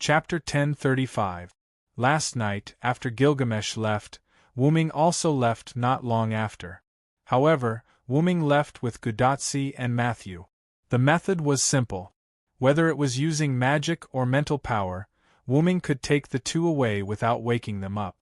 Chapter 1035. Last night, after Gilgamesh left, Wuming also left not long after. However, Wuming left with Gudatsi and Matthew. The method was simple. Whether it was using magic or mental power, Wuming could take the two away without waking them up.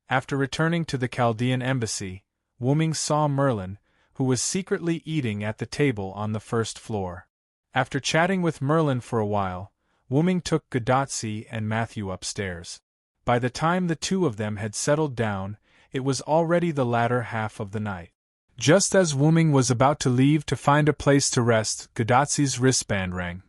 After returning to the Chaldean embassy, Wuming saw Merlin, who was secretly eating at the table on the first floor. After chatting with Merlin for a while, Wuming took Gudatsi and Matthew upstairs. By the time the two of them had settled down, it was already the latter half of the night. Just as Wuming was about to leave to find a place to rest, Gudatsi's wristband rang.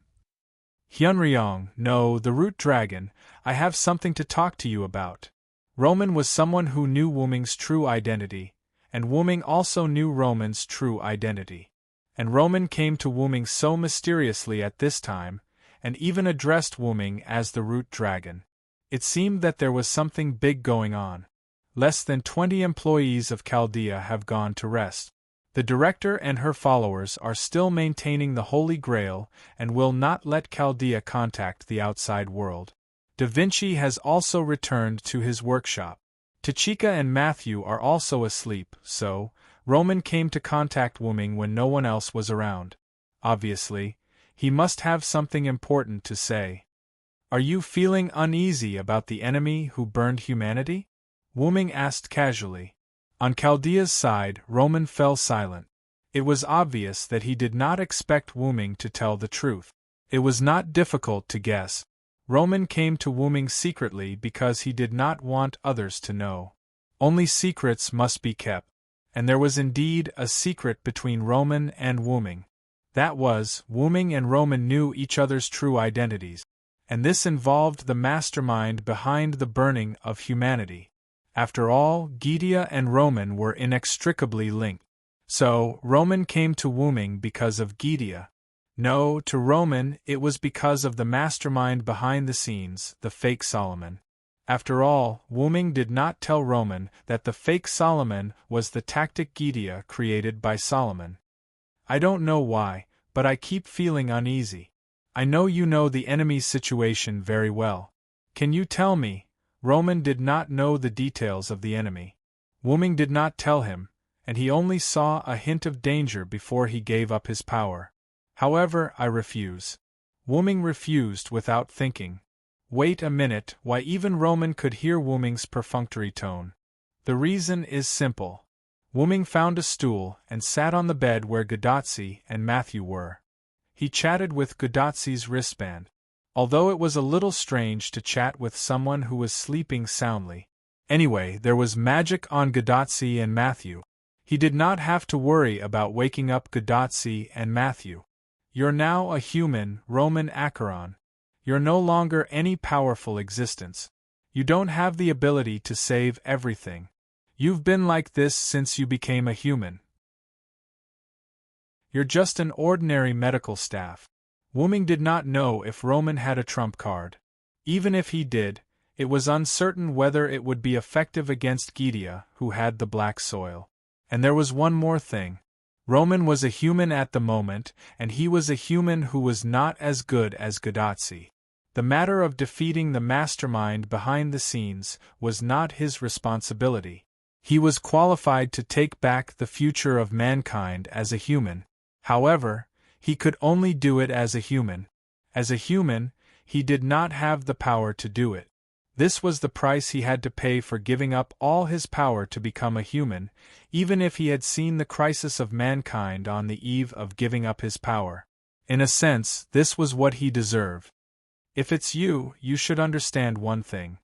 Hyunryong, no, the root dragon, I have something to talk to you about. Roman was someone who knew Wuming's true identity, and Wuming also knew Roman's true identity. And Roman came to Wuming so mysteriously at this time, and even addressed Wuming as the root dragon. It seemed that there was something big going on. Less than 20 employees of Chaldea have gone to rest. The director and her followers are still maintaining the Holy Grail and will not let Chaldea contact the outside world. Da Vinci has also returned to his workshop. Tachika and Matthew are also asleep, so Roman came to contact Wuming when no one else was around. Obviously, he must have something important to say. Are you feeling uneasy about the enemy who burned humanity? Wuming asked casually. On Chaldea's side, Roman fell silent. It was obvious that he did not expect Wuming to tell the truth. It was not difficult to guess. Roman came to Wuming secretly because he did not want others to know. Only secrets must be kept. And there was indeed a secret between Roman and Wuming. That was, Wuming and Roman knew each other's true identities. And this involved the mastermind behind the burning of humanity. After all, Gydia and Roman were inextricably linked. So, Roman came to Wuming because of Gydia. No, to Roman, it was because of the mastermind behind the scenes, the fake Solomon. After all, Wuming did not tell Roman that the fake Solomon was the tactic Gydia created by Solomon. I don't know why, but I keep feeling uneasy. I know you know the enemy's situation very well. Can you tell me? Roman did not know the details of the enemy. Wuming did not tell him, and he only saw a hint of danger before he gave up his power. However, I refuse. Wuming refused without thinking. Wait a minute, why even Roman could hear Wuming's perfunctory tone. The reason is simple. Wuming found a stool and sat on the bed where Gudatsi and Matthew were. He chatted with Gudatsi's wristband. Although it was a little strange to chat with someone who was sleeping soundly. Anyway, there was magic on Gudatsi and Matthew. He did not have to worry about waking up Gudatsi and Matthew. You're now a human, Roman Acheron. You're no longer any powerful existence. You don't have the ability to save everything. You've been like this since you became a human. You're just an ordinary medical staff. Wuming did not know if Roman had a trump card. Even if he did, it was uncertain whether it would be effective against Gydia, who had the black soil. And there was one more thing. Roman was a human at the moment, and he was a human who was not as good as Gudatsi. The matter of defeating the mastermind behind the scenes was not his responsibility. He was qualified to take back the future of mankind as a human. However, he could only do it as a human. As a human, he did not have the power to do it. This was the price he had to pay for giving up all his power to become a human, even if he had seen the crisis of mankind on the eve of giving up his power. In a sense, this was what he deserved. If it's you, you should understand one thing.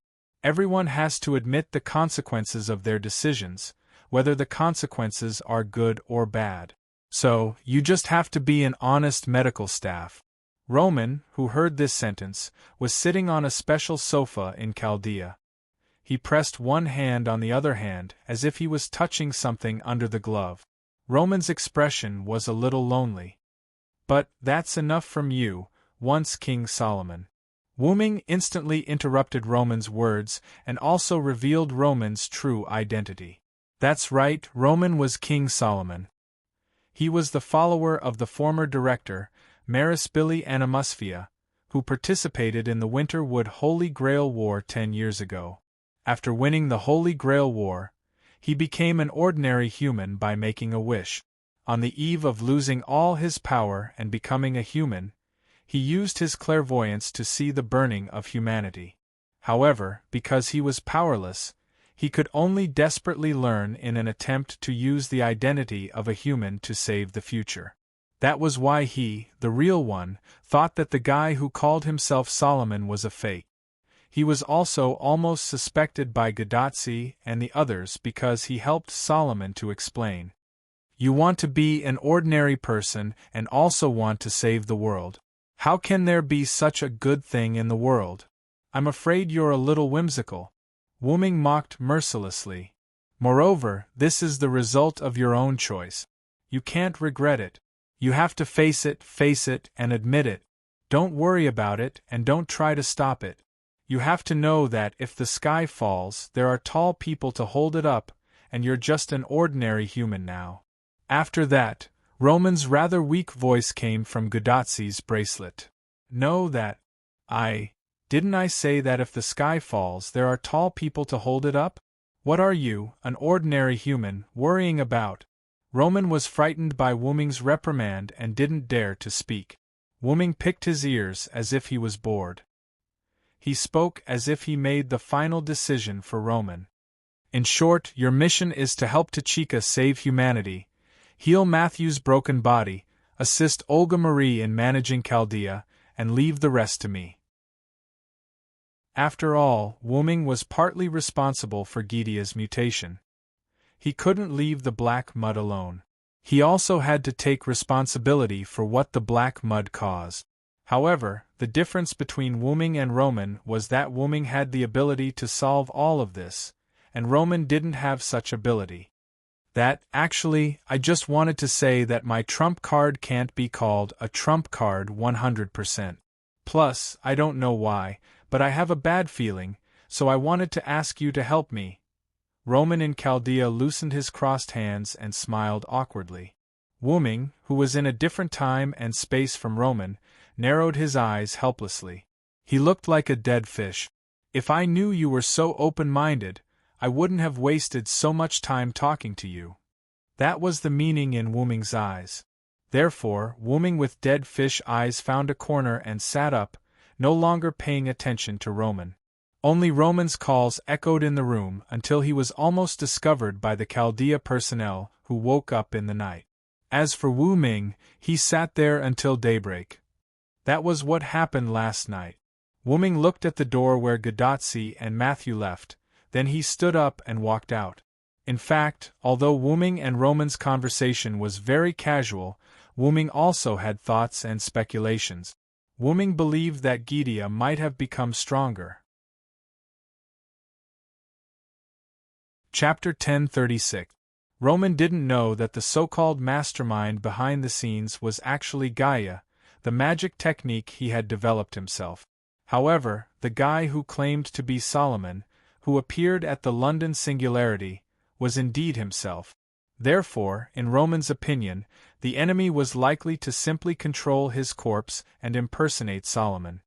Everyone has to admit the consequences of their decisions, whether the consequences are good or bad. So, you just have to be an honest medical staff. Roman, who heard this sentence, was sitting on a special sofa in Chaldea. He pressed one hand on the other hand as if he was touching something under the glove. Roman's expression was a little lonely. But that's enough from you, once King Solomon. Wuming instantly interrupted Roman's words and also revealed Roman's true identity. That's right, Roman was King Solomon. He was the follower of the former director, Maris Billy Animusphia, who participated in the Winterwood Holy Grail War 10 years ago. After winning the Holy Grail War, he became an ordinary human by making a wish. On the eve of losing all his power and becoming a human, he used his clairvoyance to see the burning of humanity. However, because he was powerless, he could only desperately learn in an attempt to use the identity of a human to save the future. That was why he, the real one, thought that the guy who called himself Solomon was a fake. He was also almost suspected by Gadotsi and the others because he helped Solomon to explain. You want to be an ordinary person and also want to save the world. How can there be such a good thing in the world? I'm afraid you're a little whimsical. Wu Ming mocked mercilessly. Moreover, this is the result of your own choice. You can't regret it. You have to face it, and admit it. Don't worry about it and don't try to stop it. You have to know that if the sky falls, there are tall people to hold it up, and you're just an ordinary human now. After that, Roman's rather weak voice came from Gadotsi's bracelet. Know that. Didn't I say that if the sky falls, there are tall people to hold it up? What are you, an ordinary human, worrying about? Roman was frightened by Wu Ming's reprimand and didn't dare to speak. Wu Ming picked his ears as if he was bored. He spoke as if he made the final decision for Roman. In short, your mission is to help Tachika save humanity, heal Matthew's broken body, assist Olga Marie in managing Chaldea, and leave the rest to me. After all, Wu Ming was partly responsible for Gidea's mutation. He couldn't leave the black mud alone. He also had to take responsibility for what the black mud caused. However, the difference between Wu Ming and Roman was that Wu Ming had the ability to solve all of this, and Roman didn't have such ability. Actually, I just wanted to say that my trump card can't be called a trump card 100%. Plus, I don't know why, but I have a bad feeling, so I wanted to ask you to help me. Roman in Chaldea loosened his crossed hands and smiled awkwardly. Wu Ming, who was in a different time and space from Roman, narrowed his eyes helplessly. He looked like a dead fish. If I knew you were so open-minded, I wouldn't have wasted so much time talking to you. That was the meaning in Wu Ming's eyes. Therefore, Wu Ming with dead fish eyes found a corner and sat up, no longer paying attention to Roman. Only Roman's calls echoed in the room until he was almost discovered by the Chaldea personnel, who woke up in the night. As for Wu Ming, he sat there until daybreak. That was what happened last night. Wu Ming looked at the door where Gadotsi and Matthew left, then he stood up and walked out. In fact, although Wu Ming and Roman's conversation was very casual, Wu Ming also had thoughts and speculations. Wu Ming believed that Gidea might have become stronger. Chapter 1036. Roman didn't know that the so-called mastermind behind the scenes was actually Gaia, the magic technique he had developed himself. However, the guy who claimed to be Solomon, who appeared at the London Singularity, was indeed himself. Therefore, in Roman's opinion, the enemy was likely to simply control his corpse and impersonate Solomon.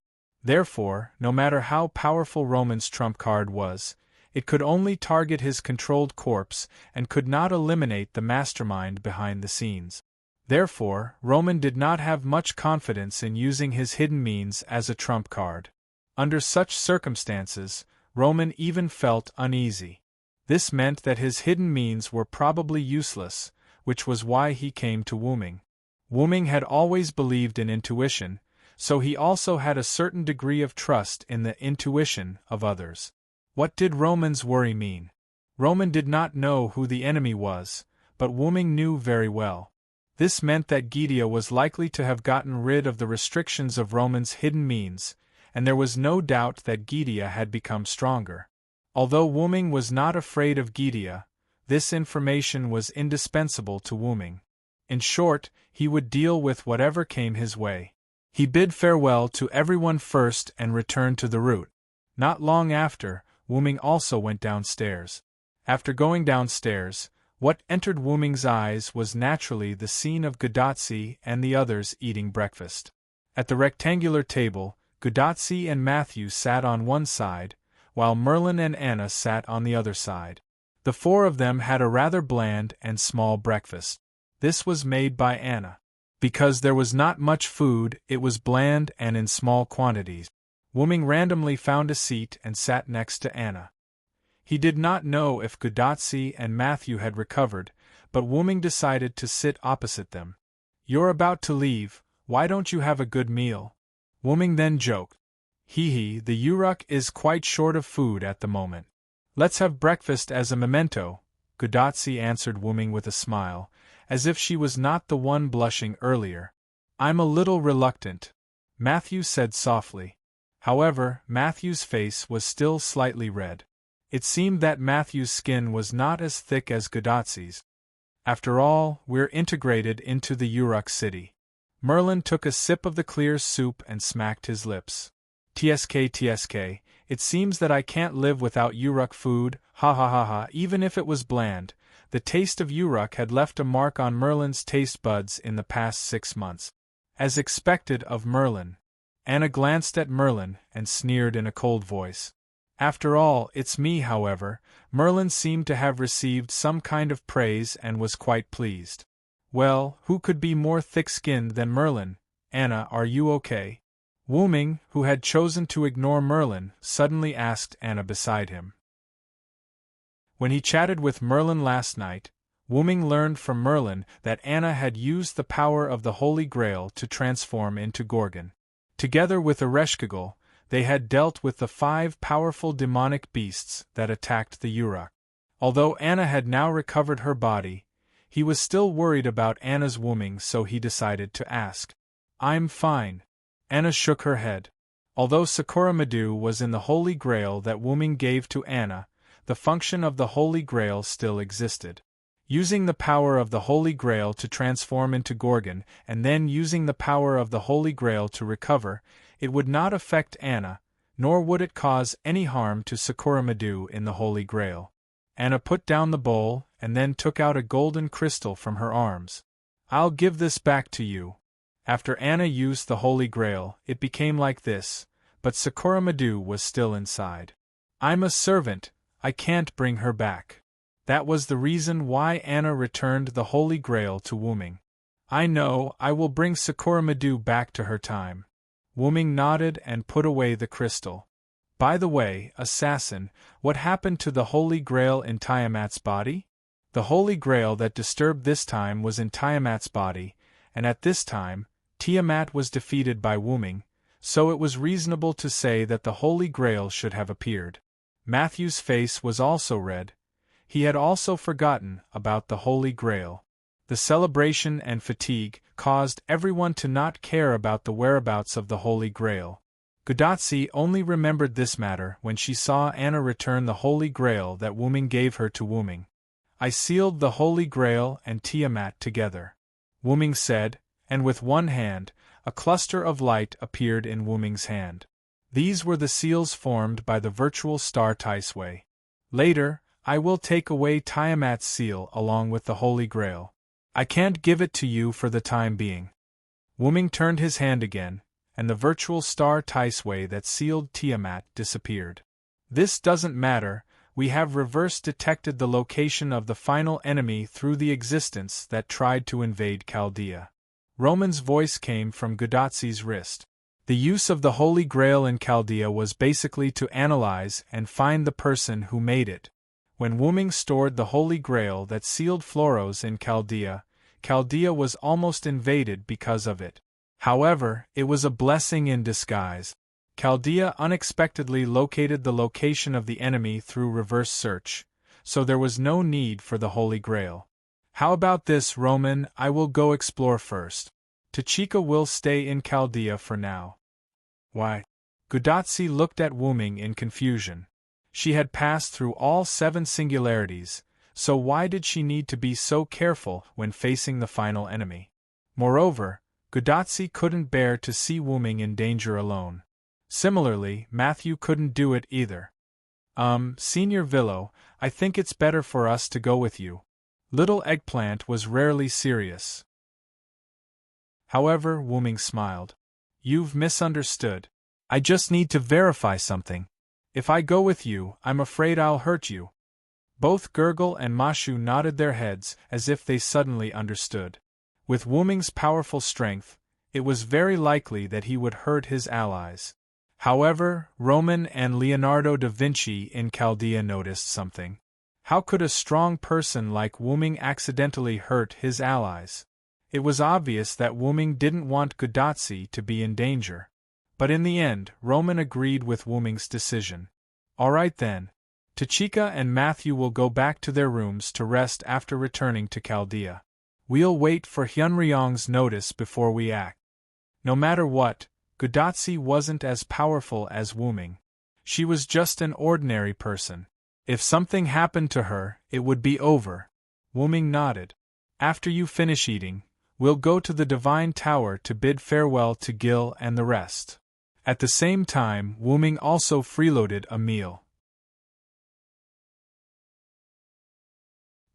Therefore, no matter how powerful Roman's trump card was, it could only target his controlled corpse and could not eliminate the mastermind behind the scenes. Therefore, Roman did not have much confidence in using his hidden means as a trump card. Under such circumstances, Roman even felt uneasy. This meant that his hidden means were probably useless, which was why he came to Wu Ming. Wu Ming had always believed in intuition, so he also had a certain degree of trust in the intuition of others. What did Roman's worry mean? Roman did not know who the enemy was, but Wu Ming knew very well. This meant that Gidea was likely to have gotten rid of the restrictions of Roman's hidden means, and there was no doubt that Gidea had become stronger. Although Wu Ming was not afraid of Gidea, this information was indispensable to Wu Ming. In short, he would deal with whatever came his way. He bid farewell to everyone first and returned to the route. Not long after, Wu Ming also went downstairs. After going downstairs, what entered Wu Ming's eyes was naturally the scene of Gadotsi and the others eating breakfast. At the rectangular table, Gudatsi and Matthew sat on one side, while Merlin and Anna sat on the other side. The four of them had a rather bland and small breakfast. This was made by Anna. Because there was not much food, it was bland and in small quantities. Wuming randomly found a seat and sat next to Anna. He did not know if Gudatsi and Matthew had recovered, but Wuming decided to sit opposite them. "You're about to leave, why don't you have a good meal?" Wuming then joked. "Hee, the Uruk is quite short of food at the moment. Let's have breakfast as a memento," Gudatsi answered Wuming with a smile, as if she was not the one blushing earlier. "I'm a little reluctant," Matthew said softly. However, Matthew's face was still slightly red. It seemed that Matthew's skin was not as thick as Gudatsi's. "After all, we're integrated into the Uruk city." Merlin took a sip of the clear soup and smacked his lips. "Tsk, it seems that I can't live without Uruk food, ha ha ha ha." Even if it was bland, the taste of Uruk had left a mark on Merlin's taste buds in the past 6 months. As expected of Merlin, Anna glanced at Merlin and sneered in a cold voice. "After all, it's me." However, Merlin seemed to have received some kind of praise and was quite pleased. "Well, who could be more thick-skinned than Merlin? Anna, are you okay?" Wuming, who had chosen to ignore Merlin, suddenly asked Anna beside him. When he chatted with Merlin last night, Wuming learned from Merlin that Anna had used the power of the Holy Grail to transform into Gorgon. Together with Ereshkigal, they had dealt with the 5 powerful demonic beasts that attacked the Uruk. Although Anna had now recovered her body, he was still worried about Anna's Wuming, so he decided to ask. "I'm fine." Anna shook her head. Although Sakura Madu was in the Holy Grail that Wuming gave to Anna, the function of the Holy Grail still existed. Using the power of the Holy Grail to transform into Gorgon, and then using the power of the Holy Grail to recover, it would not affect Anna, nor would it cause any harm to Sakura Madu in the Holy Grail. Anna put down the bowl, and then took out a golden crystal from her arms. "I'll give this back to you." After Anna used the Holy Grail, it became like this, but Sakura Madu was still inside. "I'm a servant, I can't bring her back." That was the reason why Anna returned the Holy Grail to Wuming. "I know, I will bring Sakura Madu back to her time." Wuming nodded and put away the crystal. "By the way, assassin, what happened to the Holy Grail in Tiamat's body?" The Holy Grail that disturbed this time was in Tiamat's body, and at this time, Tiamat was defeated by Wuming, so it was reasonable to say that the Holy Grail should have appeared. Matthew's face was also red. He had also forgotten about the Holy Grail. The celebration and fatigue caused everyone to not care about the whereabouts of the Holy Grail. Gudatsi only remembered this matter when she saw Anna return the Holy Grail that Wuming gave her to Wuming. "I sealed the Holy Grail and Tiamat together," Wuming said, and with one hand, a cluster of light appeared in Wuming's hand. These were the seals formed by the virtual star Taisway. "Later, I will take away Tiamat's seal along with the Holy Grail. I can't give it to you for the time being." Wuming turned his hand again, and the virtual star Taisway that sealed Tiamat disappeared. "This doesn't matter, we have reverse detected the location of the final enemy through the existence that tried to invade Chaldea." Roman's voice came from Gudatsi's wrist. The use of the Holy Grail in Chaldea was basically to analyze and find the person who made it. When Wuming stored the Holy Grail that sealed Floros in Chaldea, Chaldea was almost invaded because of it. However, it was a blessing in disguise. Chaldea unexpectedly located the location of the enemy through reverse search, so there was no need for the Holy Grail. "How about this, Roman? I will go explore first. Tachika will stay in Chaldea for now." "Why?" Gudatsi looked at Wuming in confusion. She had passed through all 7 singularities, so why did she need to be so careful when facing the final enemy? Moreover, Gudatsi couldn't bear to see Wuming in danger alone. Similarly, Matthew couldn't do it either. Senior Villo, I think it's better for us to go with you." Little Eggplant was rarely serious. However, Wuming smiled. "You've misunderstood. I just need to verify something. If I go with you, I'm afraid I'll hurt you. Both Gurgle and Mashu nodded their heads as if they suddenly understood. With Wuming's powerful strength, it was very likely that he would hurt his allies. However, Roman and Leonardo da Vinci in Chaldea noticed something. How could a strong person like Wuming accidentally hurt his allies? It was obvious that Wuming didn't want Gudatsi to be in danger. But in the end, Roman agreed with Wuming's decision. All right then. Tachika and Matthew will go back to their rooms to rest after returning to Chaldea. We'll wait for Hyunryong's notice before we act. No matter what, Gudatsi wasn't as powerful as Wuming. She was just an ordinary person. If something happened to her, it would be over. Wuming nodded. After you finish eating, we'll go to the Divine Tower to bid farewell to Gil and the rest. At the same time, Wuming also freeloaded a meal.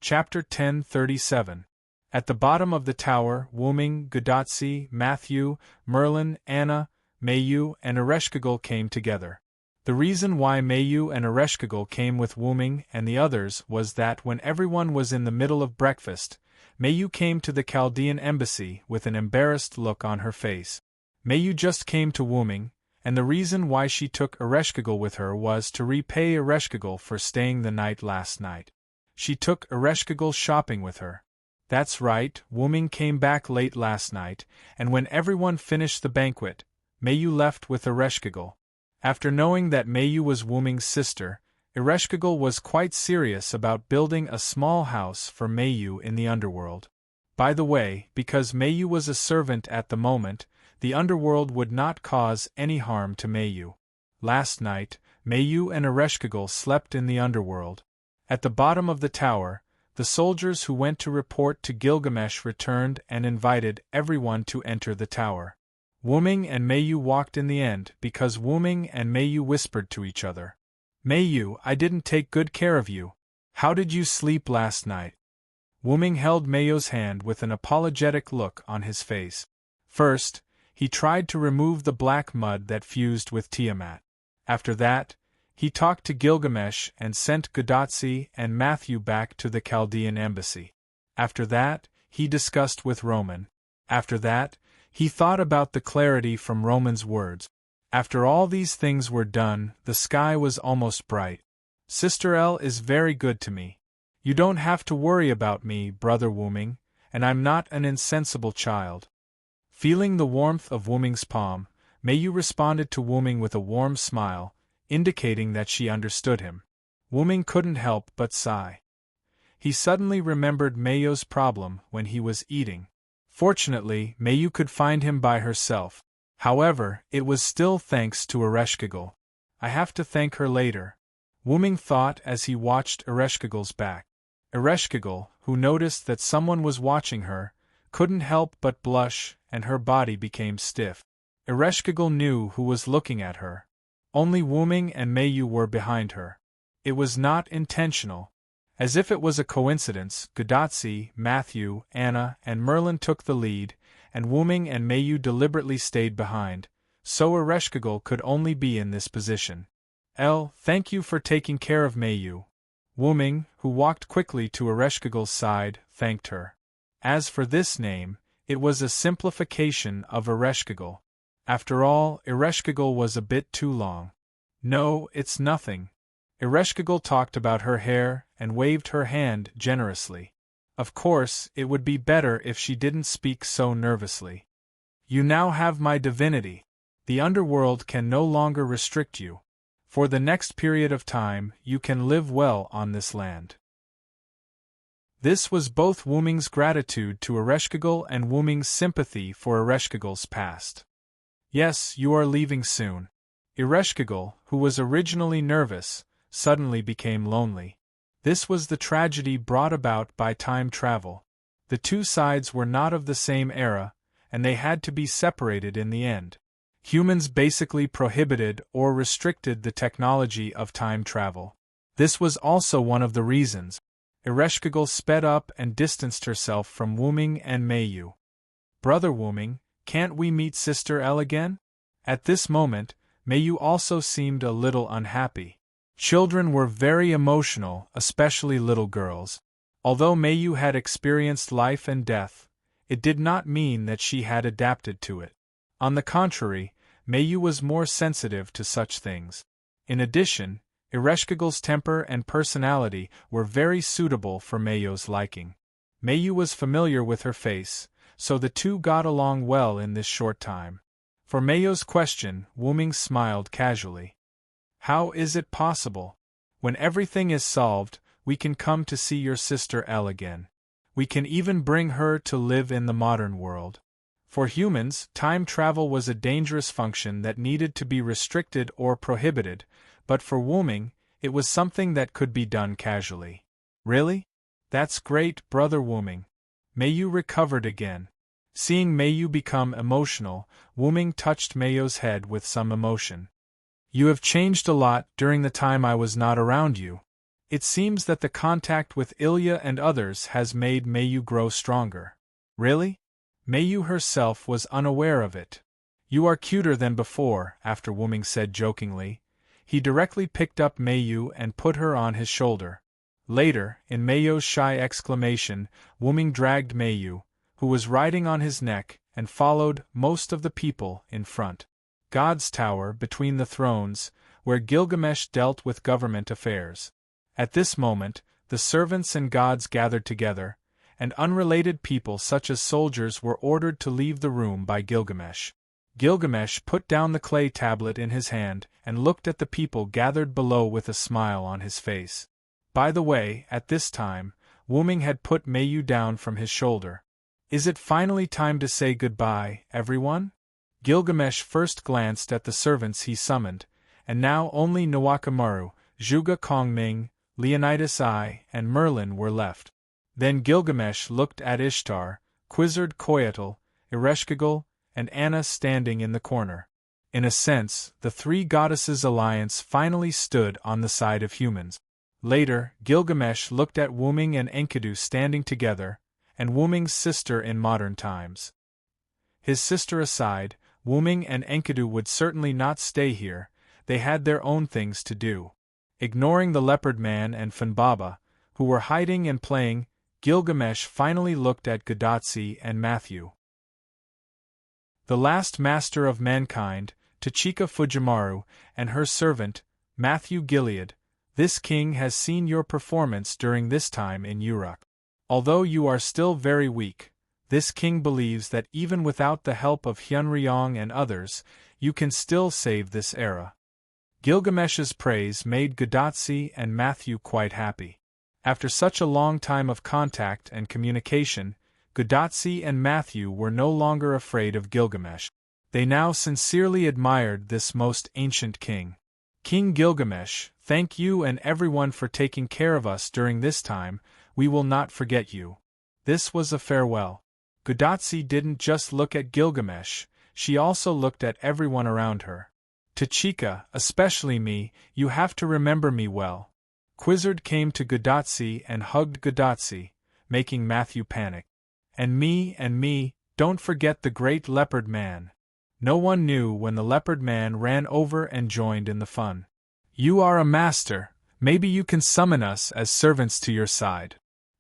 Chapter 1037. At the bottom of the tower, Wuming, Gudatsi, Matthew, Merlin, Anna, Mayu, and Ereshkigal came together. The reason why Mayu and Ereshkigal came with Wuming and the others was that when everyone was in the middle of breakfast, Mayu came to the Chaldean embassy with an embarrassed look on her face. Mayu just came to Wuming, and the reason why she took Ereshkigal with her was to repay Ereshkigal for staying the night last night. She took Ereshkigal shopping with her. That's right, Wuming came back late last night, and when everyone finished the banquet, Mayu left with Ereshkigal. After knowing that Mayu was Wuming's sister, Ereshkigal was quite serious about building a small house for Mayu in the underworld. By the way, because Mayu was a servant at the moment, the underworld would not cause any harm to Mayu. Last night, Mayu and Ereshkigal slept in the underworld. At the bottom of the tower, the soldiers who went to report to Gilgamesh returned and invited everyone to enter the tower. Wuming and Mayu walked in the end because Wuming and Mayu whispered to each other. Mayu, I didn't take good care of you. How did you sleep last night? Wuming held Mayu's hand with an apologetic look on his face. First, he tried to remove the black mud that fused with Tiamat. After that, he talked to Gilgamesh and sent Gudatsi and Matthew back to the Chaldean embassy. After that, he discussed with Roman. After that, he thought about the clarity from Roman's words. After all these things were done, the sky was almost bright. Sister L is very good to me. You don't have to worry about me, Brother Wuming, and I'm not an insensible child. Feeling the warmth of Wuming's palm, Mayu responded to Wuming with a warm smile, indicating that she understood him. Wuming couldn't help but sigh. He suddenly remembered Mayu's problem when he was eating. Fortunately, Mayu could find him by herself. However, it was still thanks to Ereshkigal. I have to thank her later, Wuming thought as he watched Ereshkigal's back. Ereshkigal, who noticed that someone was watching her, couldn't help but blush, and her body became stiff. Ereshkigal knew who was looking at her. Only Wuming and Mayu were behind her. It was not intentional. As if it was a coincidence, Gudatsi, Matthew, Anna, and Merlin took the lead, and Wuming and Mayu deliberately stayed behind, so Ereshkigal could only be in this position. Thank you for taking care of Mayu. Wuming, who walked quickly to Ereshkigal's side, thanked her. As for this name, it was a simplification of Ereshkigal. After all, Ereshkigal was a bit too long. No, it's nothing. Ereshkigal talked about her hair and waved her hand generously. Of course, it would be better if she didn't speak so nervously. You now have my divinity. The underworld can no longer restrict you. For the next period of time, you can live well on this land. This was both Wuming's gratitude to Ereshkigal and Wuming's sympathy for Ereshkigal's past. Yes, you are leaving soon. Ereshkigal, who was originally nervous, suddenly became lonely. This was the tragedy brought about by time travel. The two sides were not of the same era, and they had to be separated in the end. Humans basically prohibited or restricted the technology of time travel. This was also one of the reasons. Ereshkigal sped up and distanced herself from Wuming and Mayu. Brother Wuming, can't we meet Sister L again? At this moment, Mayu also seemed a little unhappy. Children were very emotional, especially little girls. Although Mayu had experienced life and death, it did not mean that she had adapted to it. On the contrary, Mayu was more sensitive to such things. In addition, Ereshkigal's temper and personality were very suitable for Mayu's liking. Mayu was familiar with her face, so the two got along well in this short time. For Mayu's question, Wuming smiled casually. How is it possible? When everything is solved, we can come to see your sister Elle again. We can even bring her to live in the modern world. For humans, time travel was a dangerous function that needed to be restricted or prohibited, but for Wuming, it was something that could be done casually. Really? That's great, Brother Wuming. Mayu recovered again. Seeing Mayu become emotional, Wuming touched Mayu's head with some emotion. You have changed a lot during the time I was not around you. It seems that the contact with Ilya and others has made Mayu grow stronger. Really? Mayu herself was unaware of it. You are cuter than before, after Wuming said jokingly. He directly picked up Mayu and put her on his shoulder. Later, in Mayu's shy exclamation, Wuming dragged Mayu, who was riding on his neck, and followed most of the people in front. God's Tower between the thrones, where Gilgamesh dealt with government affairs. At this moment, the servants and gods gathered together, and unrelated people such as soldiers were ordered to leave the room by Gilgamesh. Gilgamesh put down the clay tablet in his hand and looked at the people gathered below with a smile on his face. By the way, at this time, Wuming had put Mayu down from his shoulder. Is it finally time to say goodbye, everyone? Gilgamesh first glanced at the servants he summoned, and now only Nawakamaru, Zhuge Kongming, Leonidas I, and Merlin were left. Then Gilgamesh looked at Ishtar, Quizard-Coyotl, Ereshkigal, and Anna standing in the corner. In a sense, the three goddesses' alliance finally stood on the side of humans. Later, Gilgamesh looked at Wuming and Enkidu standing together, and Wuming's sister in modern times. His sister aside, Wuming and Enkidu would certainly not stay here, they had their own things to do. Ignoring the leopard man and Funbaba, who were hiding and playing, Gilgamesh finally looked at Gadotsi and Matthew. The last master of mankind, Tachika Fujimaru, and her servant, Matthew Gilead, this king has seen your performance during this time in Uruk. Although you are still very weak, this king believes that even without the help of Hyunryong and others, you can still save this era. Gilgamesh's praise made Gadotsi and Matthew quite happy. After such a long time of contact and communication, Gadotsi and Matthew were no longer afraid of Gilgamesh. They now sincerely admired this most ancient king. King Gilgamesh, thank you and everyone for taking care of us during this time, we will not forget you. This was a farewell. Gadotsi didn't just look at Gilgamesh, she also looked at everyone around her. Tachika, especially me, you have to remember me well. Quizard came to Gadotsi and hugged Gadotsi, making Matthew panic. And me, don't forget the great leopard man. No one knew when the leopard man ran over and joined in the fun. You are a master, maybe you can summon us as servants to your side.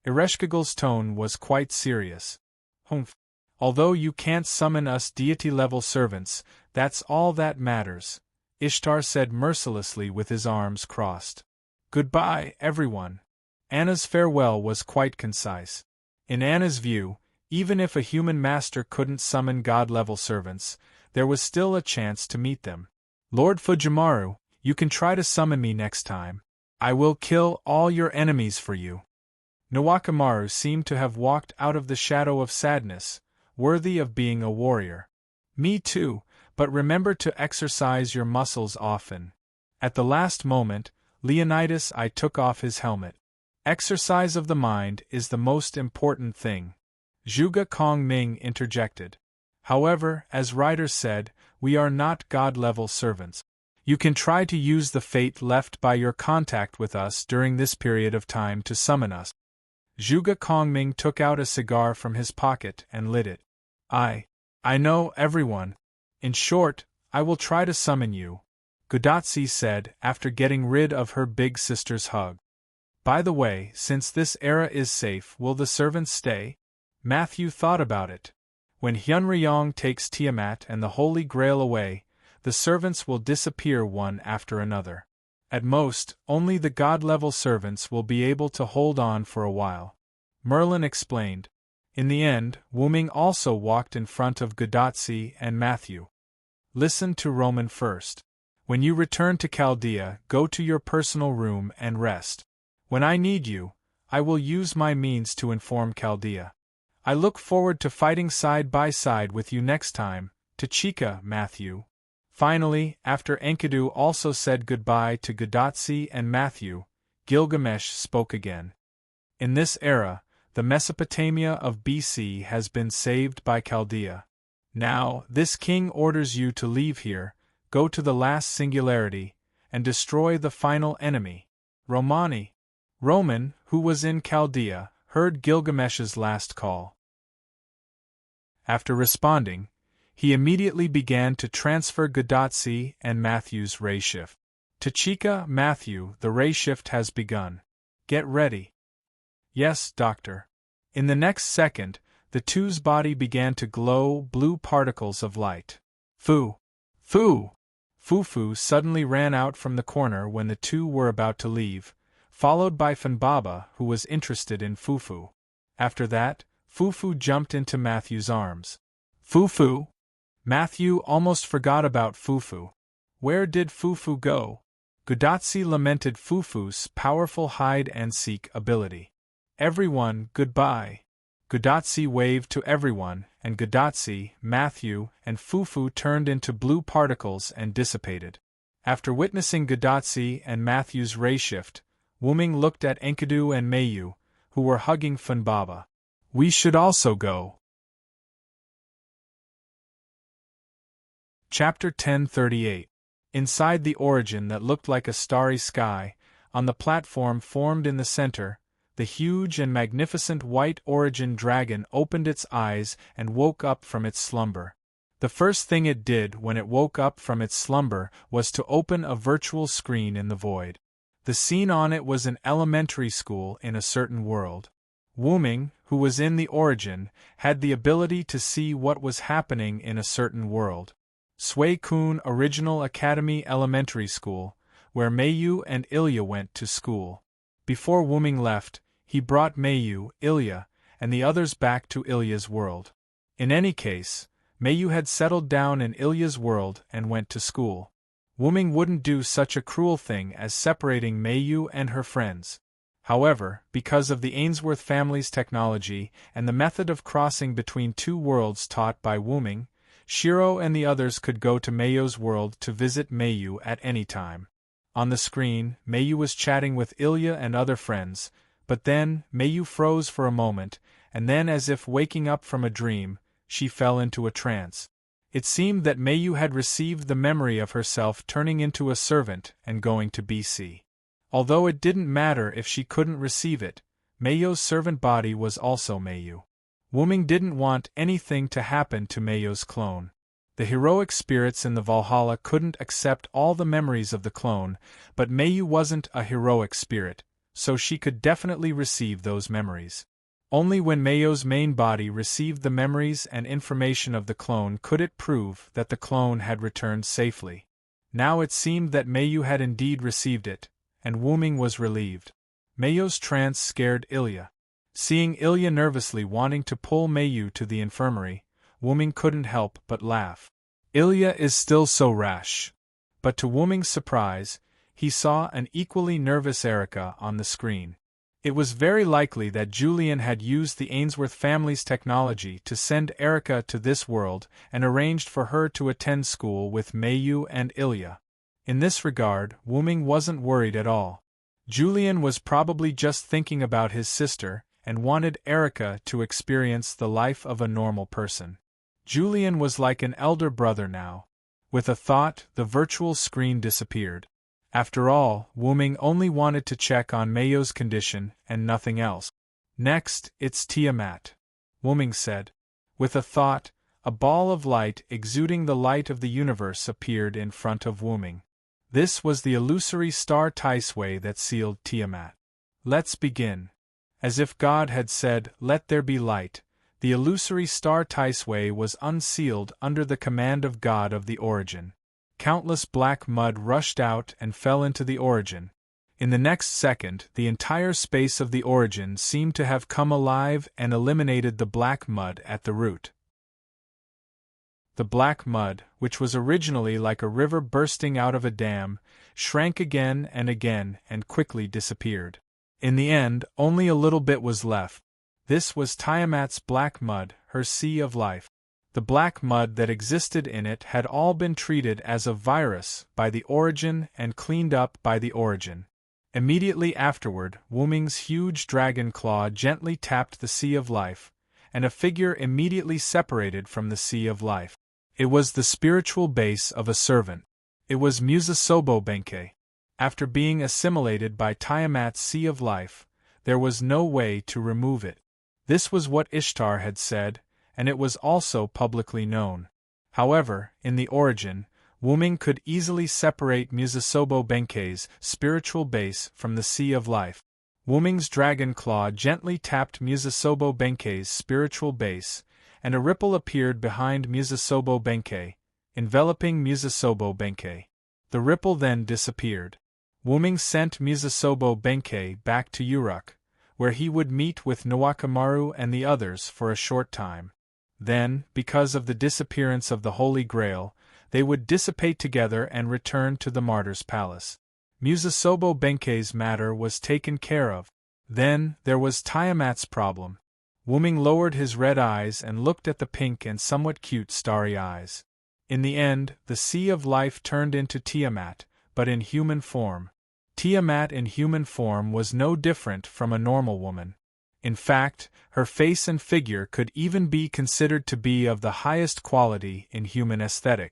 Ereshkigal's tone was quite serious. Humph. Although you can't summon us deity-level servants, that's all that matters, Ishtar said mercilessly with his arms crossed. Goodbye, everyone. Anna's farewell was quite concise. In Anna's view, even if a human master couldn't summon god-level servants, there was still a chance to meet them. Lord Fujimaru, you can try to summon me next time. I will kill all your enemies for you. Nawakamaru seemed to have walked out of the shadow of sadness, worthy of being a warrior. Me too, but remember to exercise your muscles often. At the last moment, Leonidas I took off his helmet. Exercise of the mind is the most important thing. Zhuge Kongming interjected. However, as Ryder said, we are not god-level servants. You can try to use the fate left by your contact with us during this period of time to summon us. Zhuge Kongming took out a cigar from his pocket and lit it. I know, everyone. In short, I will try to summon you. Gudatsi said after getting rid of her big sister's hug. By the way, since this era is safe, will the servants stay? Matthew thought about it. When Hyunryong takes Tiamat and the Holy Grail away, the servants will disappear one after another. At most, only the god-level servants will be able to hold on for a while. Merlin explained. In the end, Wuming also walked in front of Gudatsi and Matthew. Listen to Roman first. When you return to Chaldea, go to your personal room and rest. When I need you, I will use my means to inform Chaldea. I look forward to fighting side by side with you next time, Tachika, Matthew. Finally, after Enkidu also said goodbye to Gudatsi and Matthew, Gilgamesh spoke again. In this era, the Mesopotamia of BC has been saved by Chaldea. Now, this king orders you to leave here, go to the last singularity, and destroy the final enemy, Romani. Roman, who was in Chaldea, heard Gilgamesh's last call. After responding, he immediately began to transfer Gudatsi and Matthew's ray shift. Tachika, Matthew, the ray shift has begun. Get ready. Yes, Doctor. In the next second, the two's body began to glow blue particles of light. Fu! Fu! Fufu suddenly ran out from the corner when the two were about to leave, followed by Funbaba, who was interested in Fufu. After that, Fufu jumped into Matthew's arms. Fufu! Matthew almost forgot about Fufu. Where did Fufu go? Gudatsi lamented Fufu's powerful hide-and-seek ability. Everyone, goodbye. Gudatsi waved to everyone, and Gudatsi, Matthew, and Fufu turned into blue particles and dissipated. After witnessing Gudatsi and Matthew's ray shift, Wuming looked at Enkidu and Mayu, who were hugging Funbaba. We should also go. Chapter 1038. Inside the origin that looked like a starry sky, on the platform formed in the center, the huge and magnificent white origin dragon opened its eyes and woke up from its slumber. The first thing it did when it woke up from its slumber was to open a virtual screen in the void. The scene on it was an elementary school in a certain world. Wuming, who was in the origin, had the ability to see what was happening in a certain world. Sui-kun Original Academy Elementary School, where Mayu and Ilya went to school. Before Wuming left, he brought Mayu, Ilya, and the others back to Ilya's world. In any case, Mayu had settled down in Ilya's world and went to school. Wuming wouldn't do such a cruel thing as separating Mayu and her friends. However, because of the Ainsworth family's technology and the method of crossing between two worlds taught by Wuming, Shiro and the others could go to Mayu's world to visit Mayu at any time. On the screen, Mayu was chatting with Ilya and other friends, but then, Mayu froze for a moment, and then as if waking up from a dream, she fell into a trance. It seemed that Mayu had received the memory of herself turning into a servant and going to BC. Although it didn't matter if she couldn't receive it, Mayu's servant body was also Mayu. Wuming didn't want anything to happen to Mayu's clone. The heroic spirits in the Valhalla couldn't accept all the memories of the clone, but Mayu wasn't a heroic spirit, so she could definitely receive those memories. Only when Mayu's main body received the memories and information of the clone could it prove that the clone had returned safely. Now it seemed that Mayu had indeed received it, and Wuming was relieved. Mayu's trance scared Ilya. Seeing Ilya nervously wanting to pull Mayu to the infirmary, Wuming couldn't help but laugh. Ilya is still so rash. But to Wuming's surprise, he saw an equally nervous Erica on the screen. It was very likely that Julian had used the Ainsworth family's technology to send Erica to this world and arranged for her to attend school with Mayu and Ilya. In this regard, Wuming wasn't worried at all. Julian was probably just thinking about his sister and wanted Erica to experience the life of a normal person. Julian was like an elder brother now. With a thought, the virtual screen disappeared. After all, Wuming only wanted to check on Mayu's condition and nothing else. Next, it's Tiamat, Wuming said. With a thought, a ball of light exuding the light of the universe appeared in front of Wuming. This was the illusory star Tisway that sealed Tiamat. Let's begin. As if God had said, "Let there be light," the illusory star Tisway was unsealed under the command of God of the origin. Countless black mud rushed out and fell into the origin. In the next second, the entire space of the origin seemed to have come alive and eliminated the black mud at the root. The black mud, which was originally like a river bursting out of a dam, shrank again and quickly disappeared. In the end, only a little bit was left. This was Tiamat's black mud, her sea of life. The black mud that existed in it had all been treated as a virus by the origin and cleaned up by the origin. Immediately afterward, Wuming's huge dragon claw gently tapped the sea of life, and a figure immediately separated from the sea of life. It was the spiritual base of a servant. It was Musasobo Benkei. After being assimilated by Tiamat's sea of life, there was no way to remove it. This was what Ishtar had said, and it was also publicly known. However, in the origin, Wuming could easily separate Musasobo Benkei's spiritual base from the sea of life. Wuming's dragon claw gently tapped Musasobo Benkei's spiritual base, and a ripple appeared behind Musasobo Benkei, enveloping Musasobo Benkei. The ripple then disappeared. Wuming sent Musasobo Benkei back to Uruk, where he would meet with Nawakamaru and the others for a short time. Then, because of the disappearance of the Holy Grail, they would dissipate together and return to the Martyr's Palace. Musasobo Benkei's matter was taken care of. Then, there was Tiamat's problem. Wuming lowered his red eyes and looked at the pink and somewhat cute starry eyes. In the end, the Sea of Life turned into Tiamat, but in human form. Tiamat in human form was no different from a normal woman. In fact, her face and figure could even be considered to be of the highest quality in human aesthetic.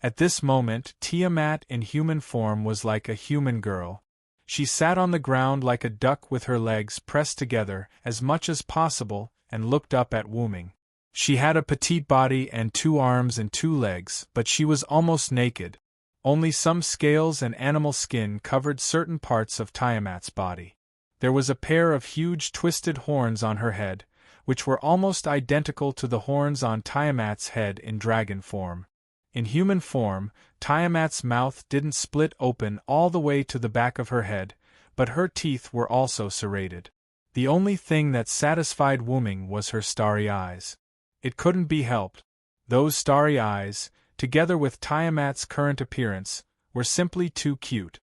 At this moment, Tiamat in human form was like a human girl. She sat on the ground like a duck with her legs pressed together as much as possible and looked up at Wuming. She had a petite body and 2 arms and 2 legs, but she was almost naked. Only some scales and animal skin covered certain parts of Tiamat's body. There was a pair of huge twisted horns on her head, which were almost identical to the horns on Tiamat's head in dragon form. In human form, Tiamat's mouth didn't split open all the way to the back of her head, but her teeth were also serrated. The only thing that satisfied Wuming was her starry eyes. It couldn't be helped. Those starry eyes, together with Tiamat's current appearance, were simply too cute.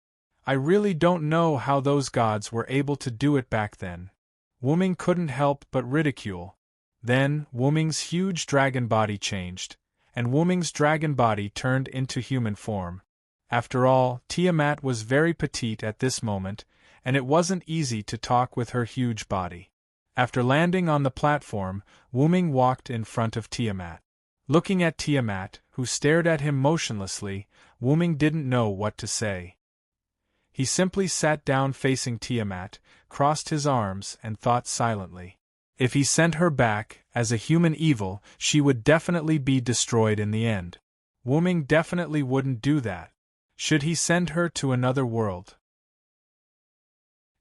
I really don't know how those gods were able to do it back then. Wuming couldn't help but ridicule. Then, Wuming's huge dragon body changed, and Wuming's dragon body turned into human form. After all, Tiamat was very petite at this moment, and it wasn't easy to talk with her huge body. After landing on the platform, Wuming walked in front of Tiamat. Looking at Tiamat, who stared at him motionlessly, Wuming didn't know what to say. He simply sat down facing Tiamat, crossed his arms, and thought silently. If he sent her back, as a human evil, she would definitely be destroyed in the end. Wuming definitely wouldn't do that. Should he send her to another world?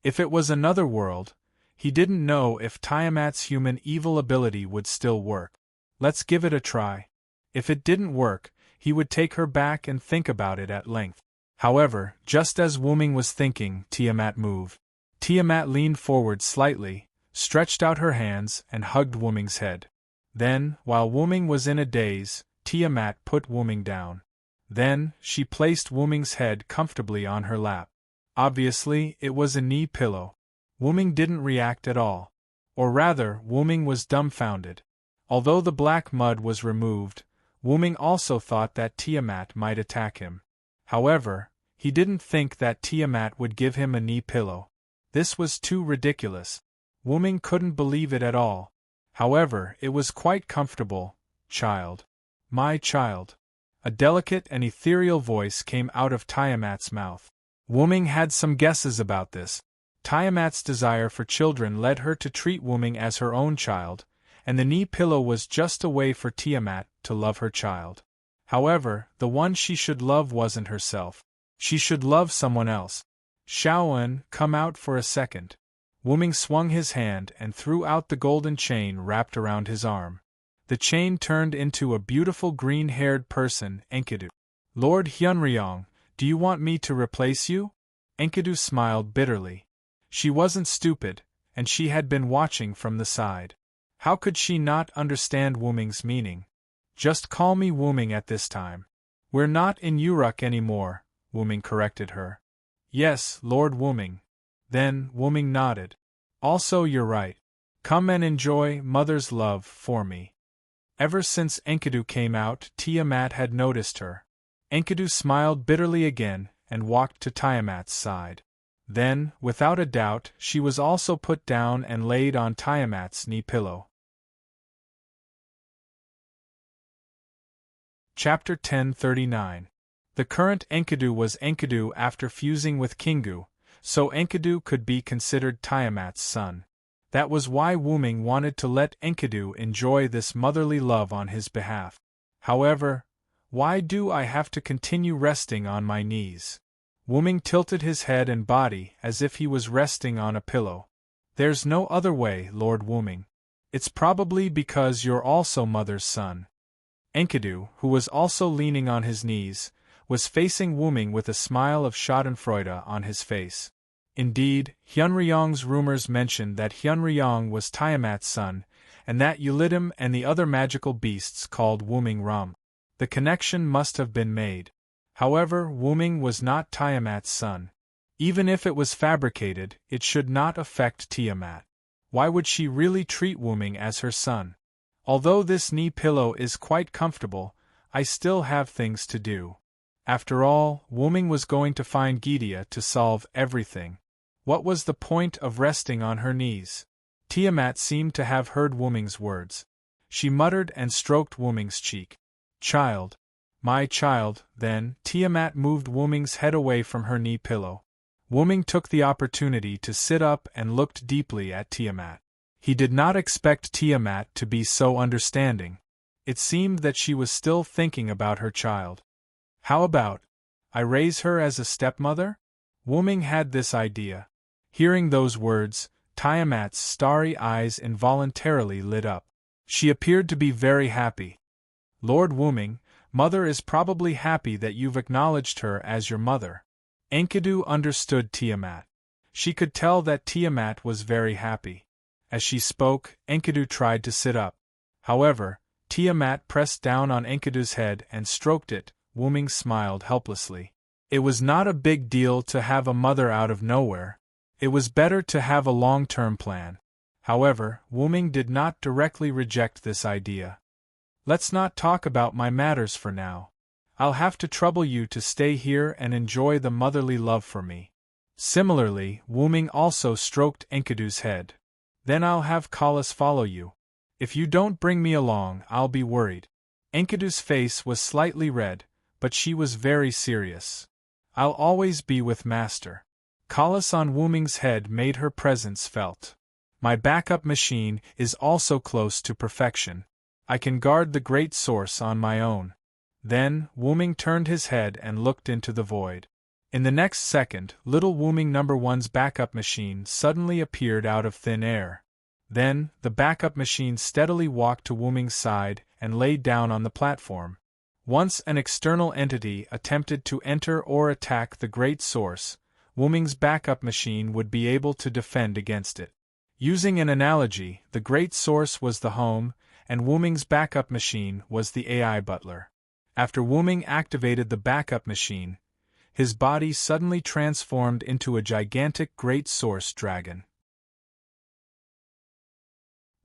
If it was another world, he didn't know if Tiamat's human evil ability would still work. Let's give it a try. If it didn't work, he would take her back and think about it at length. However, just as Wuming was thinking, Tiamat moved. Tiamat leaned forward slightly, stretched out her hands, and hugged Wuming's head. Then, while Wuming was in a daze, Tiamat put Wuming down. Then, she placed Wuming's head comfortably on her lap. Obviously, it was a knee pillow. Wuming didn't react at all. Or rather, Wuming was dumbfounded. Although the black mud was removed, Wuming also thought that Tiamat might attack him. However, he didn't think that Tiamat would give him a knee pillow. This was too ridiculous. Wuming couldn't believe it at all. However, it was quite comfortable. "Child. My child." A delicate and ethereal voice came out of Tiamat's mouth. Wuming had some guesses about this. Tiamat's desire for children led her to treat Wuming as her own child, and the knee pillow was just a way for Tiamat to love her child. However, the one she should love wasn't herself. She should love someone else. Shaoan, come out for a second. Wuming swung his hand and threw out the golden chain wrapped around his arm. The chain turned into a beautiful green-haired person, Enkidu. Lord Hyunryong, do you want me to replace you? Enkidu smiled bitterly. She wasn't stupid, and she had been watching from the side. How could she not understand Wuming's meaning? Just call me Wuming at this time. We're not in Uruk anymore, Wuming corrected her. Yes, Lord Wuming. Then Wuming nodded. Also you're right. Come and enjoy Mother's love for me. Ever since Enkidu came out, Tiamat had noticed her. Enkidu smiled bitterly again and walked to Tiamat's side. Then, without a doubt, she was also put down and laid on Tiamat's knee pillow. Chapter 1039. The current Enkidu was Enkidu after fusing with Kingu, so Enkidu could be considered Tiamat's son. That was why Wuming wanted to let Enkidu enjoy this motherly love on his behalf. However, why do I have to continue resting on my knees? Wuming tilted his head and body as if he was resting on a pillow. There's no other way, Lord Wuming. It's probably because you're also Mother's son. Enkidu, who was also leaning on his knees, was facing Wuming with a smile of schadenfreude on his face. Indeed, Hyunryong's rumors mentioned that Hyunryong was Tiamat's son, and that Ulidim and the other magical beasts called Wuming Rum. The connection must have been made. However, Wuming was not Tiamat's son. Even if it was fabricated, it should not affect Tiamat. Why would she really treat Wuming as her son? Although this knee pillow is quite comfortable, I still have things to do. After all, Wuming was going to find Gydia to solve everything. What was the point of resting on her knees? Tiamat seemed to have heard Wuming's words. She muttered and stroked Wuming's cheek. Child. My child, then. Tiamat moved Wuming's head away from her knee pillow. Wuming took the opportunity to sit up and looked deeply at Tiamat. He did not expect Tiamat to be so understanding. It seemed that she was still thinking about her child. How about, I raise her as a stepmother? Wuming had this idea. Hearing those words, Tiamat's starry eyes involuntarily lit up. She appeared to be very happy. Lord Wuming, Mother is probably happy that you've acknowledged her as your mother. Enkidu understood Tiamat. She could tell that Tiamat was very happy. As she spoke, Enkidu tried to sit up. However, Tiamat pressed down on Enkidu's head and stroked it. Wuming smiled helplessly. It was not a big deal to have a mother out of nowhere. It was better to have a long-term plan. However, Wuming did not directly reject this idea. Let's not talk about my matters for now. I'll have to trouble you to stay here and enjoy the motherly love for me. Similarly, Wuming also stroked Enkidu's head. Then I'll have Kalas follow you. If you don't bring me along, I'll be worried. Enkidu's face was slightly red, but she was very serious. I'll always be with Master. Kalas on Wuming's head made her presence felt. My backup machine is also close to perfection. I can guard the great source on my own. Then, Wuming turned his head and looked into the void. In the next second, little Wuming No. 1's backup machine suddenly appeared out of thin air. Then, the backup machine steadily walked to Wuming's side and laid down on the platform. Once an external entity attempted to enter or attack the great source, Wuming's backup machine would be able to defend against it. Using an analogy, the great source was the home, and Wuming's backup machine was the AI butler. After Wuming activated the backup machine, his body suddenly transformed into a gigantic great source dragon.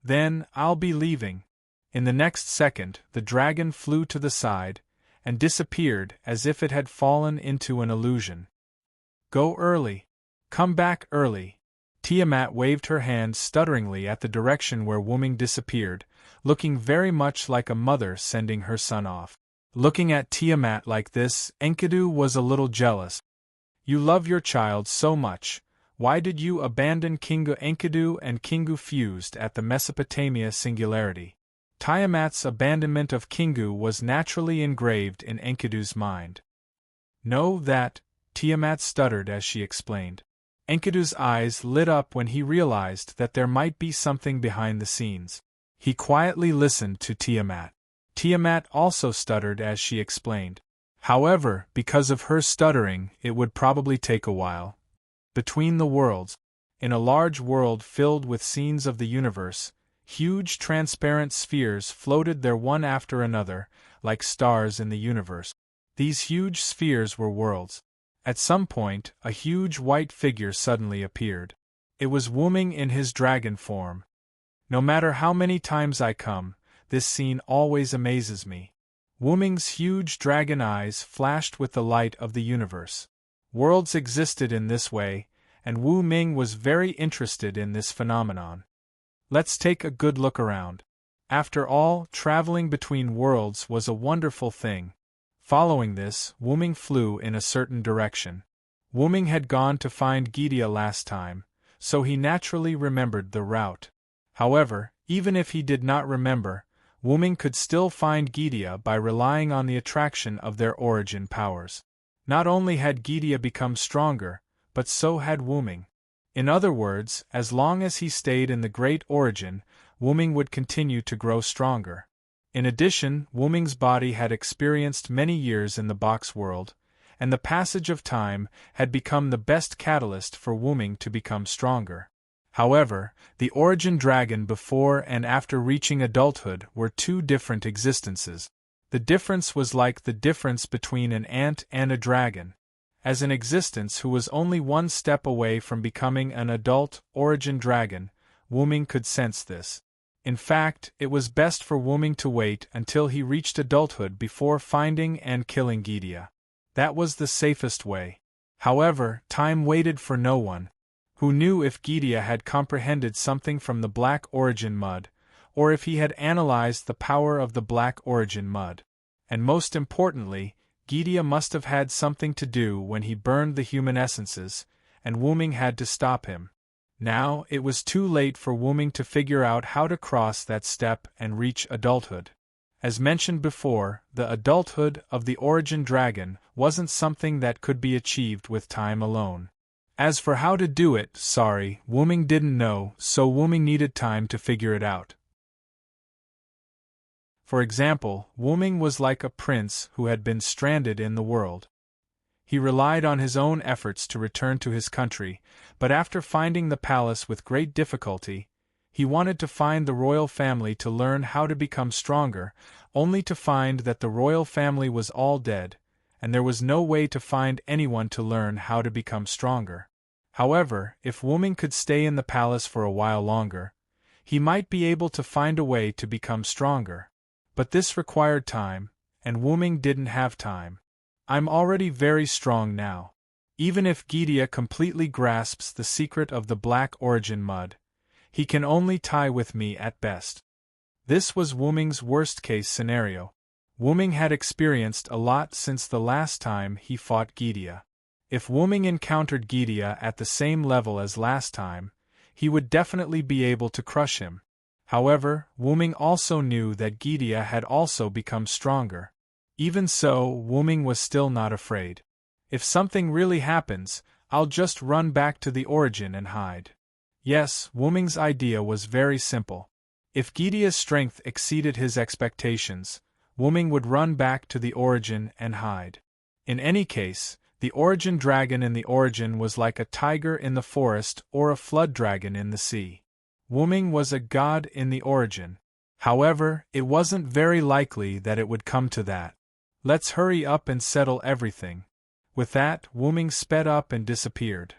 Then, I'll be leaving. In the next second, the dragon flew to the side, and disappeared as if it had fallen into an illusion. Go early. Come back early. Tiamat waved her hand stutteringly at the direction where Wuming disappeared, looking very much like a mother sending her son off. Looking at Tiamat like this, Enkidu was a little jealous. You love your child so much. Why did you abandon Kingu? Enkidu and Kingu fused at the Mesopotamia singularity. Tiamat's abandonment of Kingu was naturally engraved in Enkidu's mind. Know that, Tiamat stuttered as she explained. Enkidu's eyes lit up when he realized that there might be something behind the scenes. He quietly listened to Tiamat. Tiamat also stuttered as she explained. However, because of her stuttering, it would probably take a while. Between the worlds, in a large world filled with scenes of the universe, huge transparent spheres floated there one after another, like stars in the universe. These huge spheres were worlds. At some point, a huge white figure suddenly appeared. It was Wuming in his dragon form. No matter how many times I come, this scene always amazes me. Wuming's huge dragon eyes flashed with the light of the universe. Worlds existed in this way, and Wu Ming was very interested in this phenomenon. Let's take a good look around. After all, traveling between worlds was a wonderful thing. Following this, Wuming flew in a certain direction. Wuming had gone to find Gidia last time, so he naturally remembered the route. However, even if he did not remember, Wuming could still find Gidia by relying on the attraction of their origin powers. Not only had Gidia become stronger, but so had Wuming. In other words, as long as he stayed in the Great Origin, Wuming would continue to grow stronger. In addition, Wuming's body had experienced many years in the box world, and the passage of time had become the best catalyst for Wuming to become stronger. However, the origin dragon before and after reaching adulthood were two different existences. The difference was like the difference between an ant and a dragon. As an existence who was only one step away from becoming an adult origin dragon, Wuming could sense this. In fact, it was best for Wuming to wait until he reached adulthood before finding and killing Gidia. That was the safest way. However, time waited for no one. Who knew if Gidia had comprehended something from the Black Origin Mud, or if he had analyzed the power of the Black Origin Mud. And most importantly, Gidia must have had something to do when he burned the human essences, and Wuming had to stop him. Now, it was too late for Wuming to figure out how to cross that step and reach adulthood. As mentioned before, the adulthood of the origin dragon wasn't something that could be achieved with time alone. As for how to do it, Wuming didn't know, so Wuming needed time to figure it out. For example, Wuming was like a prince who had been stranded in the world. He relied on his own efforts to return to his country, but after finding the palace with great difficulty, he wanted to find the royal family to learn how to become stronger, only to find that the royal family was all dead, and there was no way to find anyone to learn how to become stronger. However, if Wuming could stay in the palace for a while longer, he might be able to find a way to become stronger. But this required time, and Wuming didn't have time. I'm already very strong now. Even if Gidia completely grasps the secret of the Black Origin Mud, he can only tie with me at best. This was Wuming's worst-case scenario. Wuming had experienced a lot since the last time he fought Gidia. If Wuming encountered Gidia at the same level as last time, he would definitely be able to crush him. However, Wuming also knew that Gidia had also become stronger. Even so, Wuming was still not afraid. If something really happens, I'll just run back to the origin and hide. Yes, Wuming's idea was very simple. If Gidia's strength exceeded his expectations, Wuming would run back to the origin and hide. In any case, the origin dragon in the origin was like a tiger in the forest or a flood dragon in the sea. Wuming was a god in the origin. However, it wasn't very likely that it would come to that. Let's hurry up and settle everything. With that, Wuming sped up and disappeared.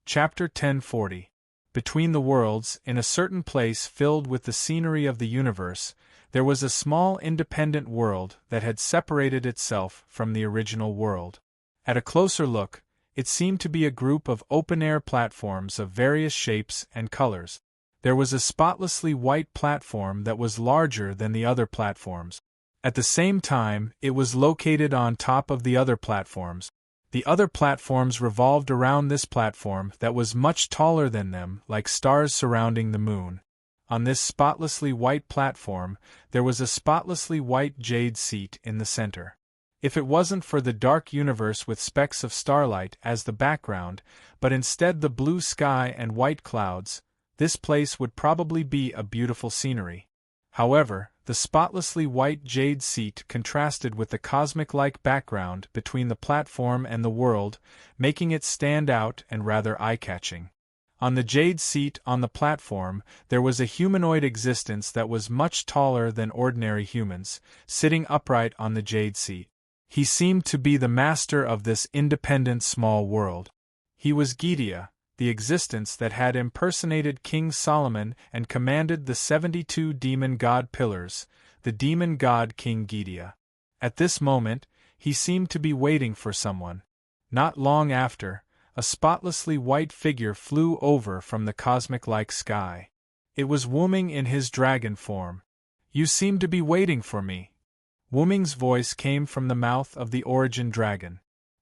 Chapter 1040. Between the worlds, in a certain place filled with the scenery of the universe, there was a small independent world that had separated itself from the original world. At a closer look, it seemed to be a group of open-air platforms of various shapes and colors. There was a spotlessly white platform that was larger than the other platforms. At the same time, it was located on top of the other platforms. The other platforms revolved around this platform that was much taller than them, like stars surrounding the moon. On this spotlessly white platform, there was a spotlessly white jade seat in the center. If it wasn't for the dark universe with specks of starlight as the background, but instead the blue sky and white clouds, this place would probably be a beautiful scenery. However, the spotlessly white jade seat contrasted with the cosmic-like background between the platform and the world, making it stand out and rather eye-catching. On the jade seat on the platform, there was a humanoid existence that was much taller than ordinary humans, sitting upright on the jade seat. He seemed to be the master of this independent small world. He was Gidia, the existence that had impersonated King Solomon and commanded the 72 demon god pillars, the demon god King Gidia. At this moment, he seemed to be waiting for someone. Not long after, a spotlessly white figure flew over from the cosmic-like sky. It was Wuming in his dragon form. "You seem to be waiting for me." Wuming's voice came from the mouth of the origin dragon.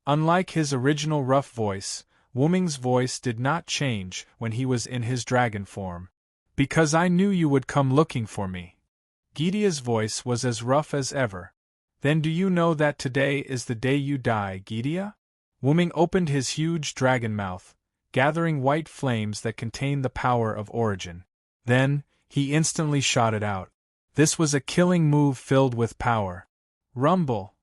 Unlike his original rough voice, Wuming's voice did not change when he was in his dragon form. "Because I knew you would come looking for me." Gidia's voice was as rough as ever. "Then do you know that today is the day you die, Gidia?" Wuming opened his huge dragon mouth, gathering white flames that contained the power of origin. Then, he instantly shot it out. This was a killing move filled with power. Rumble!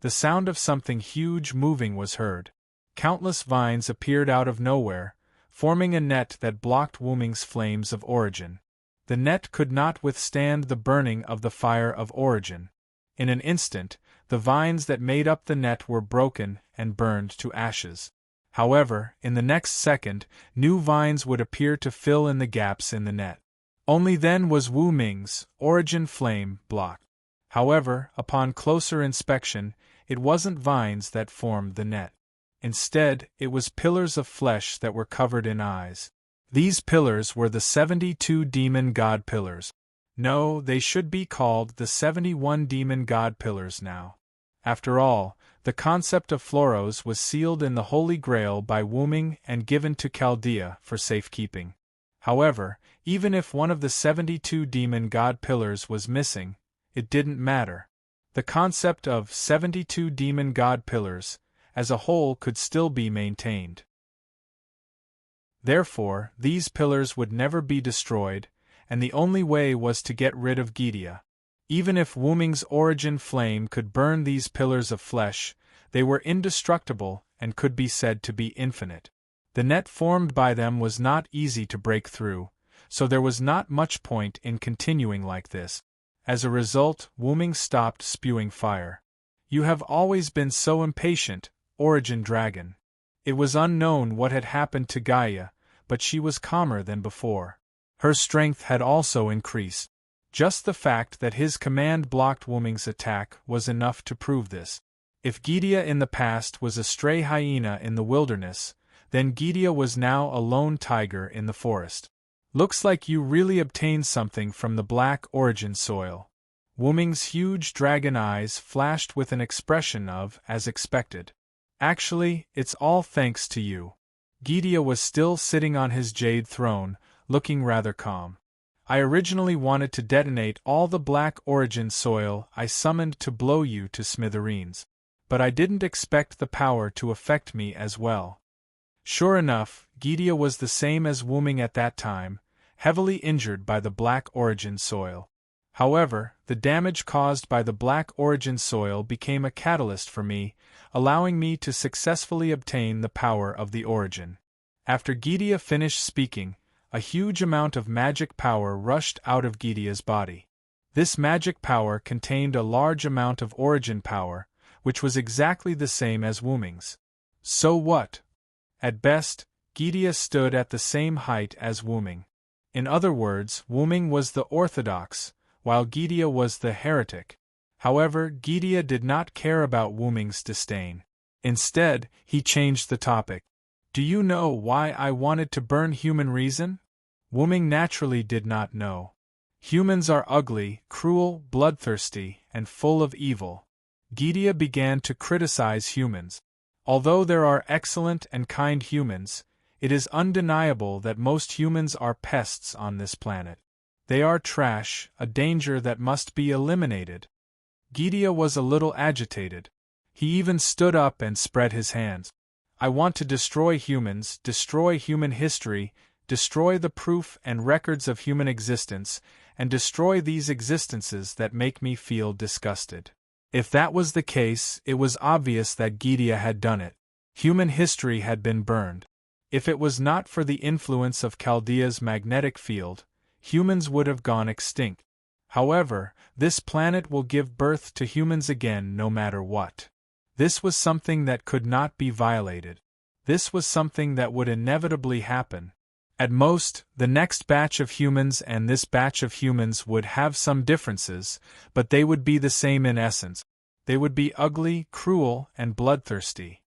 The sound of something huge moving was heard. Countless vines appeared out of nowhere, forming a net that blocked Wuming's flames of origin. The net could not withstand the burning of the fire of origin. In an instant, the vines that made up the net were broken and burned to ashes. However, in the next second, new vines would appear to fill in the gaps in the net. Only then was Wuming's origin flame blocked. However, upon closer inspection, it wasn't vines that formed the net. Instead, it was pillars of flesh that were covered in eyes. These pillars were the 72 demon god pillars. No, they should be called the 71 demon god pillars now. After all, the concept of Floros was sealed in the Holy Grail by Wuming and given to Chaldea for safekeeping. However, even if one of the 72 demon god pillars was missing, it didn't matter. The concept of 72 demon god pillars, as a whole, could still be maintained. Therefore, these pillars would never be destroyed, and the only way was to get rid of Gidia. Even if Wuming's origin flame could burn these pillars of flesh, they were indestructible and could be said to be infinite. The net formed by them was not easy to break through, so there was not much point in continuing like this. As a result, Wuming stopped spewing fire. "You have always been so impatient, Origin Dragon." It was unknown what had happened to Gaia, but she was calmer than before. Her strength had also increased. Just the fact that his command blocked Wuming's attack was enough to prove this. If Gidia in the past was a stray hyena in the wilderness, then Gidia was now a lone tiger in the forest. "Looks like you really obtained something from the black origin soil." Wuming's huge dragon eyes flashed with an expression of, as expected. "Actually, it's all thanks to you." Gidia was still sitting on his jade throne, looking rather calm. "I originally wanted to detonate all the black origin soil I summoned to blow you to smithereens. But I didn't expect the power to affect me as well." Sure enough, Gidia was the same as Wuming at that time, heavily injured by the black origin soil. However, the damage caused by the black origin soil became a catalyst for me, allowing me to successfully obtain the power of the origin. After Gidia finished speaking, a huge amount of magic power rushed out of Gidia's body. This magic power contained a large amount of origin power, which was exactly the same as Wuming's. So what? At best, Gidia stood at the same height as Wuming. In other words, Wuming was the orthodox, while Gidia was the heretic. However, Gidia did not care about Wuming's disdain. Instead, he changed the topic. "Do you know why I wanted to burn human reason?" Wuming naturally did not know. Humans are ugly, cruel, bloodthirsty, and full of evil. Gidia began to criticize humans. Although there are excellent and kind humans, it is undeniable that most humans are pests on this planet. They are trash, a danger that must be eliminated. Gydia was a little agitated. He even stood up and spread his hands. I want to destroy humans, destroy human history, destroy the proof and records of human existence, and destroy these existences that make me feel disgusted. If that was the case, it was obvious that Gydia had done it. Human history had been burned. If it was not for the influence of Chaldea's magnetic field, humans would have gone extinct. However, this planet will give birth to humans again no matter what. This was something that could not be violated. This was something that would inevitably happen. At most, the next batch of humans and this batch of humans would have some differences, but they would be the same in essence. They would be ugly, cruel, and bloodthirsty.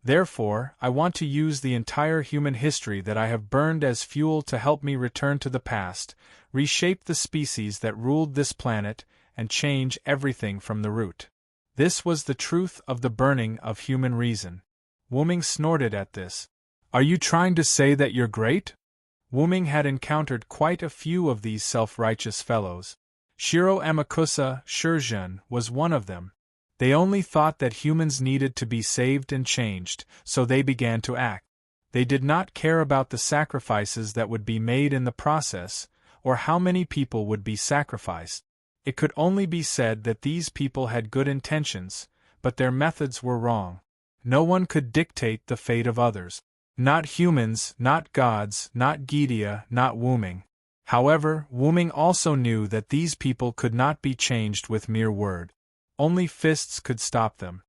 Therefore, I want to use the entire human history that I have burned as fuel to help me return to the past, reshape the species that ruled this planet, and change everything from the root. This was the truth of the burning of human reason. Wuming snorted at this. Are you trying to say that you're great? Wuming had encountered quite a few of these self-righteous fellows. Shiro Amakusa Shurjun was one of them. They only thought that humans needed to be saved and changed, so they began to act. They did not care about the sacrifices that would be made in the process, or how many people would be sacrificed. It could only be said that these people had good intentions, but their methods were wrong. No one could dictate the fate of others. Not humans, not gods, not Gydia, not Wuming. However, Wuming also knew that these people could not be changed with mere word. Only fists could stop them.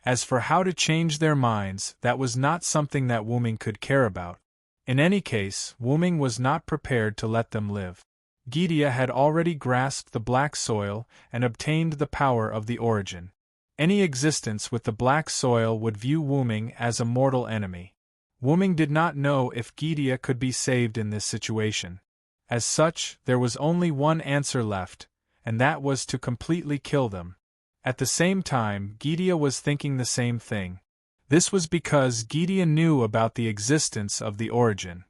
As for how to change their minds, that was not something that Wuming could care about. In any case, Wuming was not prepared to let them live. Gydia had already grasped the black soil and obtained the power of the origin. Any existence with the black soil would view Wuming as a mortal enemy. Wuming did not know if Gydia could be saved in this situation. As such, there was only one answer left, and that was to completely kill them. At the same time, Gydia was thinking the same thing. This was because Gydia knew about the existence of the origin.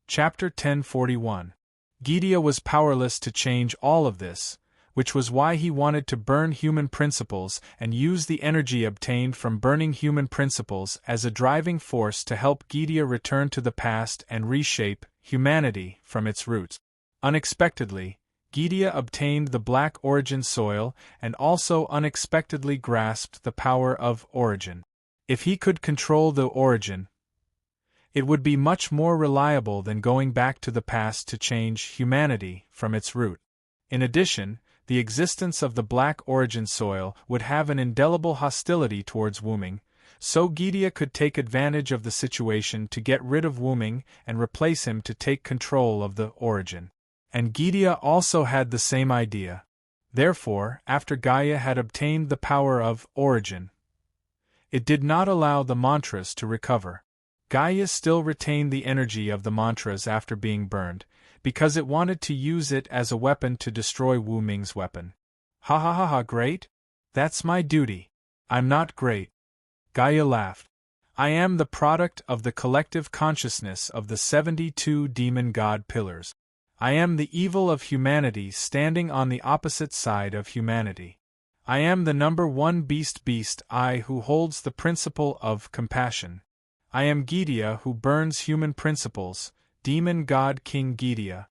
Chapter 1041. Gydia was powerless to change all of this, which was why he wanted to burn human principles and use the energy obtained from burning human principles as a driving force to help Gydia return to the past and reshape humanity from its roots. Unexpectedly, Gydia obtained the black origin soil and also unexpectedly grasped the power of origin. If he could control the origin, it would be much more reliable than going back to the past to change humanity from its root. In addition, the existence of the black origin soil would have an indelible hostility towards Wuming, so Gydia could take advantage of the situation to get rid of Wuming and replace him to take control of the origin. And Gydia also had the same idea. Therefore, after Gaia had obtained the power of origin, it did not allow the mantras to recover. Gaia still retained the energy of the mantras after being burned, because it wanted to use it as a weapon to destroy Wuming's weapon. Ha ha ha ha, great? That's my duty. I'm not great. Gaia laughed. I am the product of the collective consciousness of the 72 demon god pillars. I am the evil of humanity standing on the opposite side of humanity. I am the number one beast, I who holds the principle of compassion. I am Gydia who burns human principles, demon god King Gydia.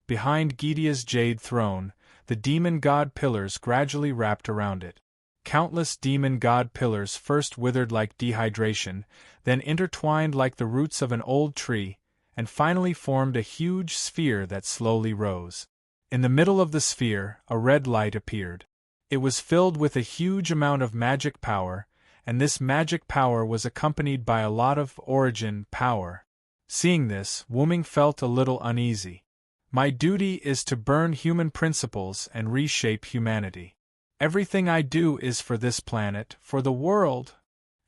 Behind Gydia's jade throne, the demon god pillars gradually wrapped around it. Countless demon god pillars first withered like dehydration, then intertwined like the roots of an old tree, and finally formed a huge sphere that slowly rose. In the middle of the sphere, a red light appeared. It was filled with a huge amount of magic power, and this magic power was accompanied by a lot of origin power. Seeing this, Wuming felt a little uneasy. My duty is to burn human principles and reshape humanity. Everything I do is for this planet, for the world,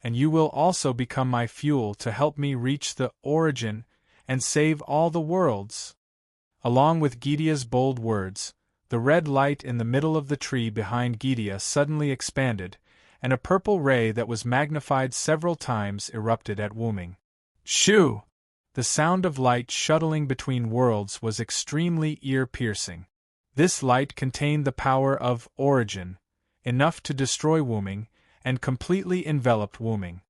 and you will also become my fuel to help me reach the origin and save all the worlds. Along with Gydia's bold words, the red light in the middle of the tree behind Gydia suddenly expanded, and a purple ray that was magnified several times erupted at Wuming. Shoo! The sound of light shuttling between worlds was extremely ear-piercing. This light contained the power of origin, enough to destroy Wuming, and completely enveloped Wuming.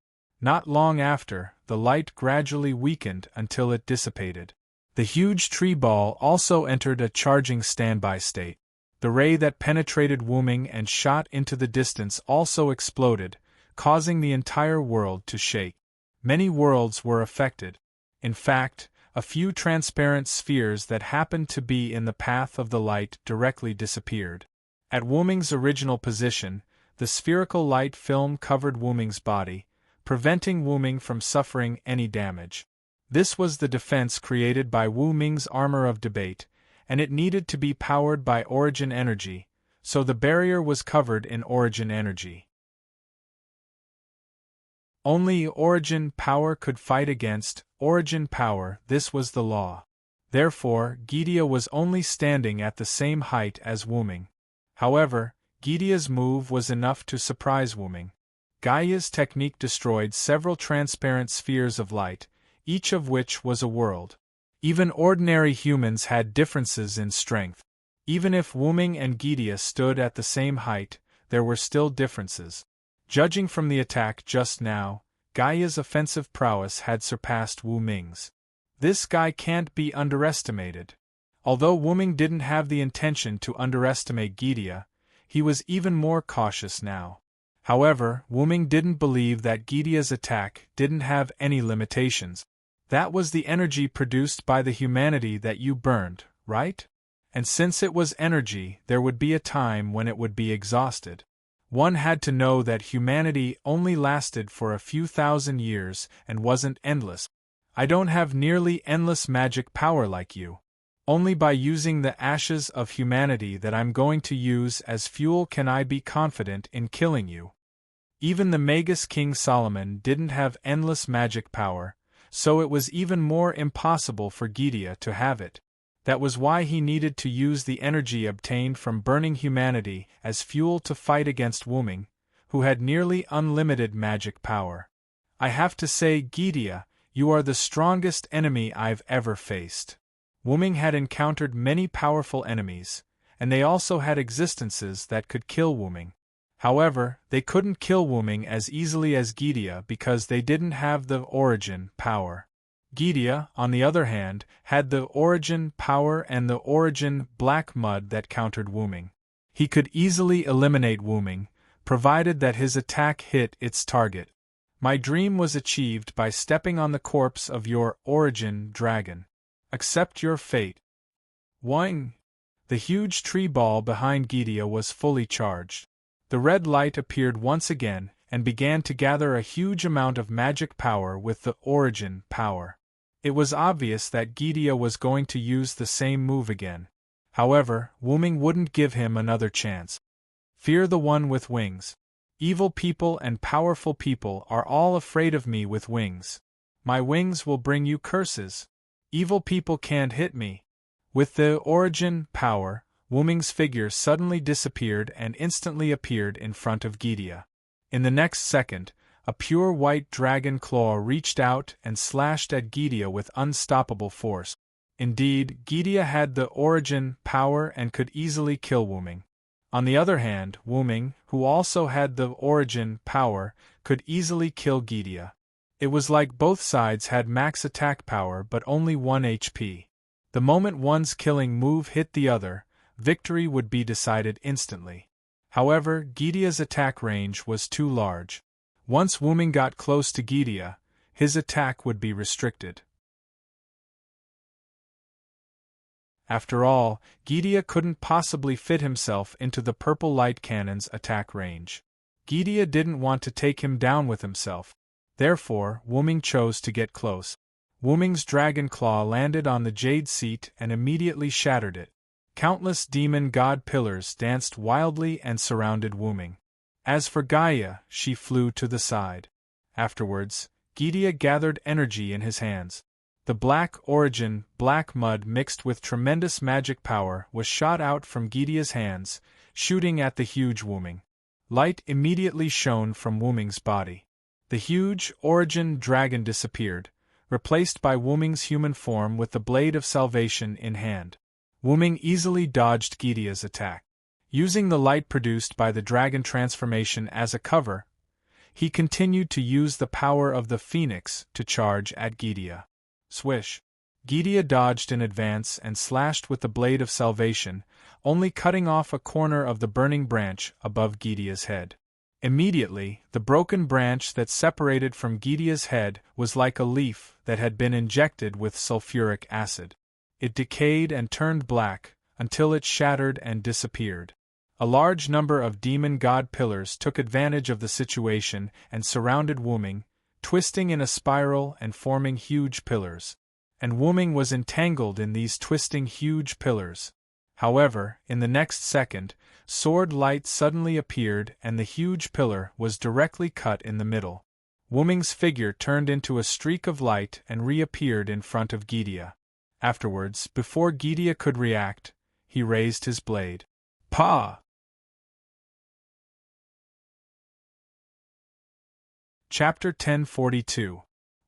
Not long after, the light gradually weakened until it dissipated. The huge tree ball also entered a charging standby state. The ray that penetrated Wuming and shot into the distance also exploded, causing the entire world to shake. Many worlds were affected. In fact, a few transparent spheres that happened to be in the path of the light directly disappeared. At Wuming's original position, the spherical light film covered Wuming's body, preventing Wuming from suffering any damage. This was the defense created by Wuming's armor of debate, and it needed to be powered by origin energy, so the barrier was covered in origin energy. Only origin power could fight against origin power, this was the law. Therefore, Gydia was only standing at the same height as Wuming. However, Gydia's move was enough to surprise Wuming. Gaia's technique destroyed several transparent spheres of light, each of which was a world. Even ordinary humans had differences in strength. Even if Wuming and Gydia stood at the same height, there were still differences. Judging from the attack just now, Gaia's offensive prowess had surpassed Wuming's. This guy can't be underestimated. Although Wuming didn't have the intention to underestimate Gydia, he was even more cautious now. However, Wuming didn't believe that Gydia's attack didn't have any limitations. That was the energy produced by the humanity that you burned, right? And since it was energy, there would be a time when it would be exhausted. One had to know that humanity only lasted for a few thousand years and wasn't endless. I don't have nearly endless magic power like you. Only by using the ashes of humanity that I'm going to use as fuel can I be confident in killing you. Even the Magus King Solomon didn't have endless magic power, so it was even more impossible for Gydia to have it. That was why he needed to use the energy obtained from burning humanity as fuel to fight against Wuming, who had nearly unlimited magic power. I have to say, Gydia, you are the strongest enemy I've ever faced. Wuming had encountered many powerful enemies, and they also had existences that could kill Wuming. However, they couldn't kill Wuming as easily as Gydia because they didn't have the origin power. Gydia, on the other hand, had the origin power and the origin black mud that countered Wuming. He could easily eliminate Wuming, provided that his attack hit its target. My dream was achieved by stepping on the corpse of your origin dragon. Accept your fate. Wang! The huge tree ball behind Gydia was fully charged. The red light appeared once again and began to gather a huge amount of magic power with the origin power. It was obvious that Gydia was going to use the same move again. However, Wuming wouldn't give him another chance. Fear the one with wings. Evil people and powerful people are all afraid of me with wings. My wings will bring you curses. Evil people can't hit me. With the origin power, Wuming's figure suddenly disappeared and instantly appeared in front of Gydia. In the next second, a pure white dragon claw reached out and slashed at Gydia with unstoppable force. Indeed, Gydia had the origin power and could easily kill Wuming. On the other hand, Wuming, who also had the origin power, could easily kill Gydia. It was like both sides had max attack power but only 1 HP. The moment one's killing move hit the other, victory would be decided instantly. However, Gydia's attack range was too large. Once Wuming got close to Gydia, his attack would be restricted. After all, Gydia couldn't possibly fit himself into the purple light cannon's attack range. Gydia didn't want to take him down with himself. Therefore, Wuming chose to get close. Wuming's dragon claw landed on the jade seat and immediately shattered it. Countless demon god pillars danced wildly and surrounded Wuming. As for Gaia, she flew to the side. Afterwards, Gydia gathered energy in his hands. The black origin, black mud mixed with tremendous magic power was shot out from Gydia's hands, shooting at the huge Wuming. Light immediately shone from Wuming's body. The huge, origin dragon disappeared, replaced by Wuming's human form with the blade of salvation in hand. Wuming easily dodged Gidea's attack. Using the light produced by the dragon transformation as a cover, he continued to use the power of the phoenix to charge at Gidea. Swish! Gidea dodged in advance and slashed with the blade of salvation, only cutting off a corner of the burning branch above Gidea's head. Immediately, the broken branch that separated from Gidea's head was like a leaf that had been injected with sulfuric acid. It decayed and turned black, until it shattered and disappeared. A large number of demon god pillars took advantage of the situation and surrounded Wuming, twisting in a spiral and forming huge pillars. And Wuming was entangled in these twisting huge pillars. However, in the next second, sword light suddenly appeared and the huge pillar was directly cut in the middle. Wuming's figure turned into a streak of light and reappeared in front of Gidea. Afterwards, before Gidea could react, he raised his blade. Pa! Chapter 1042.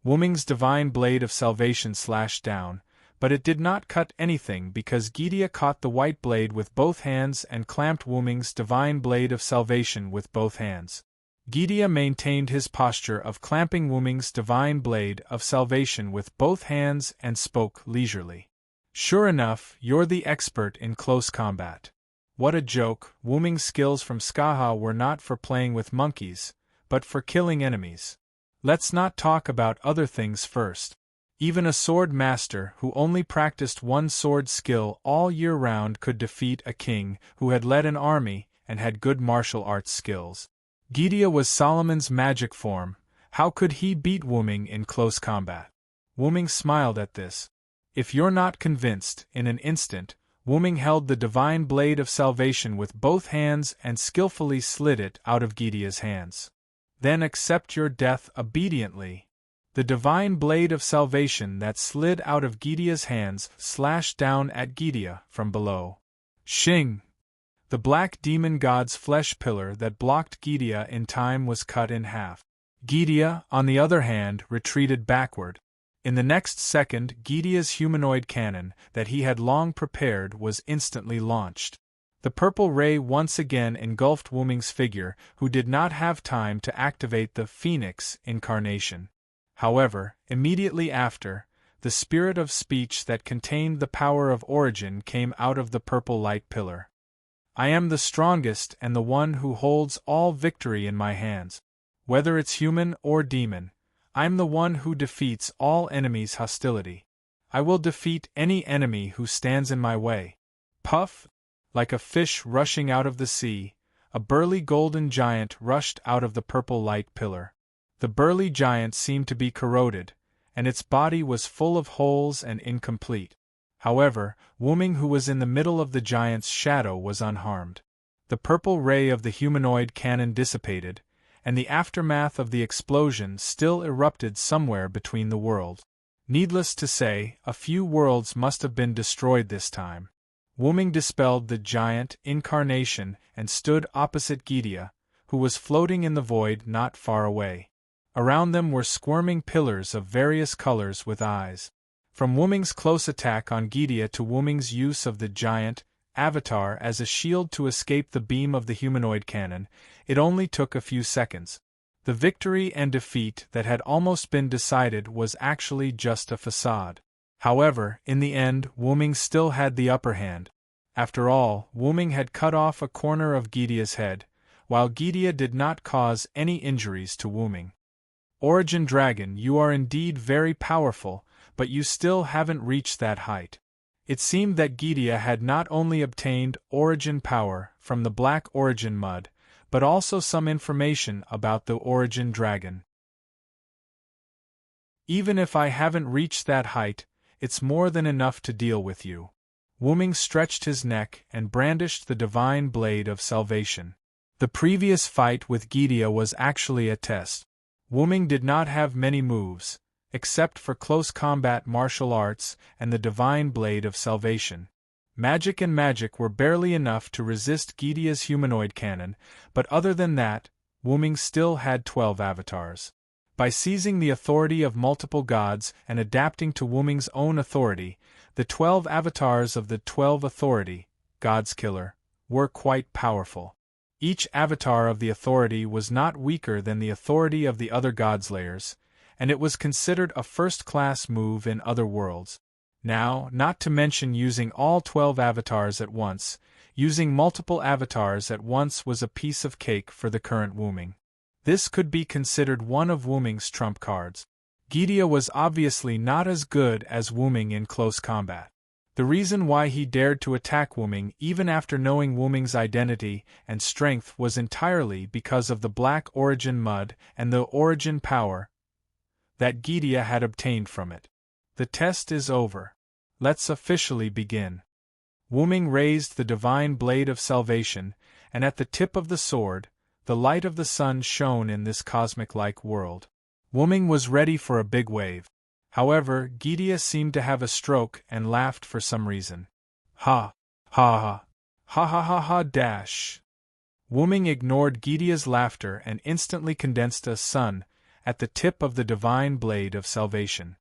Wuming's divine blade of salvation slashed down, but it did not cut anything because Gidea caught the white blade with both hands and clamped Wuming's divine blade of salvation with both hands. Gidea maintained his posture of clamping Wuming's divine blade of salvation with both hands and spoke leisurely. Sure enough, you're the expert in close combat. What a joke, Wuming's skills from Skaha were not for playing with monkeys, but for killing enemies. Let's not talk about other things first. Even a sword master who only practiced one sword skill all year round could defeat a king who had led an army and had good martial arts skills. Gidea was Solomon's magic form. How could he beat Wuming in close combat? Wuming smiled at this. If you're not convinced, in an instant, Wuming held the divine blade of salvation with both hands and skillfully slid it out of Gidea's hands. Then accept your death obediently. The divine blade of salvation that slid out of Gidea's hands slashed down at Gidea from below. Shing! The black demon god's flesh pillar that blocked Gidea in time was cut in half. Gidea, on the other hand, retreated backward. In the next second, Gidea's humanoid cannon that he had long prepared was instantly launched. The purple ray once again engulfed Wuming's figure, who did not have time to activate the Phoenix incarnation. However, immediately after, the spirit of speech that contained the power of origin came out of the purple light pillar. I am the strongest and the one who holds all victory in my hands. Whether it's human or demon, I'm the one who defeats all enemies' hostility. I will defeat any enemy who stands in my way. Puff! Like a fish rushing out of the sea, a burly golden giant rushed out of the purple light pillar. The burly giant seemed to be corroded, and its body was full of holes and incomplete. However, Wuming, who was in the middle of the giant's shadow, was unharmed. The purple ray of the humanoid cannon dissipated, and the aftermath of the explosion still erupted somewhere between the worlds. Needless to say, a few worlds must have been destroyed this time. Wuming dispelled the giant incarnation and stood opposite Gidea, who was floating in the void not far away. Around them were squirming pillars of various colors with eyes. From Wuming's close attack on Gidea to Wuming's use of the giant avatar as a shield to escape the beam of the humanoid cannon, it only took a few seconds. The victory and defeat that had almost been decided was actually just a facade. However, in the end, Wuming still had the upper hand. After all, Wuming had cut off a corner of Gidea's head, while Gidea did not cause any injuries to Wuming. Origin Dragon, you are indeed very powerful, but you still haven't reached that height. It seemed that Gidea had not only obtained origin power from the black origin mud, but also some information about the origin dragon. Even if I haven't reached that height, it's more than enough to deal with you. Wuming stretched his neck and brandished the divine blade of salvation. The previous fight with Gidea was actually a test. Wuming did not have many moves, except for close combat martial arts and the divine blade of salvation. Magic and magic were barely enough to resist Gidea's humanoid cannon, but other than that, Wuming still had 12 avatars. By seizing the authority of multiple gods and adapting to Wuming's own authority, the 12 avatars of the 12 authority, God's Killer, were quite powerful. Each avatar of the authority was not weaker than the authority of the other Godslayers, and it was considered a first-class move in other worlds. Now, not to mention using all 12 avatars at once, using multiple avatars at once was a piece of cake for the current Wuming. This could be considered one of Wuming's trump cards. Gidea was obviously not as good as Wuming in close combat. The reason why he dared to attack Wuming even after knowing Wuming's identity and strength was entirely because of the black origin mud and the origin power that Gidea had obtained from it. The test is over. Let's officially begin. Wuming raised the divine blade of salvation, and at the tip of the sword, the light of the sun shone in this cosmic-like world. Wuming was ready for a big wave. However, Gidea seemed to have a stroke and laughed for some reason. Ha! Ha ha! Ha ha ha ha dash! Wuming ignored Gidea's laughter and instantly condensed a sun at the tip of the divine blade of salvation.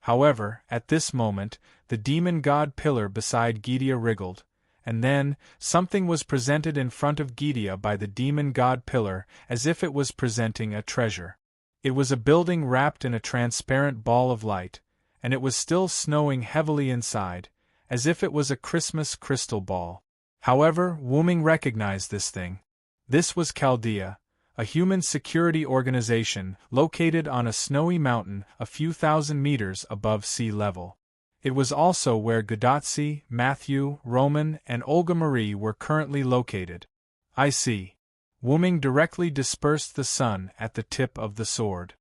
However, at this moment, the demon god pillar beside Gidea wriggled, and then, something was presented in front of Gidea by the demon god pillar as if it was presenting a treasure. It was a building wrapped in a transparent ball of light, and it was still snowing heavily inside, as if it was a Christmas crystal ball. However, Wuming recognized this thing. This was Chaldea, a human security organization located on a snowy mountain a few thousand meters above sea level. It was also where Gudatsi, Matthew, Roman, and Olga Marie were currently located. I see. Wuming directly dispersed the sun at the tip of the sword.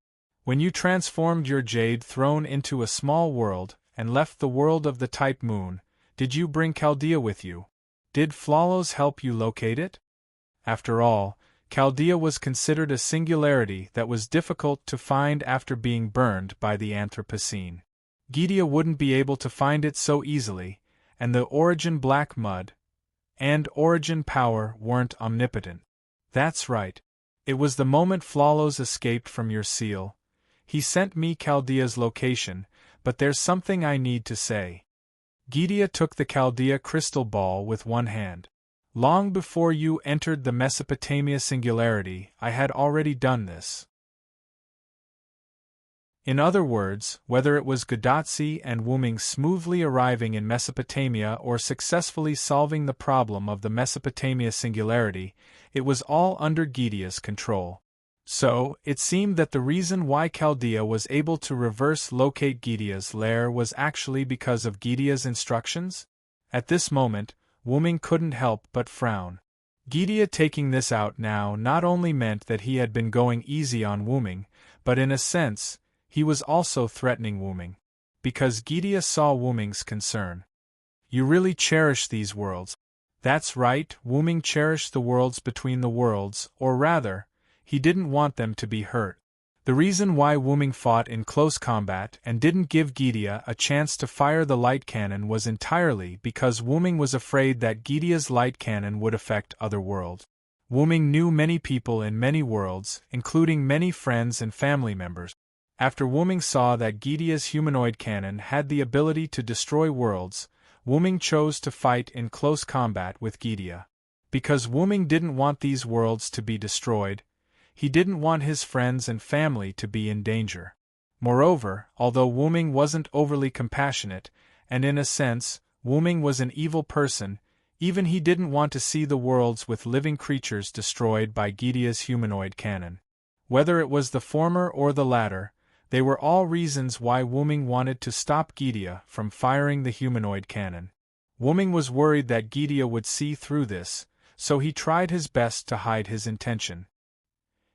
When you transformed your jade throne into a small world and left the world of the type moon, did you bring Chaldea with you? Did Flawless help you locate it? After all, Chaldea was considered a singularity that was difficult to find after being burned by the Anthropocene. Gidea wouldn't be able to find it so easily, and the origin black mud and origin power weren't omnipotent. That's right. It was the moment Flawless escaped from your seal. He sent me Chaldea's location, but there's something I need to say. Gidea took the Chaldea crystal ball with one hand. Long before you entered the Mesopotamia singularity, I had already done this. In other words, whether it was Gudatsi and Wuming smoothly arriving in Mesopotamia or successfully solving the problem of the Mesopotamia singularity, it was all under Gidea's control. So, it seemed that the reason why Chaldea was able to reverse locate Gidea's lair was actually because of Gidea's instructions? At this moment, Wuming couldn't help but frown. Gidea taking this out now not only meant that he had been going easy on Wuming, but in a sense, he was also threatening Wuming. Because Gidea saw Wuming's concern. You really cherish these worlds. That's right, Wuming cherished the worlds between the worlds, or rather, he didn't want them to be hurt. The reason why Wuming fought in close combat and didn't give Gidea a chance to fire the light cannon was entirely because Wuming was afraid that Gidea's light cannon would affect other worlds. Wuming knew many people in many worlds, including many friends and family members. After Wuming saw that Gidea's humanoid cannon had the ability to destroy worlds, Wuming chose to fight in close combat with Gidea. Because Wuming didn't want these worlds to be destroyed, he didn't want his friends and family to be in danger. Moreover, although Wuming wasn't overly compassionate, and in a sense, Wuming was an evil person, even he didn't want to see the worlds with living creatures destroyed by Gidea's humanoid cannon. Whether it was the former or the latter, they were all reasons why Wuming wanted to stop Gidea from firing the humanoid cannon. Wuming was worried that Gidea would see through this, so he tried his best to hide his intention.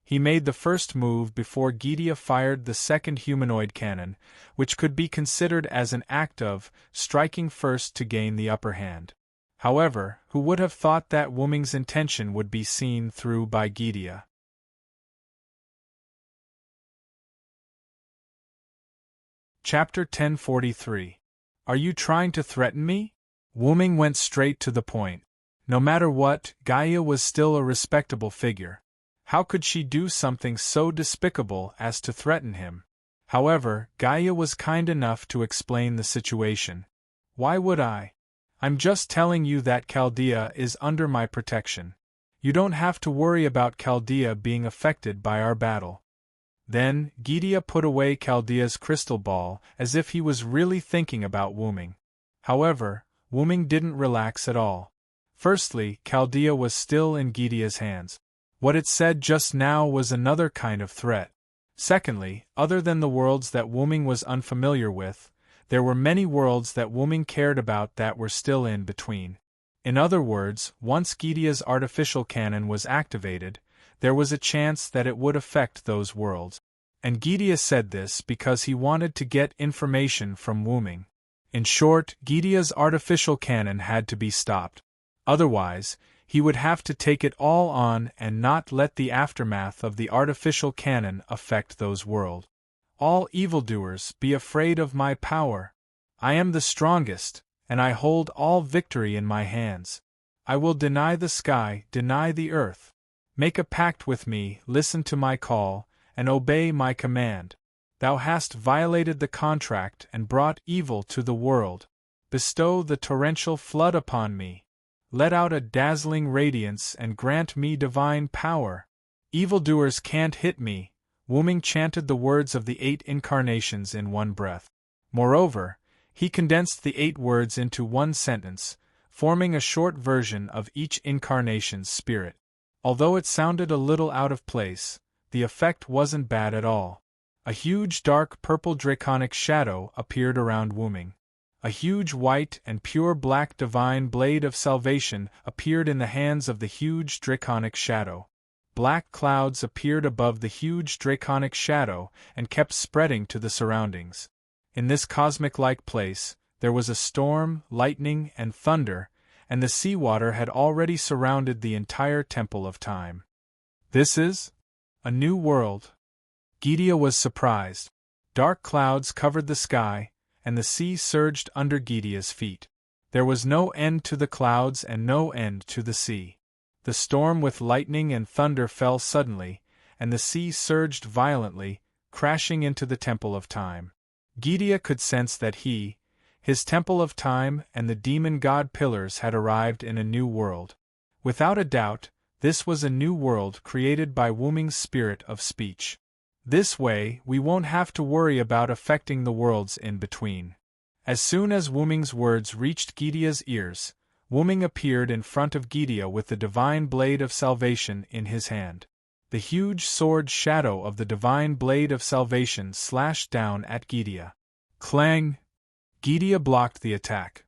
He made the first move before Gidea fired the second humanoid cannon, which could be considered as an act of striking first to gain the upper hand. However, who would have thought that Wuming's intention would be seen through by Gidea? Chapter 1043. Are you trying to threaten me? Wu-ming went straight to the point. No matter what, Gaia was still a respectable figure. How could she do something so despicable as to threaten him? However, Gaia was kind enough to explain the situation. Why would I? I'm just telling you that Chaldea is under my protection. You don't have to worry about Chaldea being affected by our battle. Then, Gidia put away Chaldea's crystal ball as if he was really thinking about Wu-ming. However, Wu-ming didn't relax at all. Firstly, Chaldea was still in Gidia's hands. What it said just now was another kind of threat. Secondly, other than the worlds that Wu-ming was unfamiliar with, there were many worlds that Wu-ming cared about that were still in between. In other words, once Gidia's artificial cannon was activated, there was a chance that it would affect those worlds. And Gidia said this because he wanted to get information from Wu-ming. In short, Gidia's artificial cannon had to be stopped. Otherwise, he would have to take it all on and not let the aftermath of the artificial cannon affect those worlds. All evildoers, be afraid of my power. I am the strongest, and I hold all victory in my hands. I will deny the sky, deny the earth. Make a pact with me, listen to my call, and obey my command. Thou hast violated the contract and brought evil to the world. Bestow the torrential flood upon me. Let out a dazzling radiance and grant me divine power. Evildoers can't hit me. Wu-ming chanted the words of the 8 incarnations in one breath. Moreover, he condensed the 8 words into one sentence, forming a short version of each incarnation's spirit. Although it sounded a little out of place, the effect wasn't bad at all. A huge dark purple draconic shadow appeared around Wu-ming. A huge white and pure black divine blade of salvation appeared in the hands of the huge draconic shadow. Black clouds appeared above the huge draconic shadow and kept spreading to the surroundings. In this cosmic-like place, there was a storm, lightning, and thunder, and the seawater had already surrounded the entire Temple of Time. This is a new world. Gidia was surprised. Dark clouds covered the sky, and the sea surged under Gidia's feet. There was no end to the clouds and no end to the sea. The storm with lightning and thunder fell suddenly, and the sea surged violently, crashing into the Temple of Time. Gidia could sense that his Temple of Time and the demon god pillars had arrived in a new world. Without a doubt, this was a new world created by Wu-ming's spirit of speech. This way, we won't have to worry about affecting the worlds in between. As soon as Wu-ming's words reached Gidia's ears, Wu-ming appeared in front of Gidia with the divine blade of salvation in his hand. The huge sword shadow of the divine blade of salvation slashed down at Gidia. Clang! Gidia blocked the attack.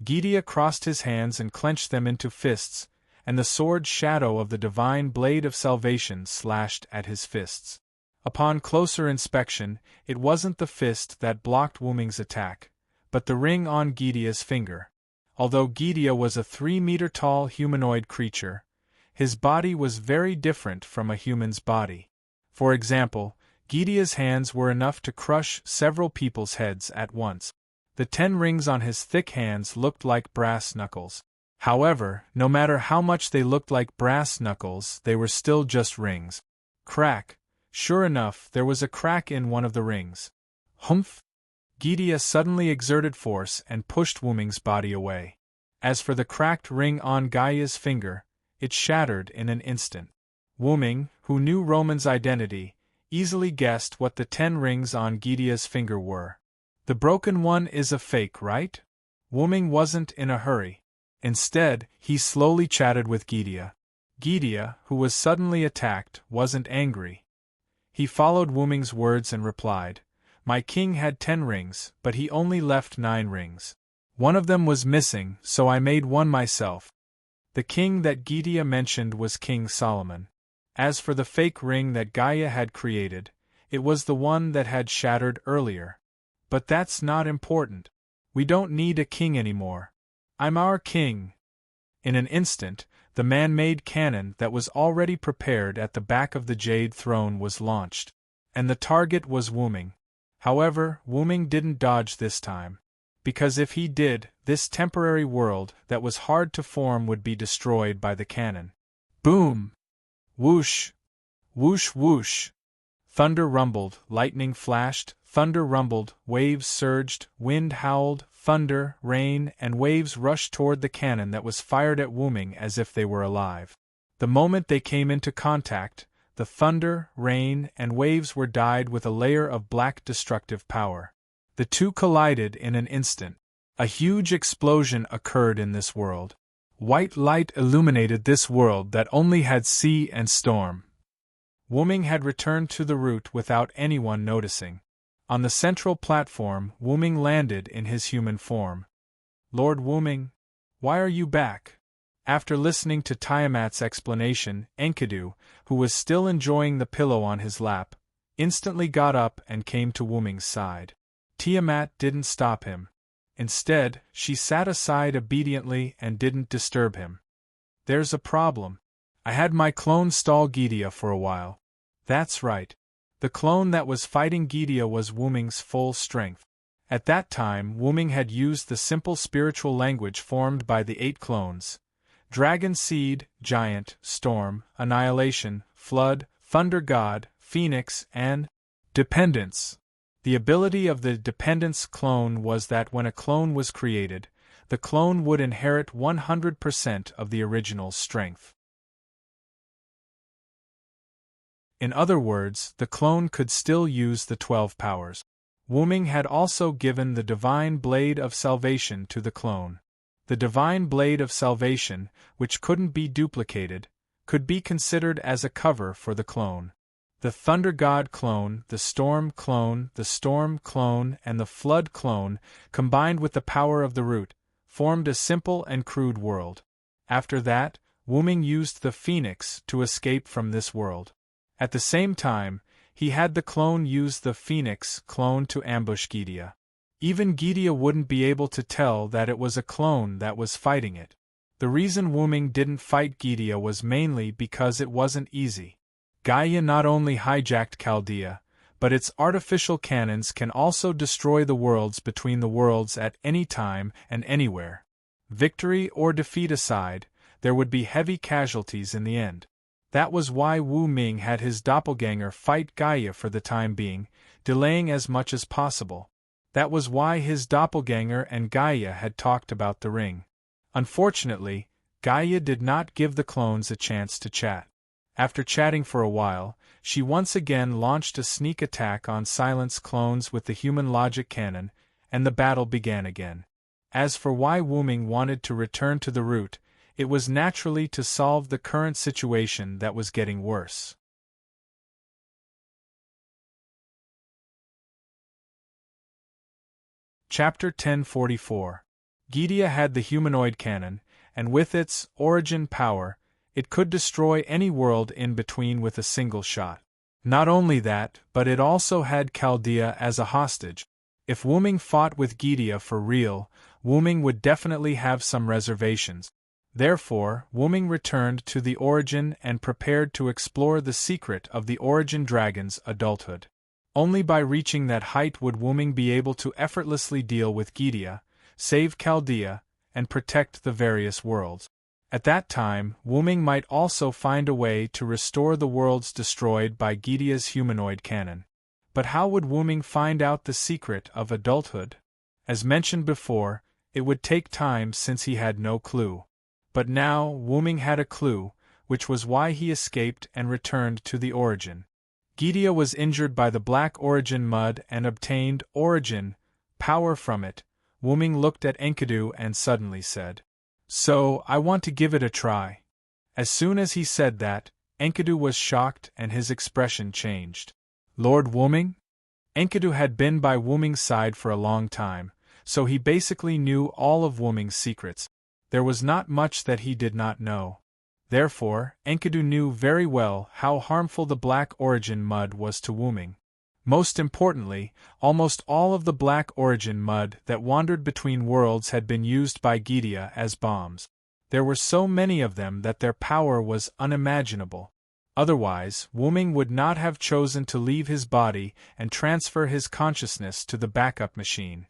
Gidia crossed his hands and clenched them into fists, and the sword shadow of the divine blade of salvation slashed at his fists. Upon closer inspection, it wasn't the fist that blocked Wu-ming's attack, but the ring on Gidia's finger. Although Gidia was a 3-meter-tall humanoid creature, his body was very different from a human's body. For example, Gidia's hands were enough to crush several people's heads at once. The 10 rings on his thick hands looked like brass knuckles. However, no matter how much they looked like brass knuckles, they were still just rings. Crack! Sure enough, there was a crack in one of the rings. Humph! Gidia suddenly exerted force and pushed Wu-ming's body away. As for the cracked ring on Gaia's finger, it shattered in an instant. Wu-ming, who knew Roman's identity, easily guessed what the 10 rings on Gidia's finger were. The broken one is a fake, right? Wu-ming wasn't in a hurry. Instead, he slowly chatted with Gidia. Gidia, who was suddenly attacked, wasn't angry. He followed Wu-ming's words and replied, "My king had 10 rings, but he only left 9 rings. One of them was missing, so I made one myself." The king that Gidia mentioned was King Solomon. As for the fake ring that Gaia had created, it was the one that had shattered earlier. But that's not important. We don't need a king anymore. I'm our king. In an instant, the man-made cannon that was already prepared at the back of the jade throne was launched. And the target was Wu-ming. However, Wu-ming didn't dodge this time. because if he did, this temporary world that was hard to form would be destroyed by the cannon. Boom! Whoosh! Whoosh whoosh! Thunder rumbled, lightning flashed, thunder rumbled, waves surged, wind howled, thunder, rain, and waves rushed toward the cannon that was fired at Wu Ming as if they were alive. The moment they came into contact, the thunder, rain, and waves were dyed with a layer of black destructive power. The two collided in an instant. A huge explosion occurred in this world. White light illuminated this world that only had sea and storm. Wu Ming had returned to the route without anyone noticing. On the central platform, Wu Ming landed in his human form. Lord Wu Ming, why are you back? After listening to Tiamat's explanation, Enkidu, who was still enjoying the pillow on his lap, instantly got up and came to Wu Ming's side. Tiamat didn't stop him. Instead, she sat aside obediently and didn't disturb him. There's a problem. I had my clone stall Gydia for a while. That's right. The clone that was fighting Gydia was Wu Ming's full strength. At that time, Wu Ming had used the simple spiritual language formed by the 8 clones: Dragon Seed, Giant, Storm, Annihilation, Flood, Thunder God, Phoenix, and Dependence. The ability of the Dependence clone was that when a clone was created, the clone would inherit 100% of the original strength. In other words, the clone could still use the 12 powers. Wu Ming had also given the Divine Blade of Salvation to the clone. The Divine Blade of Salvation, which couldn't be duplicated, could be considered as a cover for the clone. The Thunder God clone, the Storm clone, and the Flood clone, combined with the power of the root, formed a simple and crude world. After that, Wu Ming used the Phoenix to escape from this world. At the same time, he had the clone use the Phoenix clone to ambush Gydia. Even Gydia wouldn't be able to tell that it was a clone that was fighting it. The reason Wu Ming didn't fight Gydia was mainly because it wasn't easy. Gaia not only hijacked Chaldea, but its artificial cannons can also destroy the worlds between the worlds at any time and anywhere. Victory or defeat aside, there would be heavy casualties in the end. That was why Wu Ming had his doppelganger fight Gaia for the time being, delaying as much as possible. That was why his doppelganger and Gaia had talked about the ring. Unfortunately, Gaia did not give the clones a chance to chat. After chatting for a while, she once again launched a sneak attack on Silence clones with the human logic cannon, and the battle began again. As for why Wu Ming wanted to return to the root, it was naturally to solve the current situation that was getting worse. Chapter 1044. Gydia had the humanoid cannon, and with its origin power, it could destroy any world in between with a single shot. Not only that, but it also had Chaldea as a hostage. If Wu Ming fought with Gydia for real, Wu Ming would definitely have some reservations. Therefore, Wu Ming returned to the Origin and prepared to explore the secret of the Origin Dragon's adulthood. Only by reaching that height would Wu Ming be able to effortlessly deal with Gydia, save Chaldea, and protect the various worlds. At that time, Wu Ming might also find a way to restore the worlds destroyed by Gydia's humanoid cannon. But how would Wu Ming find out the secret of adulthood? As mentioned before, it would take time since he had no clue. But now, Wu Ming had a clue, which was why he escaped and returned to the Origin. Gydia was injured by the Black Origin mud and obtained Origin power from it. Wu Ming looked at Enkidu and suddenly said, "So, I want to give it a try." As soon as he said that, Enkidu was shocked and his expression changed. Lord Wu Ming? Enkidu had been by Wu Ming's side for a long time, so he basically knew all of Wu Ming's secrets. There was not much that he did not know. Therefore, Enkidu knew very well how harmful the Black Origin mud was to Wu Ming. Most importantly, almost all of the Black Origin mud that wandered between worlds had been used by Gydia as bombs. There were so many of them that their power was unimaginable. Otherwise, Wu Ming would not have chosen to leave his body and transfer his consciousness to the backup machine.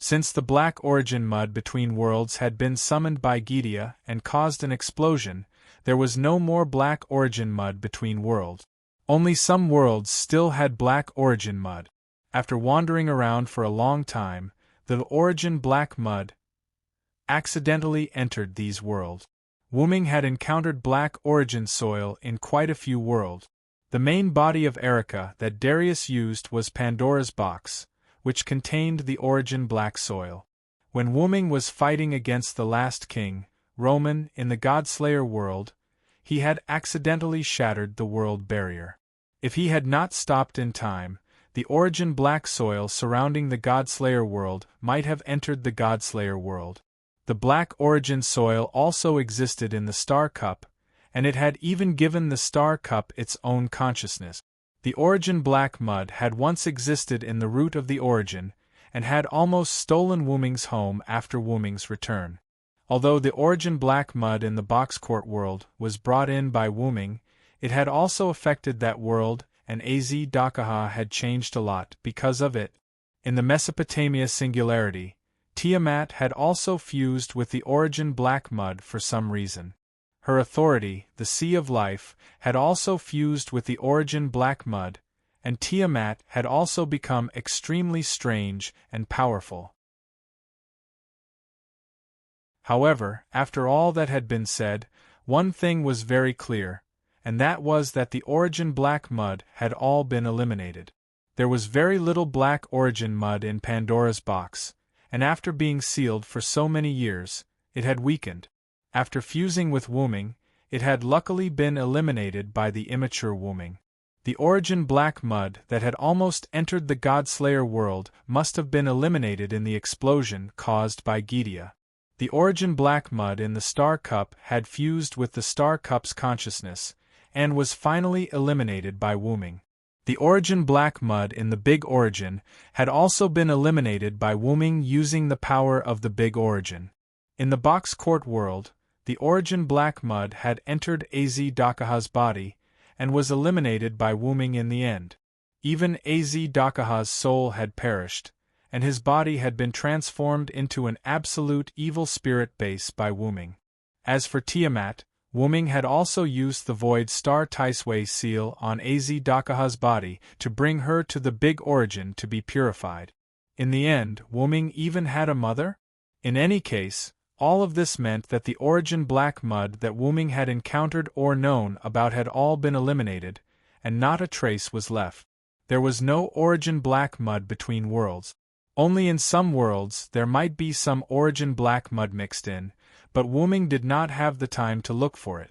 Since the black origin mud between worlds had been summoned by Gydia and caused an explosion, there was no more black origin mud between worlds. Only some worlds still had black origin mud. After wandering around for a long time, the origin black mud accidentally entered these worlds. Wuming had encountered black origin soil in quite a few worlds. The main body of Erica that Darius used was Pandora's box, which contained the origin black soil. When Wuming was fighting against the last king, Roman, in the Godslayer world, he had accidentally shattered the world barrier. If he had not stopped in time, the origin black soil surrounding the Godslayer world might have entered the Godslayer world. The black origin soil also existed in the Star Cup, and it had even given the Star Cup its own consciousness. The origin black mud had once existed in the root of the origin, and had almost stolen Wuming's home after Wuming's return. Although the origin black mud in the Box Court world was brought in by Wuming, it had also affected that world, and Az-Dakaha had changed a lot because of it. In the Mesopotamia Singularity, Tiamat had also fused with the origin black mud for some reason. Her authority, the Sea of Life, had also fused with the origin black mud, and Tiamat had also become extremely strange and powerful. However, after all that had been said, one thing was very clear, and that was that the origin black mud had all been eliminated. There was very little black origin mud in Pandora's box, and after being sealed for so many years, it had weakened. After fusing with Wuming, it had luckily been eliminated by the immature Wuming. The origin black mud that had almost entered the Godslayer world must have been eliminated in the explosion caused by Gydia. The origin black mud in the Star Cup had fused with the Star Cup's consciousness, and was finally eliminated by Wuming. The origin black mud in the Big Origin had also been eliminated by Wuming using the power of the Big Origin. In the Box Court world, the origin black mud had entered Az-Dakaha's body, and was eliminated by Wuming in the end. Even Az-Dakaha's soul had perished, and his body had been transformed into an absolute evil spirit base by Wuming. As for Tiamat, Wuming had also used the Void Star Taisway seal on Az-Dakaha's body to bring her to the Big Origin to be purified. In the end, Wuming even had a mother? In any case, all of this meant that the origin black mud that Wuming had encountered or known about had all been eliminated, and not a trace was left. There was no origin black mud between worlds. Only in some worlds there might be some origin black mud mixed in, but Wuming did not have the time to look for it.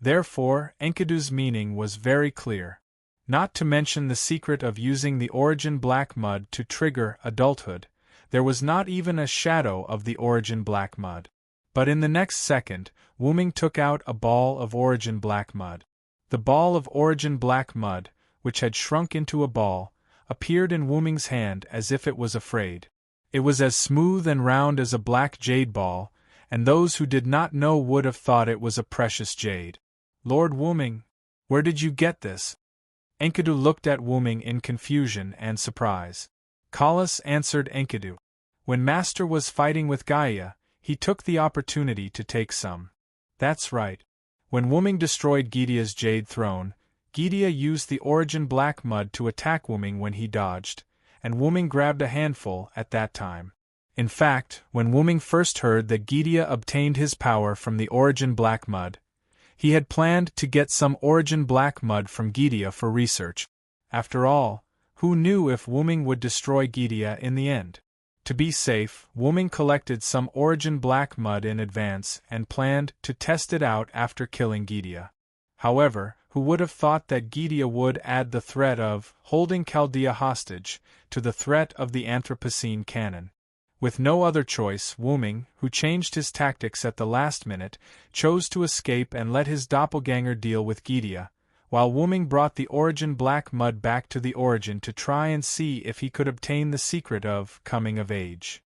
Therefore, Enkidu's meaning was very clear. Not to mention the secret of using the origin black mud to trigger adulthood, there was not even a shadow of the origin black mud. But in the next second, Wuming took out a ball of origin black mud. The ball of origin black mud, which had shrunk into a ball, appeared in Wuming's hand as if it was afraid. It was as smooth and round as a black jade ball, and those who did not know would have thought it was a precious jade. Lord Wuming, where did you get this? Enkidu looked at Wuming in confusion and surprise. Kalas answered Enkidu. When Master was fighting with Gaia, he took the opportunity to take some. That's right. When Wuming destroyed Gydia's jade throne, Gydia used the origin black mud to attack Wuming when he dodged, and Wuming grabbed a handful at that time. In fact, when Wuming first heard that Gydia obtained his power from the origin black mud, he had planned to get some origin black mud from Gydia for research. After all, who knew if Wuming would destroy Gydia in the end? To be safe, Wuming collected some origin black mud in advance and planned to test it out after killing Gydia. However, who would have thought that Gydia would add the threat of holding Chaldea hostage to the threat of the Anthropocene cannon? With no other choice, Wuming, who changed his tactics at the last minute, chose to escape and let his doppelganger deal with Gydia, while Wuming brought the origin black mud back to the origin to try and see if he could obtain the secret of coming of age.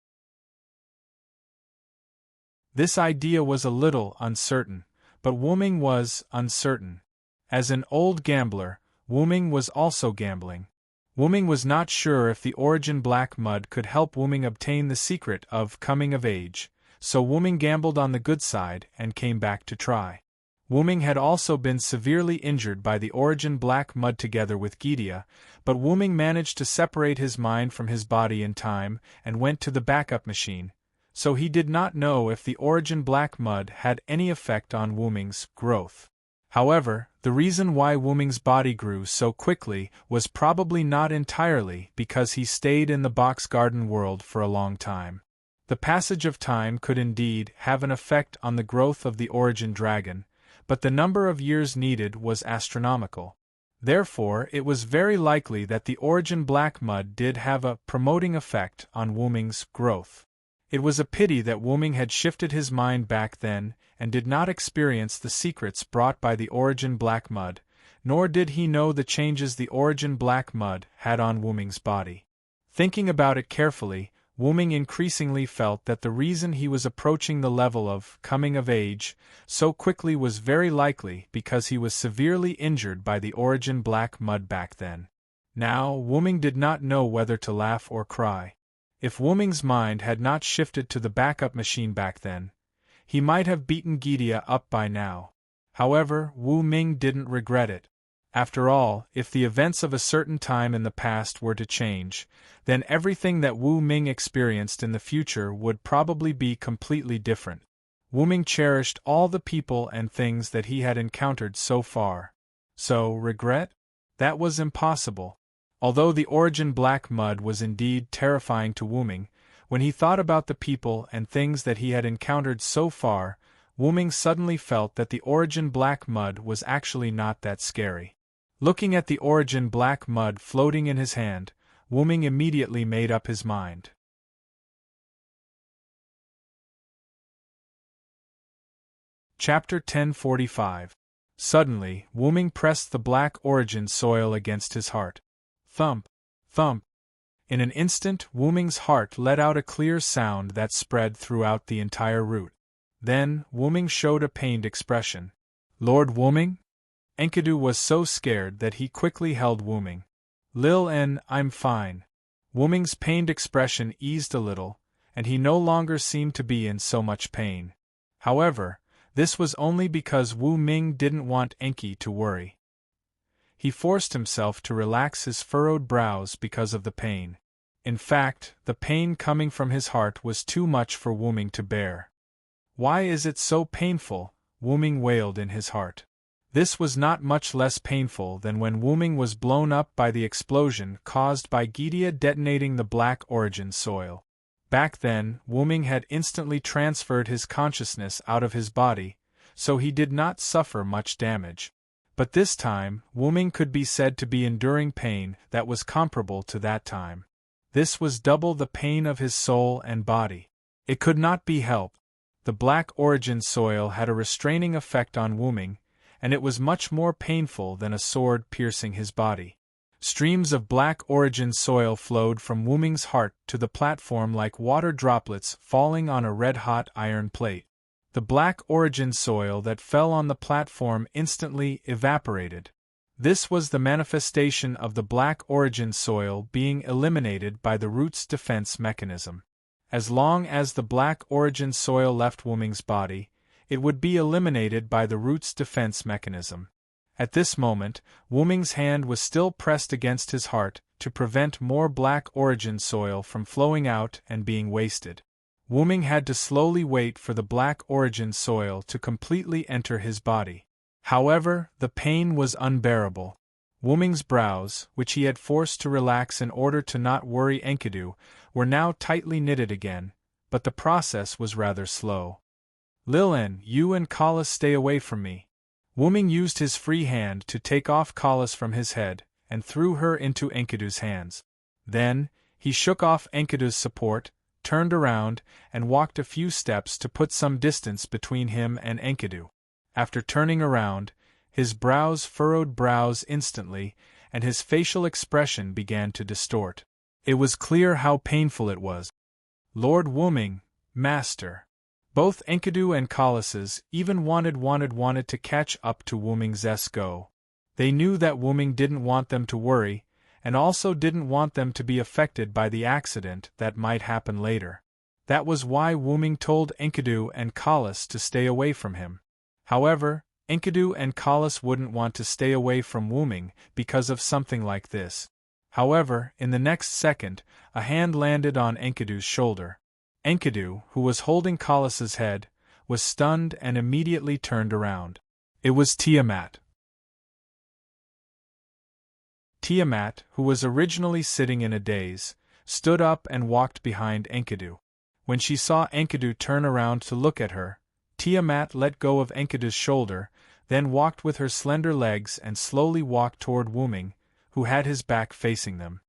This idea was a little uncertain, but Wuming was uncertain. As an old gambler, Wuming was also gambling. Wuming was not sure if the Origin Black Mud could help Wuming obtain the secret of coming of age, so Wuming gambled on the good side and came back to try. Wuming had also been severely injured by the Origin Black Mud together with Gidia, but Wuming managed to separate his mind from his body in time and went to the backup machine, so he did not know if the Origin Black Mud had any effect on Wuming's growth. However, the reason why Wuming's body grew so quickly was probably not entirely because he stayed in the box garden world for a long time. The passage of time could indeed have an effect on the growth of the Origin Dragon, but the number of years needed was astronomical. Therefore, it was very likely that the Origin Black Mud did have a promoting effect on Wuming's growth. It was a pity that Wuming had shifted his mind back then and did not experience the secrets brought by the Origin Black Mud, nor did he know the changes the Origin Black Mud had on Wuming's body. Thinking about it carefully, Wuming increasingly felt that the reason he was approaching the level of coming of age so quickly was very likely because he was severely injured by the Origin Black Mud back then. Now, Wuming did not know whether to laugh or cry. If Wuming's mind had not shifted to the backup machine back then, he might have beaten Gidia up by now. However, Wu Ming didn't regret it. After all, if the events of a certain time in the past were to change, then everything that Wu Ming experienced in the future would probably be completely different. Wu Ming cherished all the people and things that he had encountered so far. So, regret? That was impossible. Although the Origin Black Mud was indeed terrifying to Wu Ming, when he thought about the people and things that he had encountered so far, Wu Ming suddenly felt that the Origin Black Mud was actually not that scary. Looking at the Origin Black Mud floating in his hand, Wu Ming immediately made up his mind. Chapter 1045. Suddenly, Wu Ming pressed the black Origin soil against his heart. Thump, thump. In an instant, Wu Ming's heart let out a clear sound that spread throughout the entire route. Then, Wu Ming showed a pained expression. Lord Wu Ming? Enkidu was so scared that he quickly held Wu Ming. Lil En, I'm fine. Wu Ming's pained expression eased a little, and he no longer seemed to be in so much pain. However, this was only because Wu Ming didn't want Enki to worry. He forced himself to relax his furrowed brows because of the pain. In fact, the pain coming from his heart was too much for Wu Ming to bear. Why is it so painful? Wu Ming wailed in his heart. This was not much less painful than when Wu Ming was blown up by the explosion caused by Gidia detonating the black Origin soil. Back then, Wu Ming had instantly transferred his consciousness out of his body, so he did not suffer much damage. But this time, Wu Ming could be said to be enduring pain that was comparable to that time. This was double the pain of his soul and body. It could not be helped. The black Origin soil had a restraining effect on Wu Ming, and it was much more painful than a sword piercing his body. Streams of black Origin soil flowed from Wu Ming's heart to the platform like water droplets falling on a red-hot iron plate. The black Origin soil that fell on the platform instantly evaporated. This was the manifestation of the black Origin soil being eliminated by the root's defense mechanism. As long as the black Origin soil left Wu Ming's body, it would be eliminated by the root's defense mechanism. At this moment, Wu Ming's hand was still pressed against his heart to prevent more black Origin soil from flowing out and being wasted. Wu Ming had to slowly wait for the black Origin soil to completely enter his body. However, the pain was unbearable. Wu Ming's brows, which he had forced to relax in order to not worry Enkidu, were now tightly knitted again, but the process was rather slow. Lil En, you and Kalas stay away from me. Wu Ming used his free hand to take off Kalas from his head, and threw her into Enkidu's hands. Then, he shook off Enkidu's support, turned around, and walked a few steps to put some distance between him and Enkidu. After turning around, his brows furrowed brows instantly, and his facial expression began to distort. It was clear how painful it was. Lord Wu Ming, Master. Both Enkidu and Kalas's even wanted to catch up to Wu Ming's go. They knew that Wu Ming didn't want them to worry, and also didn't want them to be affected by the accident that might happen later. That was why Wuming told Enkidu and Kalas to stay away from him. However, Enkidu and Kalas wouldn't want to stay away from Wuming because of something like this. However, in the next second, a hand landed on Enkidu's shoulder. Enkidu, who was holding Kalas's head, was stunned and immediately turned around. It was Tiamat. Tiamat, who was originally sitting in a daze, stood up and walked behind Enkidu. When she saw Enkidu turn around to look at her, Tiamat let go of Enkidu's shoulder, then walked with her slender legs and slowly walked toward Wuming, who had his back facing them.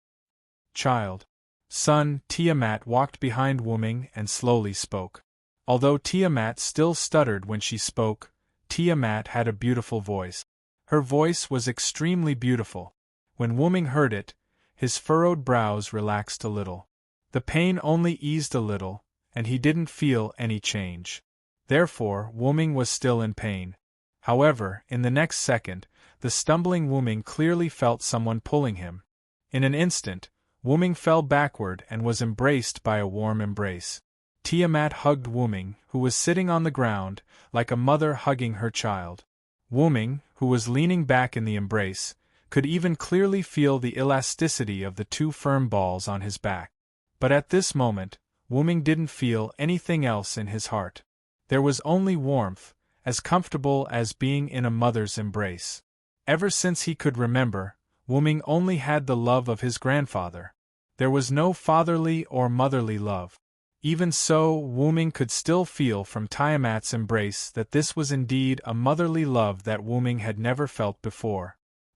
Child. Son, Tiamat walked behind Wuming and slowly spoke. Although Tiamat still stuttered when she spoke, Tiamat had a beautiful voice. Her voice was extremely beautiful. When Wuming heard it, his furrowed brows relaxed a little. The pain only eased a little, and he didn't feel any change. Therefore, Wuming was still in pain. However, in the next second, the stumbling Wuming clearly felt someone pulling him. In an instant, Wuming fell backward and was embraced by a warm embrace. Tiamat hugged Wuming, who was sitting on the ground, like a mother hugging her child. Wuming, who was leaning back in the embrace, could even clearly feel the elasticity of the two firm balls on his back. But at this moment, Wuming didn't feel anything else in his heart. There was only warmth, as comfortable as being in a mother's embrace. Ever since he could remember, Wuming only had the love of his grandfather. There was no fatherly or motherly love. Even so, Wuming could still feel from Tiamat's embrace that this was indeed a motherly love that Wuming had never felt before.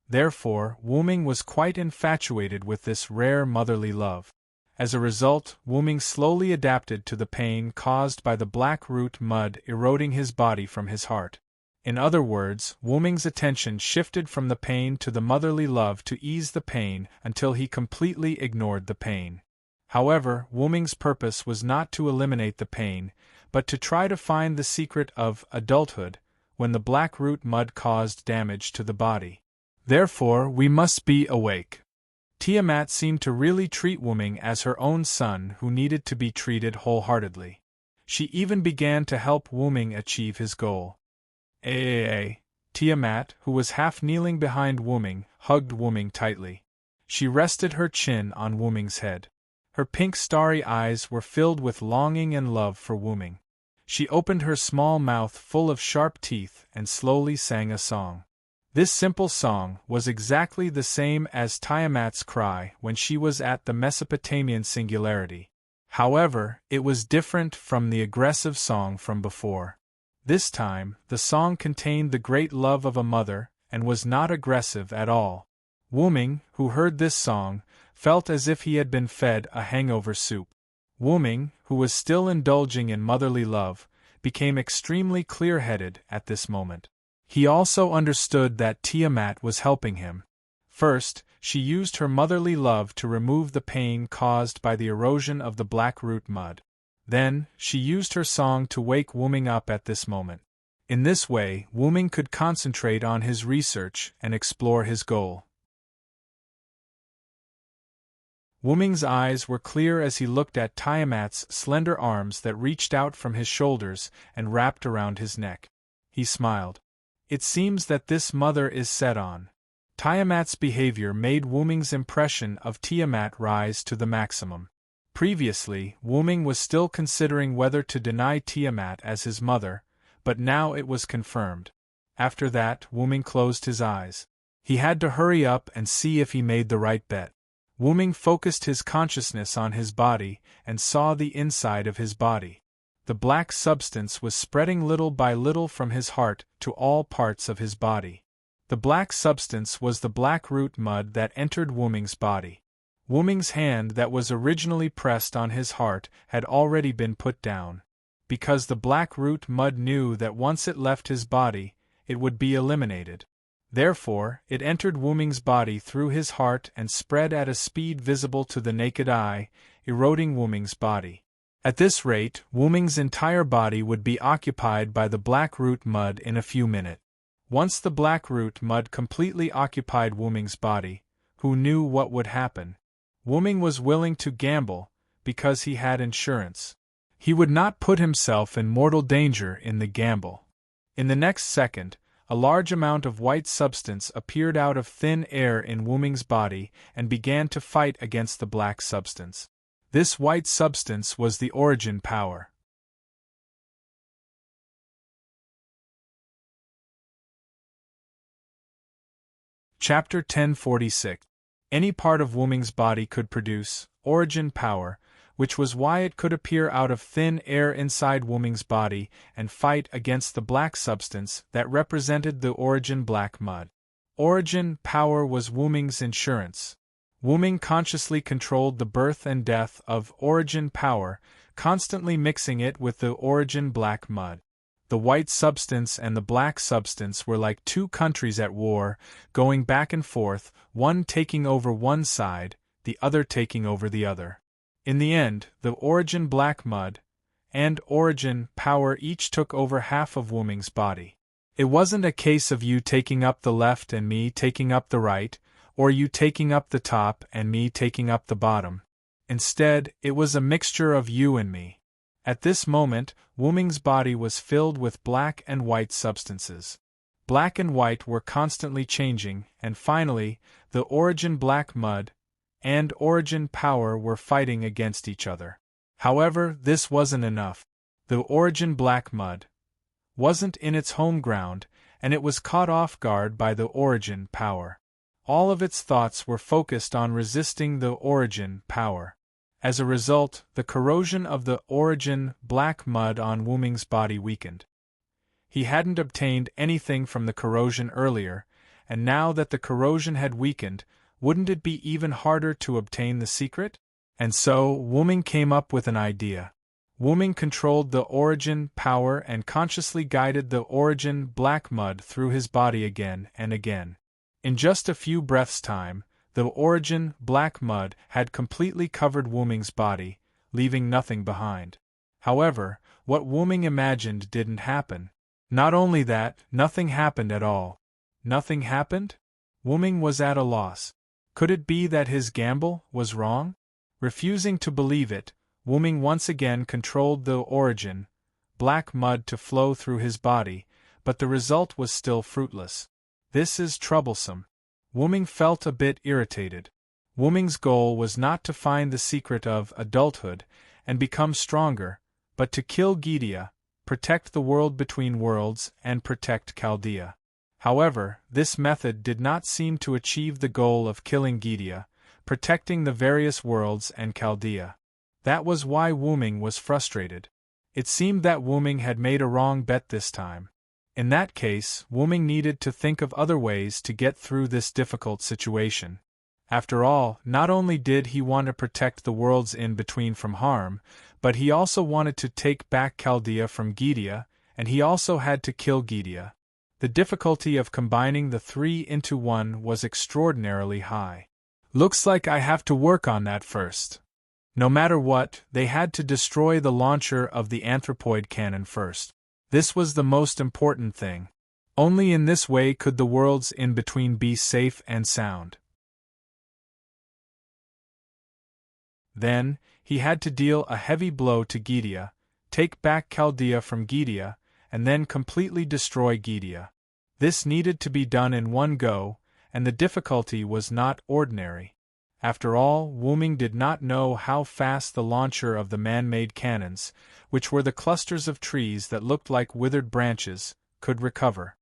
Therefore, Wuming was quite infatuated with this rare motherly love. As a result, Wuming slowly adapted to the pain caused by the black root mud eroding his body from his heart. In other words, Wuming's attention shifted from the pain to the motherly love to ease the pain until he completely ignored the pain. However, Wuming's purpose was not to eliminate the pain, but to try to find the secret of adulthood when the black root mud caused damage to the body. Therefore, we must be awake. Tiamat seemed to really treat Wuming as her own son who needed to be treated wholeheartedly. She even began to help Wuming achieve his goal. Tiamat, who was half kneeling behind Wuming, hugged Wuming tightly. She rested her chin on Wuming's head. Her pink starry eyes were filled with longing and love for Wuming. She opened her small mouth full of sharp teeth and slowly sang a song. This simple song was exactly the same as Tiamat's cry when she was at the Mesopotamian singularity. However, it was different from the aggressive song from before. This time, the song contained the great love of a mother and was not aggressive at all. Wuming, who heard this song, felt as if he had been fed a hangover soup. Wuming, who was still indulging in motherly love, became extremely clear-headed at this moment. He also understood that Tiamat was helping him. First, she used her motherly love to remove the pain caused by the erosion of the black root mud. Then, she used her song to wake Wuming up at this moment. In this way, Wuming could concentrate on his research and explore his goal. Wuming's eyes were clear as he looked at Tiamat's slender arms that reached out from his shoulders and wrapped around his neck. He smiled. It seems that this mother is set on. Tiamat's behavior made Wuming's impression of Tiamat rise to the maximum. Previously, Wuming was still considering whether to deny Tiamat as his mother, but now it was confirmed. After that, Wuming closed his eyes. He had to hurry up and see if he made the right bet. Wuming focused his consciousness on his body and saw the inside of his body. The black substance was spreading little by little from his heart to all parts of his body. The black substance was the black root mud that entered Wuming's body. Wuming's hand that was originally pressed on his heart had already been put down. Because the black root mud knew that once it left his body, it would be eliminated. Therefore, it entered Wuming's body through his heart and spread at a speed visible to the naked eye, eroding Wuming's body. At this rate, Wuming's entire body would be occupied by the black root mud in a few minutes. Once the black root mud completely occupied Wuming's body, who knew what would happen. Wuming was willing to gamble, because he had insurance. He would not put himself in mortal danger in the gamble. In the next second, a large amount of white substance appeared out of thin air in Wuming's body and began to fight against the black substance. This white substance was the origin power. Chapter 1046. Any part of Wuming's body could produce origin power, which was why it could appear out of thin air inside Wuming's body and fight against the black substance that represented the origin black mud. Origin power was Wuming's insurance. Wuming consciously controlled the birth and death of origin power, constantly mixing it with the origin black mud. The white substance and the black substance were like two countries at war, going back and forth, one taking over one side, the other taking over the other. In the end, the origin black mud and origin power each took over half of Wuming's body. It wasn't a case of you taking up the left and me taking up the right, or you taking up the top and me taking up the bottom. Instead, it was a mixture of you and me. At this moment, Wuming's body was filled with black and white substances. Black and white were constantly changing, and finally, the origin black mud and origin power were fighting against each other. However, this wasn't enough. The origin black mud wasn't in its home ground, and it was caught off guard by the origin power. All of its thoughts were focused on resisting the origin power. As a result, the corrosion of the origin black mud on Wuming's body weakened. He hadn't obtained anything from the corrosion earlier, and now that the corrosion had weakened, wouldn't it be even harder to obtain the secret? And so, Wuming came up with an idea. Wuming controlled the origin power and consciously guided the origin black mud through his body again and again. In just a few breaths' time, the origin black mud had completely covered Wuming's body, leaving nothing behind. However, what Wuming imagined didn't happen. Not only that, nothing happened at all. Nothing happened? Wuming was at a loss. Could it be that his gamble was wrong? Refusing to believe it, Wuming once again controlled the origin black mud to flow through his body, but the result was still fruitless. This is troublesome. Wuming felt a bit irritated. Wuming's goal was not to find the secret of adulthood and become stronger, but to kill Gydia, protect the world between worlds, and protect Chaldea. However, this method did not seem to achieve the goal of killing Gydia, protecting the various worlds and Chaldea. That was why Wuming was frustrated. It seemed that Wuming had made a wrong bet this time. In that case, Wuming needed to think of other ways to get through this difficult situation. After all, not only did he want to protect the worlds in between from harm, but he also wanted to take back Chaldea from Gydia, and he also had to kill Gydia. The difficulty of combining the three into one was extraordinarily high. Looks like I have to work on that first. No matter what, they had to destroy the launcher of the anthropoid cannon first. This was the most important thing. Only in this way could the worlds in between be safe and sound. Then, he had to deal a heavy blow to Gydia, take back Chaldea from Gydia, and then completely destroy Gydia. This needed to be done in one go, and the difficulty was not ordinary. After all, Wuming did not know how fast the launcher of the man-made cannons, which were the clusters of trees that looked like withered branches, could recover.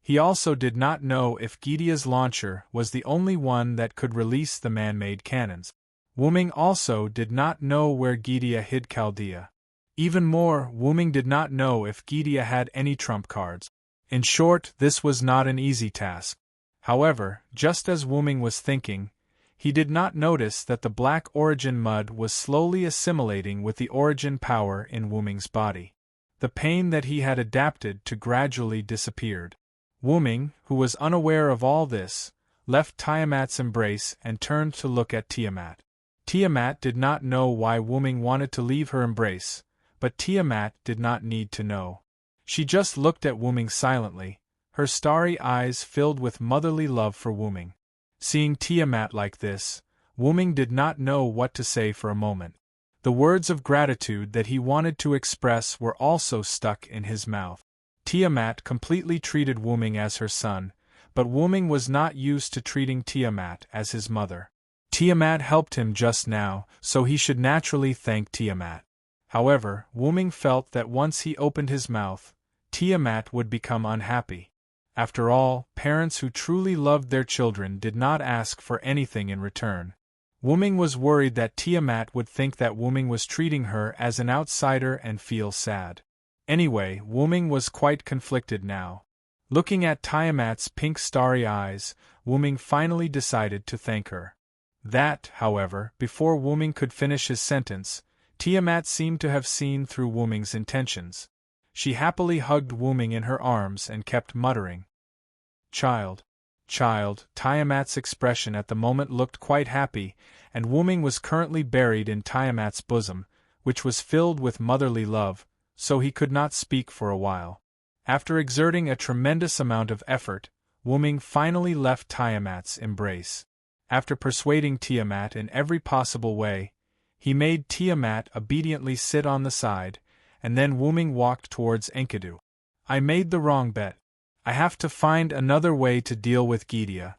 He also did not know if Gydia's launcher was the only one that could release the man-made cannons. Wuming also did not know where Gydia hid Chaldea. Even more, Wuming did not know if Gydia had any trump cards. In short, this was not an easy task. However, just as Wuming was thinking, he did not notice that the black origin mud was slowly assimilating with the origin power in Wuming's body. The pain that he had adapted to gradually disappeared. Wuming, who was unaware of all this, left Tiamat's embrace and turned to look at Tiamat. Tiamat did not know why Wuming wanted to leave her embrace, but Tiamat did not need to know. She just looked at Wuming silently, her starry eyes filled with motherly love for Wuming. Seeing Tiamat like this, Wuming did not know what to say for a moment. The words of gratitude that he wanted to express were also stuck in his mouth. Tiamat completely treated Wuming as her son, but Wuming was not used to treating Tiamat as his mother. Tiamat helped him just now, so he should naturally thank Tiamat. However, Wuming felt that once he opened his mouth, Tiamat would become unhappy. After all, parents who truly loved their children did not ask for anything in return. Wuming was worried that Tiamat would think that Wuming was treating her as an outsider and feel sad. Anyway, Wuming was quite conflicted now. Looking at Tiamat's pink starry eyes, Wuming finally decided to thank her. That, however, before Wuming could finish his sentence, Tiamat seemed to have seen through Wuming's intentions. She happily hugged Wuming in her arms and kept muttering, "Child. Child." Tiamat's expression at the moment looked quite happy, and Wuming was currently buried in Tiamat's bosom, which was filled with motherly love, so he could not speak for a while. After exerting a tremendous amount of effort, Wuming finally left Tiamat's embrace. After persuading Tiamat in every possible way, he made Tiamat obediently sit on the side, and then Wuming walked towards Enkidu. "I made the wrong bet. I have to find another way to deal with Gydia."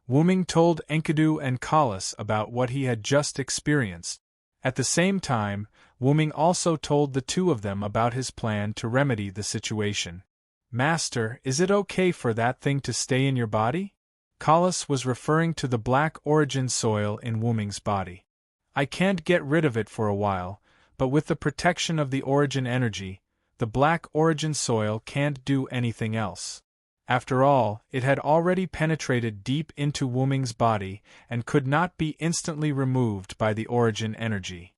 Wuming told Enkidu and Kalas about what he had just experienced. At the same time, Wuming also told the two of them about his plan to remedy the situation. "Master, is it okay for that thing to stay in your body?" Kalas was referring to the black origin soil in Wuming's body. "I can't get rid of it for a while, but with the protection of the origin energy, the black origin soil can't do anything else." After all, it had already penetrated deep into Wuming's body and could not be instantly removed by the origin energy.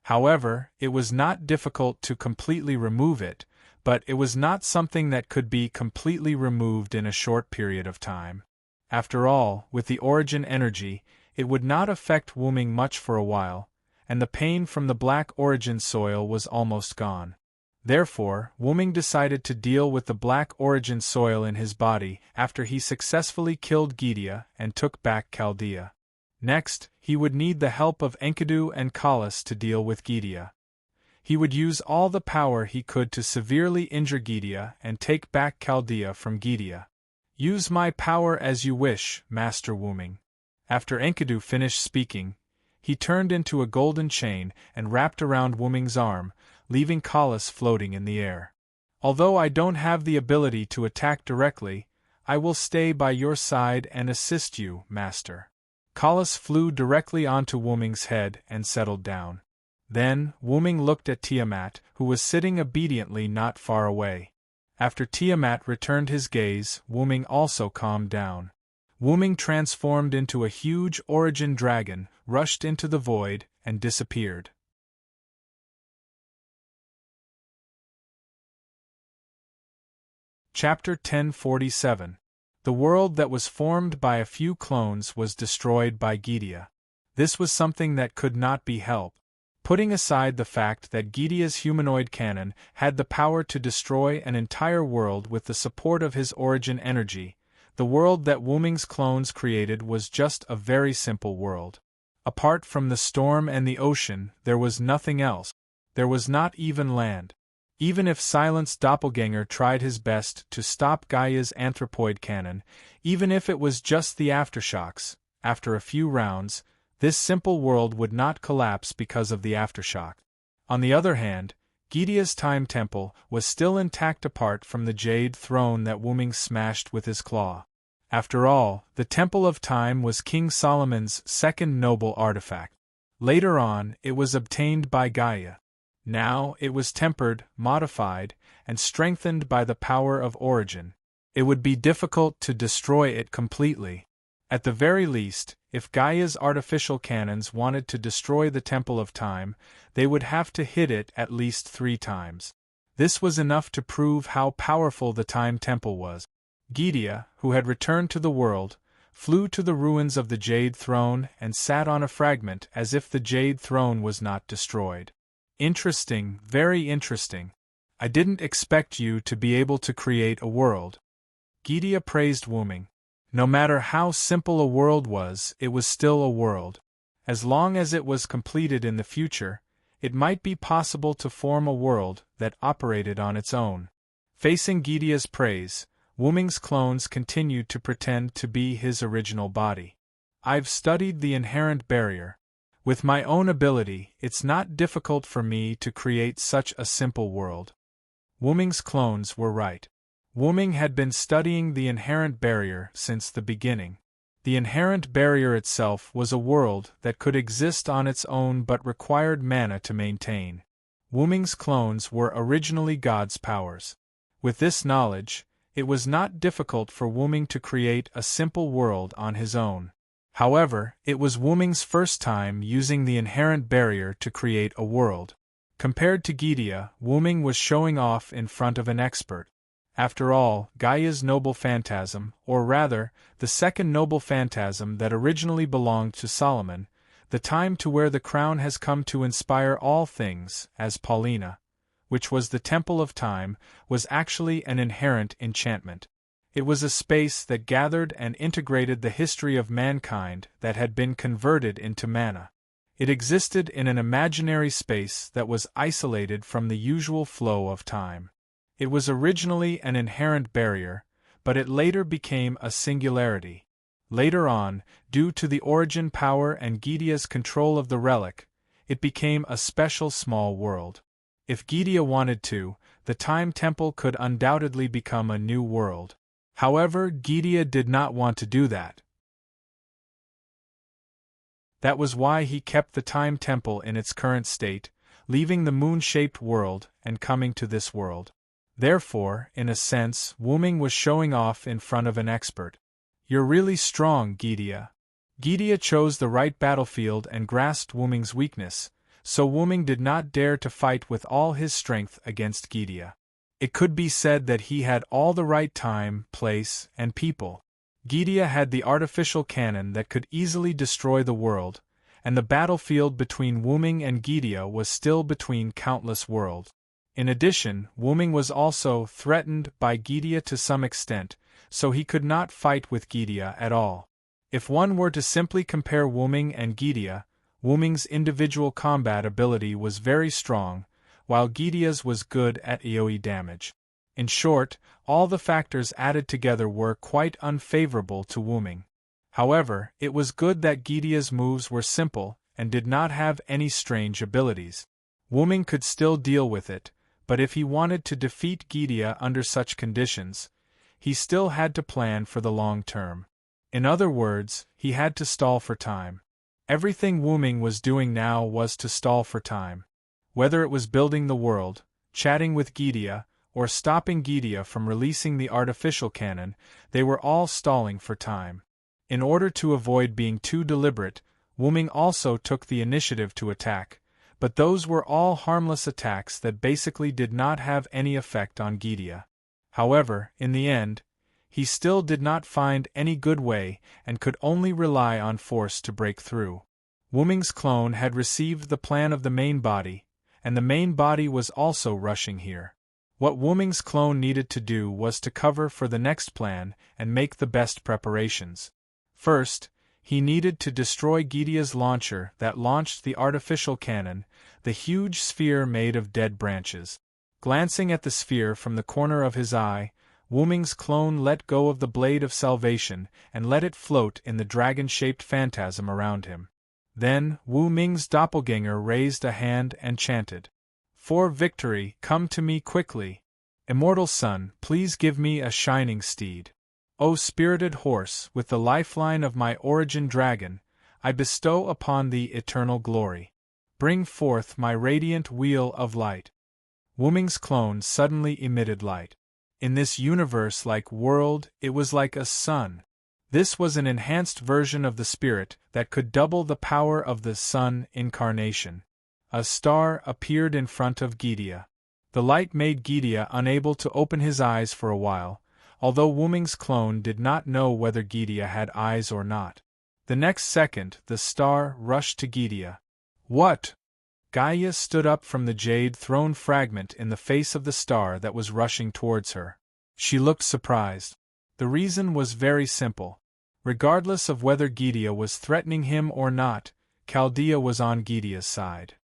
However, it was not difficult to completely remove it, but it was not something that could be completely removed in a short period of time. After all, with the origin energy, it would not affect Wuming much for a while, and the pain from the black origin soil was almost gone. Therefore, Wuming decided to deal with the black origin soil in his body after he successfully killed Gydia and took back Chaldea. Next, he would need the help of Enkidu and Kalas to deal with Gydia. He would use all the power he could to severely injure Gydia and take back Chaldea from Gydia. "Use my power as you wish, Master Wuming." After Enkidu finished speaking, he turned into a golden chain and wrapped around Wuming's arm, leaving Kalas floating in the air. "Although I don't have the ability to attack directly, I will stay by your side and assist you, Master." Kalas flew directly onto Wuming's head and settled down. Then, Wuming looked at Tiamat, who was sitting obediently not far away. After Tiamat returned his gaze, Wuming also calmed down. Wuming transformed into a huge origin dragon, rushed into the void, and disappeared. Chapter 1047. The world that was formed by a few clones was destroyed by Gydia. This was something that could not be helped. Putting aside the fact that Gydia's humanoid cannon had the power to destroy an entire world with the support of his origin energy, the world that Wuming's clones created was just a very simple world. Apart from the storm and the ocean, there was nothing else. There was not even land. Even if Silent's doppelganger tried his best to stop Gaia's anthropoid cannon, even if it was just the aftershocks, after a few rounds, this simple world would not collapse because of the aftershock. On the other hand, Gydia's time temple was still intact apart from the jade throne that Wuming smashed with his claw. After all, the Temple of Time was King Solomon's second noble artifact. Later on, it was obtained by Gaia. Now, it was tempered, modified, and strengthened by the power of origin. It would be difficult to destroy it completely. At the very least, if Gaia's artificial cannons wanted to destroy the Temple of Time, they would have to hit it at least 3 times. This was enough to prove how powerful the Time Temple was. Gydia, who had returned to the world, flew to the ruins of the Jade Throne and sat on a fragment as if the Jade Throne was not destroyed. "Interesting, very interesting. I didn't expect you to be able to create a world." Gydia praised Wuming. No matter how simple a world was, it was still a world. As long as it was completed in the future, it might be possible to form a world that operated on its own. Facing Gydia's praise, Wuming's clones continued to pretend to be his original body. I've studied the inherent barrier. With my own ability, it's not difficult for me to create such a simple world. Wuming's clones were right. Wuming had been studying the inherent barrier since the beginning. The inherent barrier itself was a world that could exist on its own but required mana to maintain. Wuming's clones were originally God's powers. With this knowledge, it was not difficult for Wuming to create a simple world on his own. However, it was Wuming's first time using the inherent barrier to create a world. Compared to Gydia, Wuming was showing off in front of an expert. After all, Gaia's noble phantasm, or rather, the second noble phantasm that originally belonged to Solomon, the time to wear the crown has come to inspire all things, as Paulina, which was the temple of time, was actually an inherent enchantment. It was a space that gathered and integrated the history of mankind that had been converted into mana. It existed in an imaginary space that was isolated from the usual flow of time. It was originally an inherent barrier, but it later became a singularity. Later on, due to the origin power and Gydia's control of the relic, it became a special small world. If Gydia wanted to, the Time Temple could undoubtedly become a new world. However, Gydia did not want to do that. That was why he kept the Time Temple in its current state, leaving the moon-shaped world and coming to this world. Therefore, in a sense, Wuming was showing off in front of an expert. "You're really strong, Gydia." Gydia chose the right battlefield and grasped Wuming's weakness, so Wuming did not dare to fight with all his strength against Gydia. It could be said that he had all the right time, place, and people. Gydia had the artificial cannon that could easily destroy the world, and the battlefield between Wuming and Gydia was still between countless worlds. In addition, Wuming was also threatened by Gydia to some extent, so he could not fight with Gydia at all. If one were to simply compare Wuming and Gydia, Wuming's individual combat ability was very strong, while Gydia's was good at AoE damage. In short, all the factors added together were quite unfavorable to Wuming. However, it was good that Gydia's moves were simple and did not have any strange abilities. Wuming could still deal with it, but if he wanted to defeat Gydia under such conditions, he still had to plan for the long term. In other words, he had to stall for time. Everything Wuming was doing now was to stall for time. Whether it was building the world, chatting with Gydia, or stopping Gydia from releasing the artificial cannon, they were all stalling for time. In order to avoid being too deliberate, Wuming also took the initiative to attack, but those were all harmless attacks that basically did not have any effect on Gydia. However, in the end, he still did not find any good way and could only rely on force to break through. Wuming's clone had received the plan of the main body, and the main body was also rushing here. What Wuming's clone needed to do was to cover for the next plan and make the best preparations. First, he needed to destroy Gydia's launcher that launched the artificial cannon, the huge sphere made of dead branches. Glancing at the sphere from the corner of his eye, Wuming's clone let go of the blade of salvation and let it float in the dragon-shaped phantasm around him. Then, Wuming's doppelganger raised a hand and chanted, "For victory, come to me quickly. Immortal Sun, please give me a shining steed. O spirited horse, with the lifeline of my origin dragon, I bestow upon thee eternal glory. Bring forth my radiant wheel of light." Wuming's clone suddenly emitted light. In this universe-like world, it was like a sun. This was an enhanced version of the spirit that could double the power of the sun incarnation. A star appeared in front of Gydia. The light made Gydia unable to open his eyes for a while, although Wuming's clone did not know whether Gydia had eyes or not. The next second, the star rushed to Gydia. "What?" Gaia stood up from the jade throne fragment in the face of the star that was rushing towards her. She looked surprised. The reason was very simple. Regardless of whether Gydia was threatening him or not, Chaldea was on Gydia's side.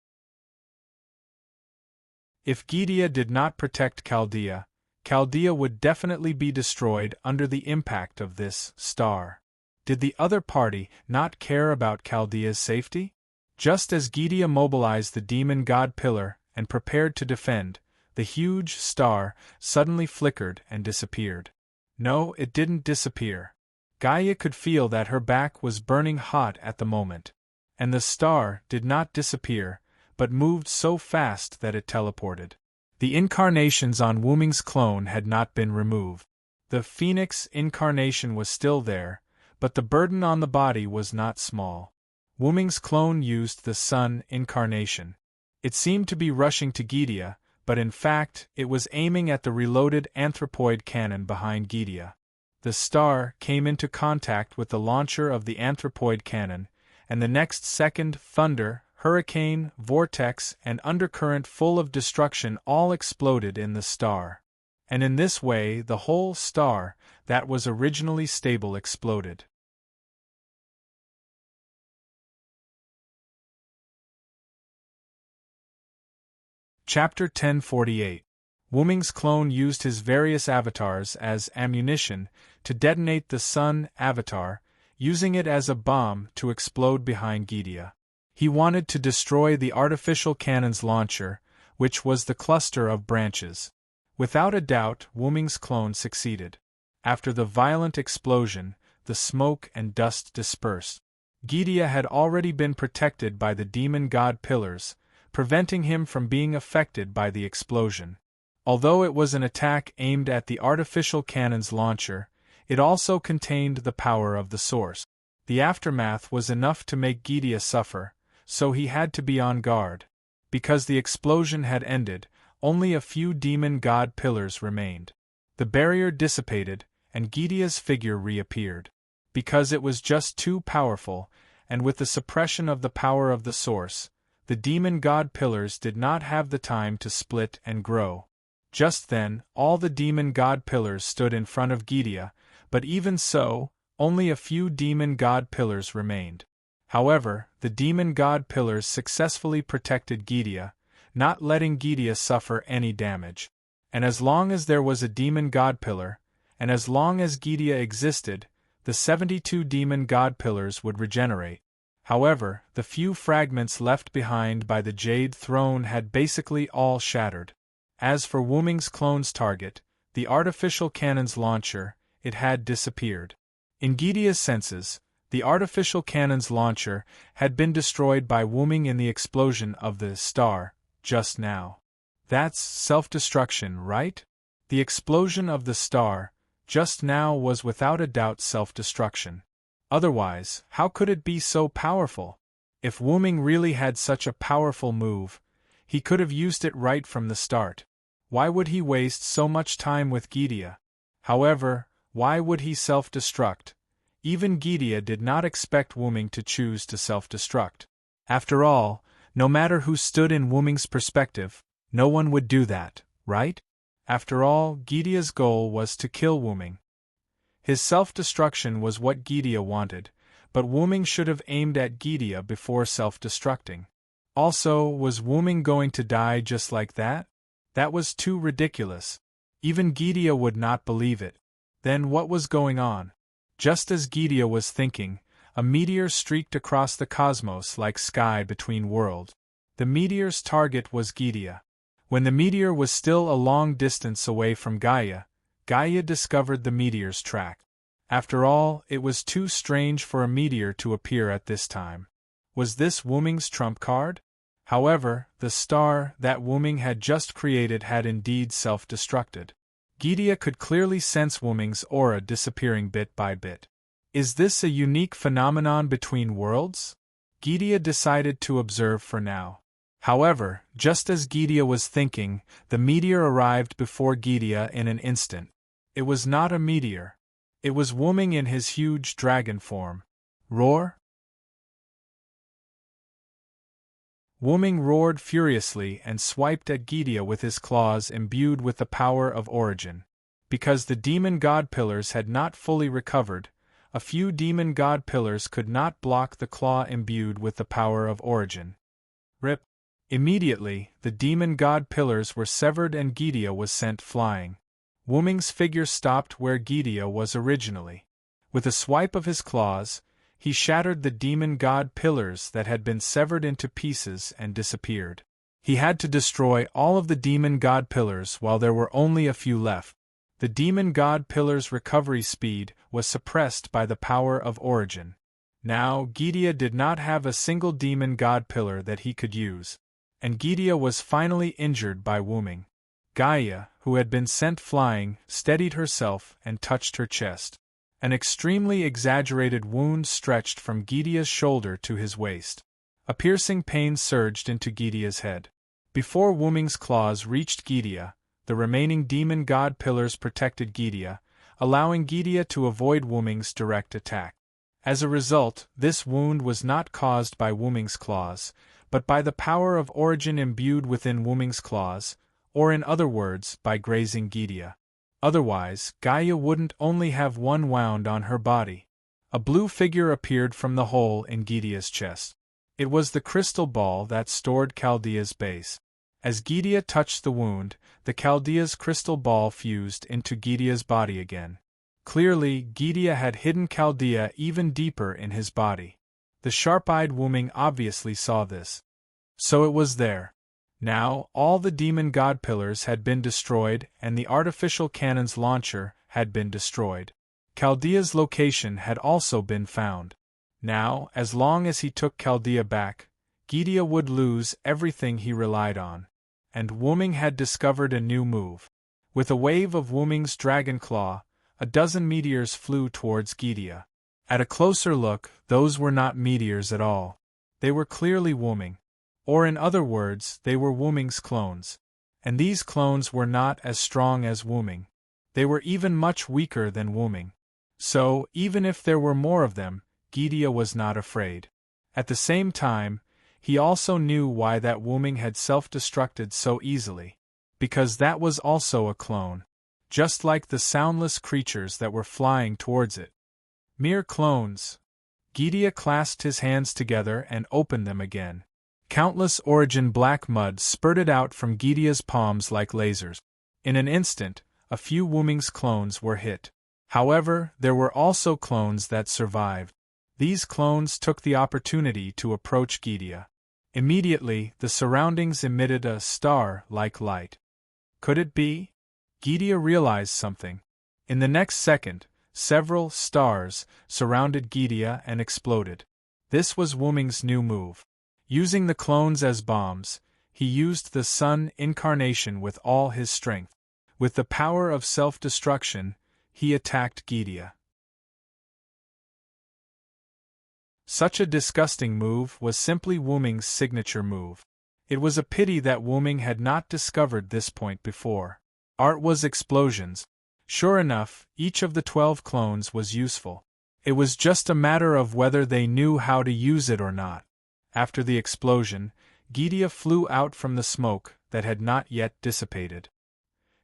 If Gydia did not protect Chaldea, Chaldea would definitely be destroyed under the impact of this star. Did the other party not care about Chaldea's safety? Just as Gydia mobilized the demon god pillar and prepared to defend, the huge star suddenly flickered and disappeared. No, it didn't disappear. Gaia could feel that her back was burning hot at the moment. And the star did not disappear, but moved so fast that it teleported. The incarnations on Wuming's clone had not been removed. The phoenix incarnation was still there, but the burden on the body was not small. Wuming's clone used the sun incarnation. It seemed to be rushing to Gydia, but in fact it was aiming at the reloaded anthropoid cannon behind Gydia. The star came into contact with the launcher of the anthropoid cannon, and the next second thunder, hurricane, vortex, and undercurrent full of destruction all exploded in the star. And in this way the whole star, that was originally stable, exploded. Chapter 1048. Wuming's clone used his various avatars as ammunition to detonate the Sun avatar, using it as a bomb to explode behind Gydia. He wanted to destroy the artificial cannon's launcher, which was the cluster of branches. Without a doubt, Wuming's clone succeeded. After the violent explosion, the smoke and dust dispersed. Gydia had already been protected by the demon god pillars, preventing him from being affected by the explosion. Although it was an attack aimed at the artificial cannon's launcher, it also contained the power of the source. The aftermath was enough to make Gydia suffer, so he had to be on guard. Because the explosion had ended, only a few demon god pillars remained. The barrier dissipated, and Gydia's figure reappeared. Because it was just too powerful, and with the suppression of the power of the source, the demon god pillars did not have the time to split and grow. Just then, all the demon god pillars stood in front of Gydia, but even so, only a few demon god pillars remained. However, the demon god pillars successfully protected Gydia, not letting Gydia suffer any damage. And as long as there was a demon god pillar, and as long as Gydia existed, the 72 demon god pillars would regenerate. However, the few fragments left behind by the Jade Throne had basically all shattered. As for Wuming's clone's target, the artificial cannon's launcher, it had disappeared. In Gydia's senses, the artificial cannon's launcher had been destroyed by Wuming in the explosion of the star, just now. That's self-destruction, right? The explosion of the star, just now, was without a doubt self-destruction. Otherwise, how could it be so powerful? If Wuming really had such a powerful move, he could have used it right from the start. Why would he waste so much time with Gydia? However, why would he self-destruct? Even Gydia did not expect Wuming to choose to self-destruct. After all, no matter who stood in Wuming's perspective, no one would do that, right? After all, Gydia's goal was to kill Wuming. His self-destruction was what Gydia wanted, but Wuming should have aimed at Gydia before self-destructing. Also, was Wuming going to die just like that? That was too ridiculous. Even Gydia would not believe it. Then what was going on? Just as Gydia was thinking, a meteor streaked across the cosmos like sky between worlds. The meteor's target was Gydia. When the meteor was still a long distance away from Gaia, Gaia discovered the meteor's track. After all, it was too strange for a meteor to appear at this time. Was this Wuming's trump card? However, the star that Wuming had just created had indeed self-destructed. Gydia could clearly sense Wuming's aura disappearing bit by bit. Is this a unique phenomenon between worlds? Gydia decided to observe for now. However, just as Gydia was thinking, the meteor arrived before Gydia in an instant. It was not a meteor. It was Wuming in his huge dragon form. Roar! Wuming roared furiously and swiped at Gydia with his claws imbued with the power of origin. Because the demon god pillars had not fully recovered, a few demon god pillars could not block the claw imbued with the power of origin. Rip. Immediately, the demon god pillars were severed and Gydia was sent flying. Wuming's figure stopped where Gydia was originally. With a swipe of his claws, he shattered the demon god pillars that had been severed into pieces and disappeared. He had to destroy all of the demon god pillars while there were only a few left. The demon god pillars' recovery speed was suppressed by the power of origin. Now, Gydia did not have a single demon god pillar that he could use, and Gydia was finally injured by Wuming. Gaia, who had been sent flying, steadied herself and touched her chest. An extremely exaggerated wound stretched from Gydia's shoulder to his waist. A piercing pain surged into Gydia's head. Before Wuming's claws reached Gydia, the remaining demon god pillars protected Gydia, allowing Gydia to avoid Wuming's direct attack. As a result, this wound was not caused by Wuming's claws, but by the power of origin imbued within Wuming's claws, or in other words, by grazing Gydia. Otherwise, Gaia wouldn't only have one wound on her body. A blue figure appeared from the hole in Gydia's chest. It was the crystal ball that stored Chaldea's base. As Gydia touched the wound, the Chaldea's crystal ball fused into Gydia's body again. Clearly, Gydia had hidden Chaldea even deeper in his body. The sharp-eyed Wuming obviously saw this. So it was there. Now, all the demon god pillars had been destroyed and the artificial cannon's launcher had been destroyed. Chaldea's location had also been found. Now, as long as he took Chaldea back, Gydia would lose everything he relied on. And Wuming had discovered a new move. With a wave of Wuming's dragon claw, a dozen meteors flew towards Gydia. At a closer look, those were not meteors at all. They were clearly Wuming. Or in other words, they were Wuming's clones. And these clones were not as strong as Wuming. They were even much weaker than Wuming. So, even if there were more of them, Gydia was not afraid. At the same time, he also knew why that Wuming had self-destructed so easily. Because that was also a clone. Just like the soundless creatures that were flying towards it. Mere clones. Gydia clasped his hands together and opened them again. Countless origin black mud spurted out from Gydia's palms like lasers. In an instant, a few Wuming's clones were hit. However, there were also clones that survived. These clones took the opportunity to approach Gydia. Immediately, the surroundings emitted a star-like light. Could it be? Gydia realized something. In the next second, several stars surrounded Gydia and exploded. This was Wuming's new move. Using the clones as bombs, he used the sun incarnation with all his strength. With the power of self-destruction, he attacked Gydia. Such a disgusting move was simply Wuming's signature move. It was a pity that Wuming had not discovered this point before. Art was explosions. Sure enough, each of the 12 clones was useful. It was just a matter of whether they knew how to use it or not. After the explosion, Gydia flew out from the smoke that had not yet dissipated.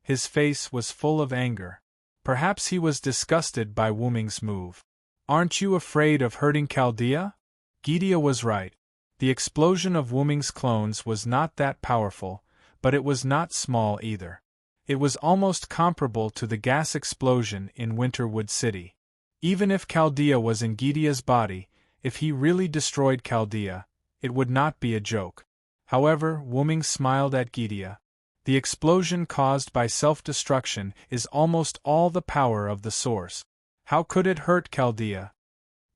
His face was full of anger. Perhaps he was disgusted by Wuming's move. "Aren't you afraid of hurting Chaldea?" Gydia was right. The explosion of Wuming's clones was not that powerful, but it was not small either. It was almost comparable to the gas explosion in Winterwood City. Even if Chaldea was in Gydia's body, if he really destroyed Chaldea, it would not be a joke. However, Wuming smiled at Gydia. The explosion caused by self-destruction is almost all the power of the source. How could it hurt Chaldea?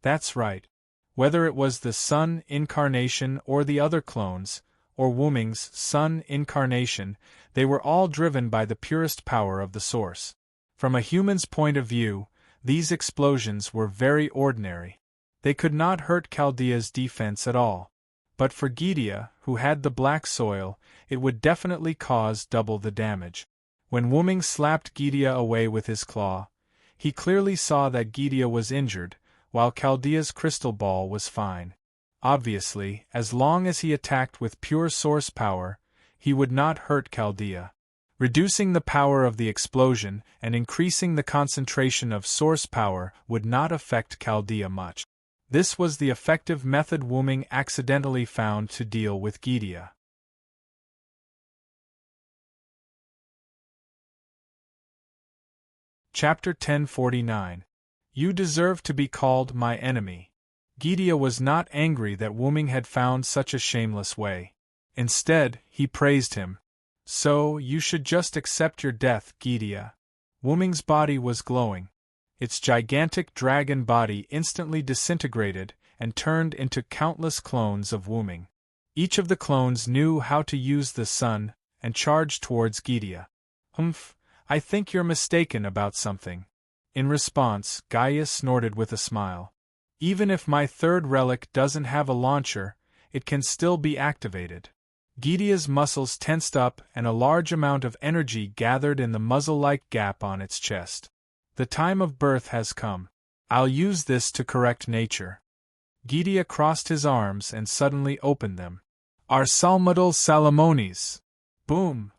That's right. Whether it was the sun incarnation or the other clones, or Wuming's sun incarnation, they were all driven by the purest power of the source. From a human's point of view, these explosions were very ordinary. They could not hurt Chaldea's defense at all. But for Gydia, who had the black soil, it would definitely cause double the damage. When Wuming slapped Gydia away with his claw, he clearly saw that Gydia was injured, while Chaldea's crystal ball was fine. Obviously, as long as he attacked with pure source power, he would not hurt Chaldea. Reducing the power of the explosion and increasing the concentration of source power would not affect Chaldea much. This was the effective method Wuming accidentally found to deal with Gidia. Chapter 1049. You deserve to be called my enemy. Gidia was not angry that Wuming had found such a shameless way. Instead, he praised him. So, you should just accept your death, Gidia. Wuming's body was glowing. Its gigantic dragon body instantly disintegrated and turned into countless clones of Wuming. Each of the clones knew how to use the sun and charged towards Gidia. Humph, I think you're mistaken about something. In response, Gaia snorted with a smile. Even if my third relic doesn't have a launcher, it can still be activated. Gidia's muscles tensed up and a large amount of energy gathered in the muzzle-like gap on its chest. The time of birth has come. I'll use this to correct nature. Gidia crossed his arms and suddenly opened them. Arsalmadal Salamones! Boom!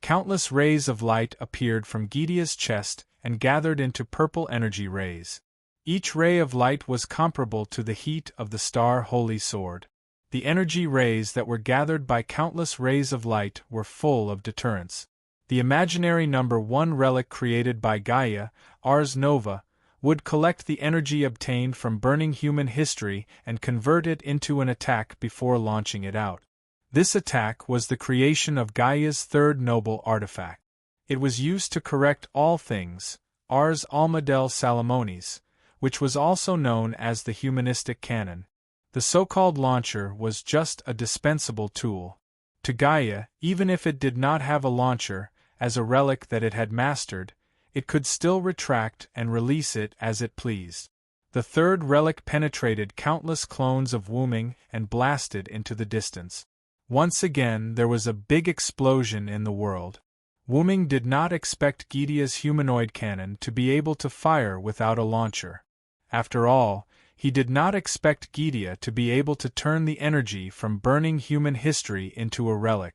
Countless rays of light appeared from Gidia's chest and gathered into purple energy rays. Each ray of light was comparable to the heat of the star Holy Sword. The energy rays that were gathered by countless rays of light were full of deterrence. The imaginary number 1 relic created by Gaia, Ars Nova, would collect the energy obtained from burning human history and convert it into an attack before launching it out. This attack was the creation of Gaia's third noble artifact. It was used to correct all things, Ars Almadel Salamones, which was also known as the humanistic canon. The so-called launcher was just a dispensable tool. To Gaia, even if it did not have a launcher, as a relic that it had mastered, it could still retract and release it as it pleased. The third relic penetrated countless clones of Wuming and blasted into the distance. Once again there was a big explosion in the world. Wuming did not expect Gidia's humanoid cannon to be able to fire without a launcher. After all, he did not expect Gidia to be able to turn the energy from burning human history into a relic.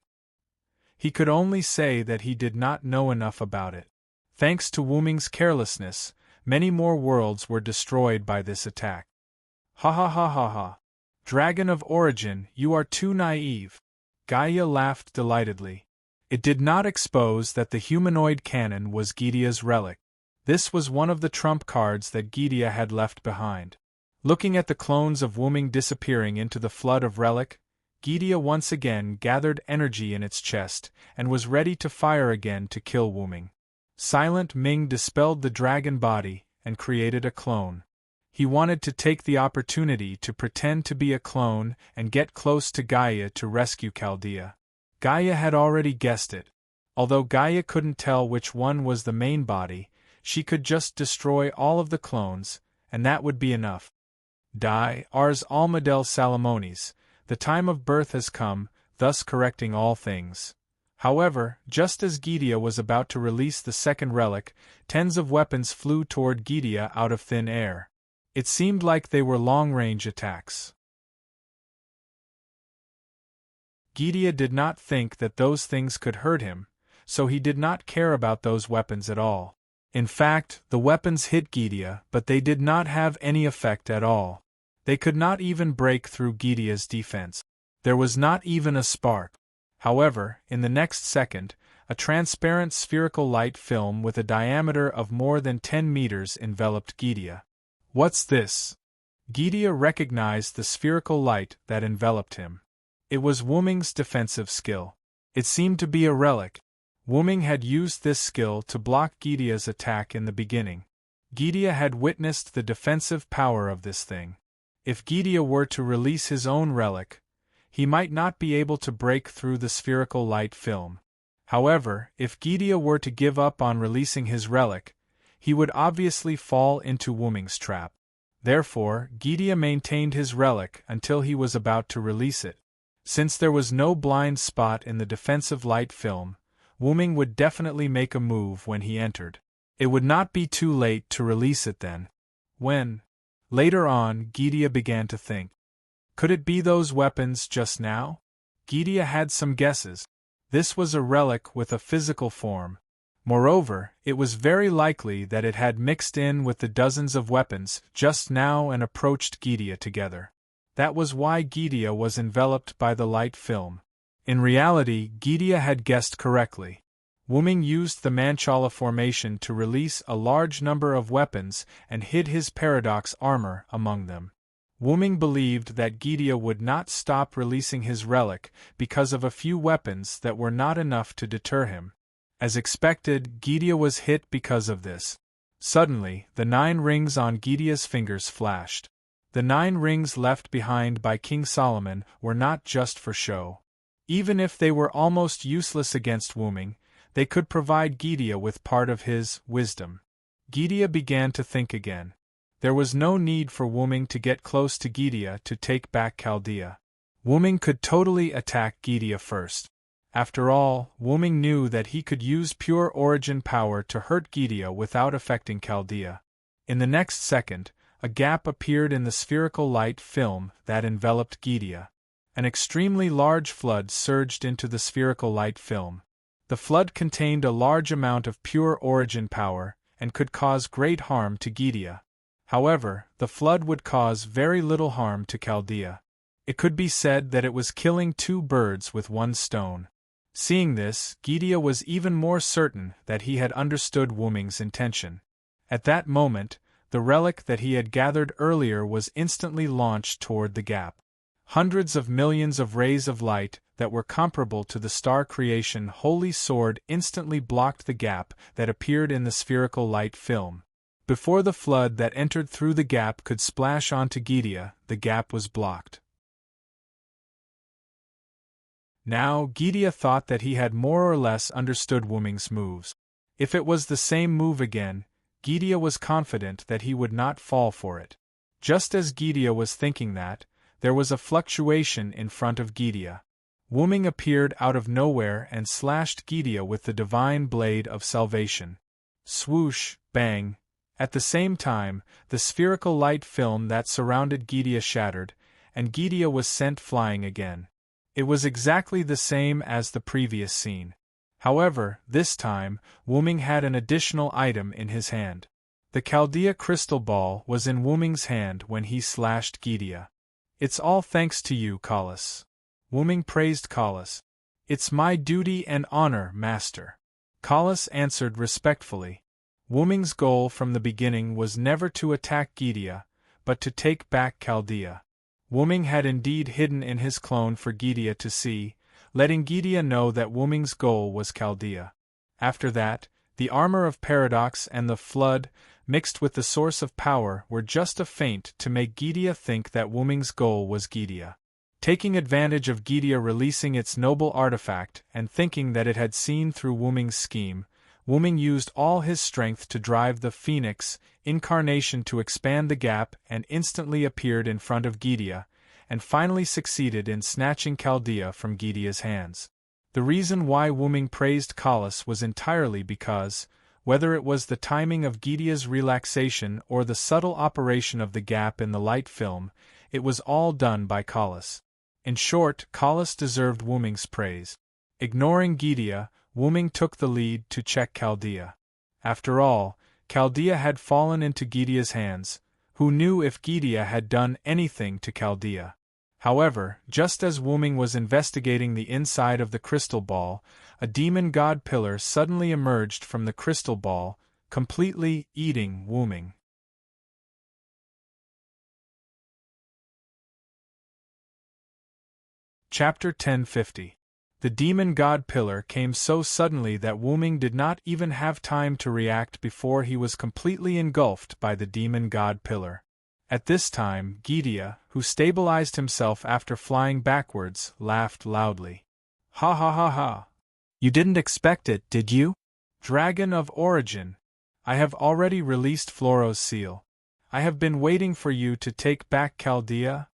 He could only say that he did not know enough about it. Thanks to Wuming's carelessness, many more worlds were destroyed by this attack. Ha ha ha ha ha. Dragon of origin, you are too naive. Gaia laughed delightedly. It did not expose that the humanoid cannon was Gidia's relic. This was one of the trump cards that Gidia had left behind. Looking at the clones of Wuming disappearing into the flood of relic, Gidia once again gathered energy in its chest and was ready to fire again to kill Wuming. Silent Ming dispelled the dragon body and created a clone. He wanted to take the opportunity to pretend to be a clone and get close to Gaia to rescue Chaldea. Gaia had already guessed it. Although Gaia couldn't tell which one was the main body, she could just destroy all of the clones, and that would be enough. Die, Ars Almadel Salamones, the time of birth has come, thus correcting all things. However, just as Gidia was about to release the second relic, tens of weapons flew toward Gidia out of thin air. It seemed like they were long-range attacks. Gidia did not think that those things could hurt him, so he did not care about those weapons at all. In fact, the weapons hit Gidia, but they did not have any effect at all. They could not even break through Gidia's defense. There was not even a spark. However, in the next second, a transparent spherical light film with a diameter of more than 10 meters enveloped Gidia. What's this? Gidia recognized the spherical light that enveloped him. It was Wuming's defensive skill. It seemed to be a relic. Wuming had used this skill to block Gidia's attack in the beginning. Gidia had witnessed the defensive power of this thing. If Gidia were to release his own relic, he might not be able to break through the spherical light film. However, if Gidia were to give up on releasing his relic, he would obviously fall into Wuming's trap. Therefore, Gidia maintained his relic until he was about to release it. Since there was no blind spot in the defensive light film, Wuming would definitely make a move when he entered. It would not be too late to release it then. When? Later on, Gidia began to think. Could it be those weapons just now? Gidia had some guesses. This was a relic with a physical form. Moreover, it was very likely that it had mixed in with the dozens of weapons just now and approached Gydia together. That was why Gydia was enveloped by the light film. In reality, Gydia had guessed correctly. Wuming used the Manchala formation to release a large number of weapons and hid his paradox armor among them. Wuming believed that Gydia would not stop releasing his relic because of a few weapons that were not enough to deter him. As expected, Gydia was hit because of this. Suddenly, the 9 rings on Gydia's fingers flashed. The 9 rings left behind by King Solomon were not just for show. Even if they were almost useless against Wuming, they could provide Gydia with part of his wisdom. Gydia began to think again. There was no need for Wuming to get close to Gydia to take back Chaldea. Wuming could totally attack Gydia first. After all, Wuming knew that he could use pure origin power to hurt Gydia without affecting Chaldea. In the next second, a gap appeared in the spherical light film that enveloped Gydia. An extremely large flood surged into the spherical light film. The flood contained a large amount of pure origin power and could cause great harm to Gydia. However, the flood would cause very little harm to Chaldea. It could be said that it was killing 2 birds with 1 stone. Seeing this, Gydia was even more certain that he had understood Wuming's intention. At that moment, the relic that he had gathered earlier was instantly launched toward the gap. Hundreds of millions of rays of light that were comparable to the star creation Holy Sword instantly blocked the gap that appeared in the spherical light film. Before the flood that entered through the gap could splash onto Gydia, the gap was blocked. Now, Gydia thought that he had more or less understood Wuming's moves. If it was the same move again, Gydia was confident that he would not fall for it. Just as Gydia was thinking that, there was a fluctuation in front of Gydia. Wuming appeared out of nowhere and slashed Gydia with the divine blade of salvation. Swoosh, bang. At the same time, the spherical light film that surrounded Gydia shattered, and Gydia was sent flying again. It was exactly the same as the previous scene. However, this time, Wuming had an additional item in his hand. The Chaldea crystal ball was in Wuming's hand when he slashed Gydia. "It's all thanks to you, Kalas." Wuming praised Kalas. "It's my duty and honor, master." Kalas answered respectfully. Wuming's goal from the beginning was never to attack Gydia, but to take back Chaldea. Wuming had indeed hidden in his clone for Gydia to see, letting Gydia know that Wuming's goal was Chaldea. After that, the armor of paradox and the flood, mixed with the source of power, were just a feint to make Gydia think that Wuming's goal was Gydia. Taking advantage of Gydia releasing its noble artifact and thinking that it had seen through Wuming's scheme, Wuming used all his strength to drive the Phoenix incarnation to expand the gap and instantly appeared in front of Gydia, and finally succeeded in snatching Chaldea from Gydia's hands. The reason why Wuming praised Kalas was entirely because, whether it was the timing of Gydia's relaxation or the subtle operation of the gap in the light film, it was all done by Kalas. In short, Kalas deserved Wuming's praise. Ignoring Gydia, Wuming took the lead to check Chaldea. After all, Chaldea had fallen into Gydia's hands. Who knew if Gydia had done anything to Chaldea? However, just as Wuming was investigating the inside of the crystal ball, a demon god pillar suddenly emerged from the crystal ball, completely eating Wuming. Chapter 1050. The demon god pillar came so suddenly that Wuming did not even have time to react before he was completely engulfed by the demon god pillar. At this time, Gydia, who stabilized himself after flying backwards, laughed loudly. "Ha ha ha ha! You didn't expect it, did you? Dragon of Origin! I have already released Floro's seal. I have been waiting for you to take back Chaldea."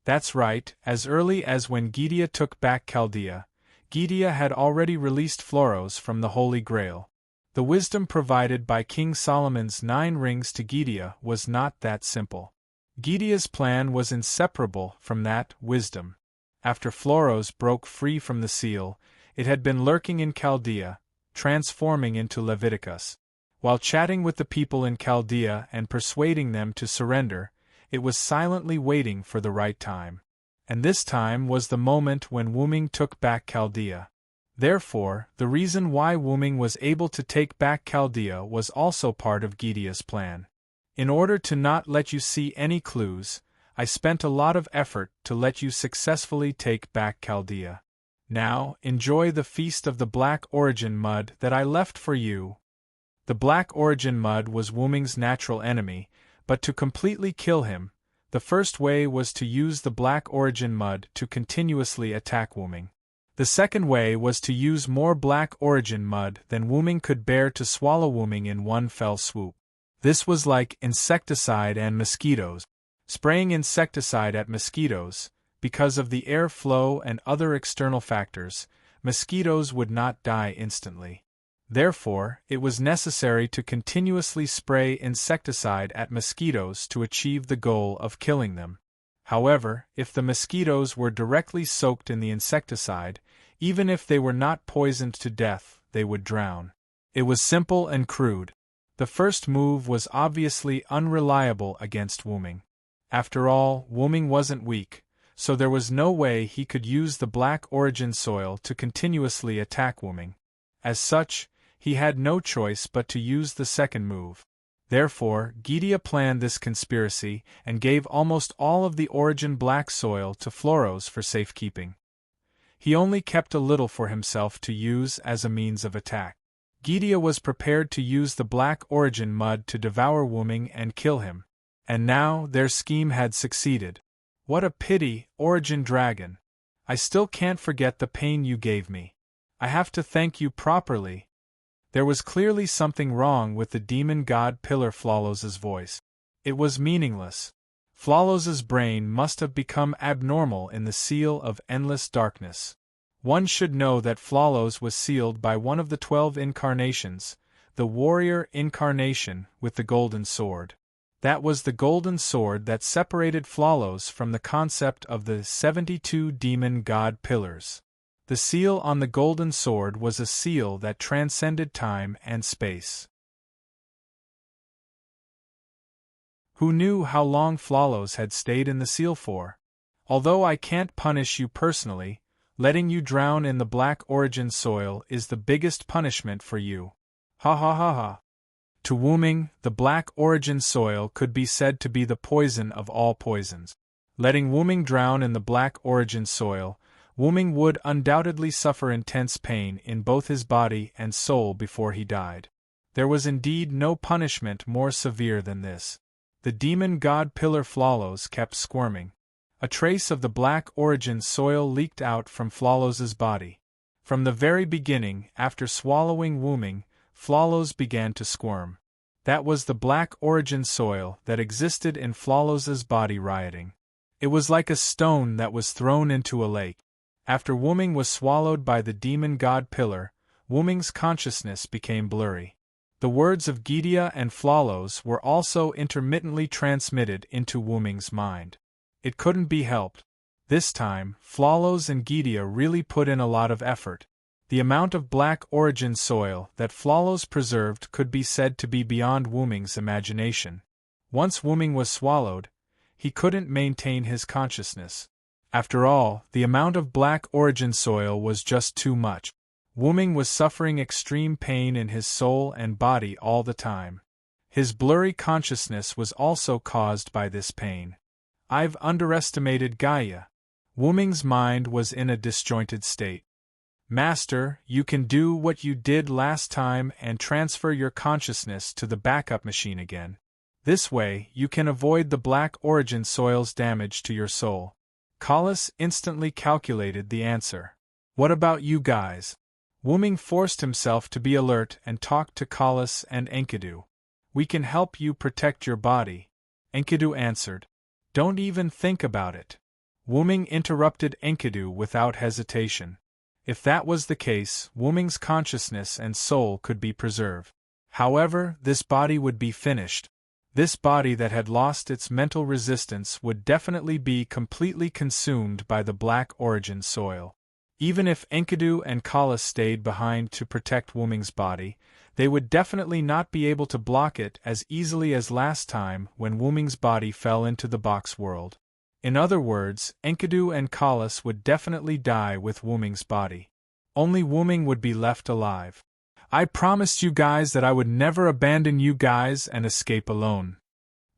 That's right, as early as when Gydia took back Chaldea, Gydia had already released Floros from the Holy Grail. The wisdom provided by King Solomon's 9 rings to Gydia was not that simple. Gydia's plan was inseparable from that wisdom. After Floros broke free from the seal, It had been lurking in Chaldea, transforming into Leviticus. While chatting with the people in Chaldea and persuading them to surrender, it was silently waiting for the right time. And this time was the moment when Wu-Ming took back Chaldea. Therefore, the reason why Wu-Ming was able to take back Chaldea was also part of Gidea's plan. In order to not let you see any clues, I spent a lot of effort to let you successfully take back Chaldea. Now, enjoy the feast of the Black Origin Mud that I left for you. The Black Origin Mud was Wu-Ming's natural enemy, but to completely kill him, the first way was to use the Black Origin Mud to continuously attack Wu-Ming. The second way was to use more Black Origin Mud than Wu-Ming could bear to swallow Wu-Ming in one fell swoop. This was like insecticide and mosquitoes. Spraying insecticide at mosquitoes, because of the air flow and other external factors, mosquitoes would not die instantly. Therefore, it was necessary to continuously spray insecticide at mosquitoes to achieve the goal of killing them. However, if the mosquitoes were directly soaked in the insecticide, even if they were not poisoned to death, they would drown. It was simple and crude. The first move was obviously unreliable against Wu-Ming. After all, Wu-Ming wasn't weak, so there was no way he could use the Black Origin soil to continuously attack Wu-Ming. As such, he had no choice but to use the second move. Therefore, Gidea planned this conspiracy and gave almost all of the Origin Black soil to Floros for safekeeping. He only kept a little for himself to use as a means of attack. Gidea was prepared to use the Black Origin Mud to devour Wu-Ming and kill him. And now their scheme had succeeded. What a pity, Origin Dragon. I still can't forget the pain you gave me. I have to thank you properly. There was clearly something wrong with the demon god pillar Flawless's voice. It was meaningless. Flawless's brain must have become abnormal in the seal of endless darkness. One should know that Flawless was sealed by one of the 12 incarnations, the warrior incarnation with the golden sword. That was the golden sword that separated Flawless from the concept of the 72 demon god pillars. The seal on the golden sword was a seal that transcended time and space. Who knew how long Flawless had stayed in the seal for? Although I can't punish you personally, letting you drown in the Black Origin soil is the biggest punishment for you. Ha ha ha ha. To Wu-Ming, the Black Origin soil could be said to be the poison of all poisons. Letting Wu-Ming drown in the Black Origin soil, Wu-Ming would undoubtedly suffer intense pain in both his body and soul before he died. There was indeed no punishment more severe than this. The demon god pillar Flawless kept squirming. A trace of the Black Origin soil leaked out from Flawless's body. From the very beginning, after swallowing Wu-Ming, Flawless began to squirm. That was the Black Origin soil that existed in Flawless's body rioting. It was like a stone that was thrown into a lake. After Wu-Ming was swallowed by the demon god pillar, Wu-Ming's consciousness became blurry. The words of Gidea and Flawless were also intermittently transmitted into Wu-Ming's mind. It couldn't be helped. This time, Flawless and Gidea really put in a lot of effort. The amount of Black Origin soil that Flawless preserved could be said to be beyond Wu-Ming's imagination. Once Wu-Ming was swallowed, he couldn't maintain his consciousness. After all, the amount of Black Origin soil was just too much. Wu-Ming was suffering extreme pain in his soul and body all the time. His blurry consciousness was also caused by this pain. I've underestimated Gaia. Wu-Ming's mind was in a disjointed state. Master, you can do what you did last time and transfer your consciousness to the backup machine again. This way, you can avoid the Black Origin soil's damage to your soul. Collis instantly calculated the answer. What about you guys? Wu-Ming forced himself to be alert and talked to Collis and Enkidu. We can help you protect your body. Enkidu answered. Don't even think about it. Wu-Ming interrupted Enkidu without hesitation. If that was the case, Wu-Ming's consciousness and soul could be preserved. However, this body would be finished. This body that had lost its mental resistance would definitely be completely consumed by the Black Origin soil. Even if Enkidu and Kala stayed behind to protect Wuming's body, they would definitely not be able to block it as easily as last time when Wuming's body fell into the box world. In other words, Enkidu and Kalas would definitely die with Wuming's body. Only Wuming would be left alive. I promised you guys that I would never abandon you guys and escape alone.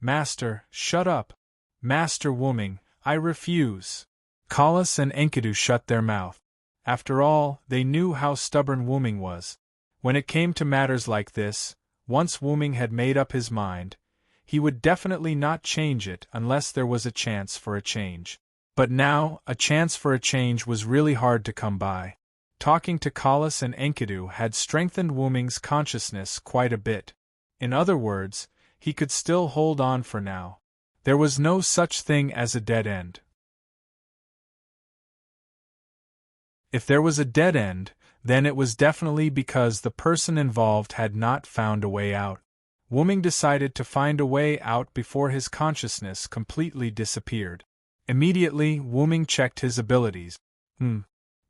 Master, shut up. Master Wuming, I refuse. Kalas and Enkidu shut their mouth. After all, they knew how stubborn Wuming was. When it came to matters like this, once Wuming had made up his mind, he would definitely not change it unless there was a chance for a change. But now, a chance for a change was really hard to come by. Talking to Kalas and Enkidu had strengthened Wuming's consciousness quite a bit. In other words, he could still hold on for now. There was no such thing as a dead end. If there was a dead end, then it was definitely because the person involved had not found a way out. Wuming decided to find a way out before his consciousness completely disappeared. Immediately, Wuming checked his abilities.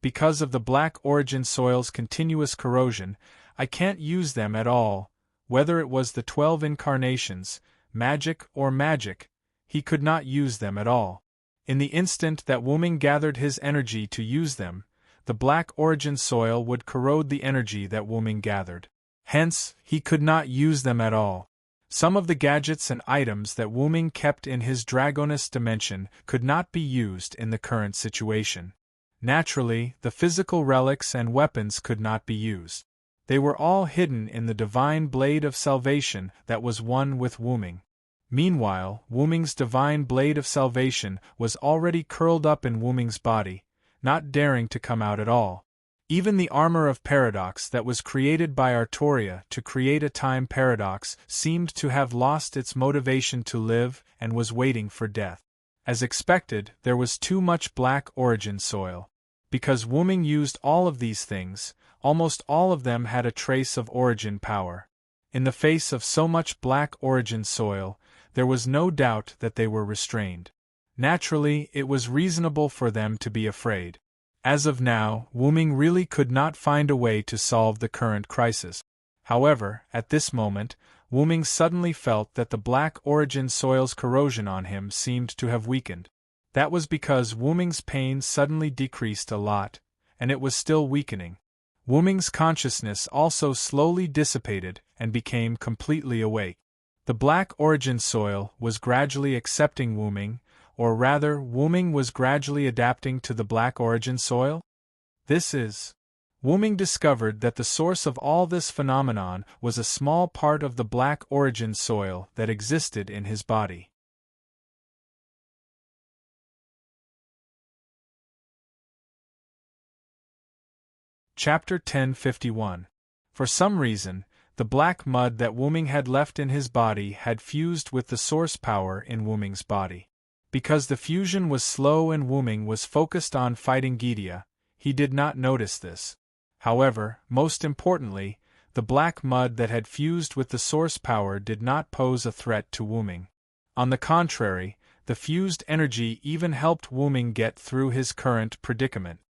Because of the Black Origin soil's continuous corrosion, I can't use them at all. Whether it was the 12 incarnations, magic or magic, he could not use them at all. In the instant that Wuming gathered his energy to use them, the Black Origin soil would corrode the energy that Wuming gathered. Hence, he could not use them at all. Some of the gadgets and items that Wuming kept in his Draconis dimension could not be used in the current situation. Naturally, the physical relics and weapons could not be used. They were all hidden in the divine blade of salvation that was one with Wuming. Meanwhile, Wuming's divine blade of salvation was already curled up in Wuming's body, not daring to come out at all. Even the armor of paradox that was created by Artoria to create a time paradox seemed to have lost its motivation to live and was waiting for death. As expected, there was too much Black Origin soil. Because Wuming used all of these things, almost all of them had a trace of origin power. In the face of so much Black Origin soil, there was no doubt that they were restrained. Naturally, it was reasonable for them to be afraid. As of now, Wuming really could not find a way to solve the current crisis. However, at this moment, Wuming suddenly felt that the Black Origin soil's corrosion on him seemed to have weakened. That was because Wuming's pain suddenly decreased a lot, and it was still weakening. Wuming's consciousness also slowly dissipated and became completely awake. The Black Origin soil was gradually accepting Wuming, or rather, Wuming was gradually adapting to the Black Origin soil? Wuming discovered that the source of all this phenomenon was a small part of the Black Origin soil that existed in his body. Chapter 1051. For some reason, the black mud that Wuming had left in his body had fused with the source power in Wuming's body. Because the fusion was slow and Wuming was focused on fighting Gydia, he did not notice this. However, most importantly, the black mud that had fused with the source power did not pose a threat to Wuming. On the contrary, the fused energy even helped Wuming get through his current predicament.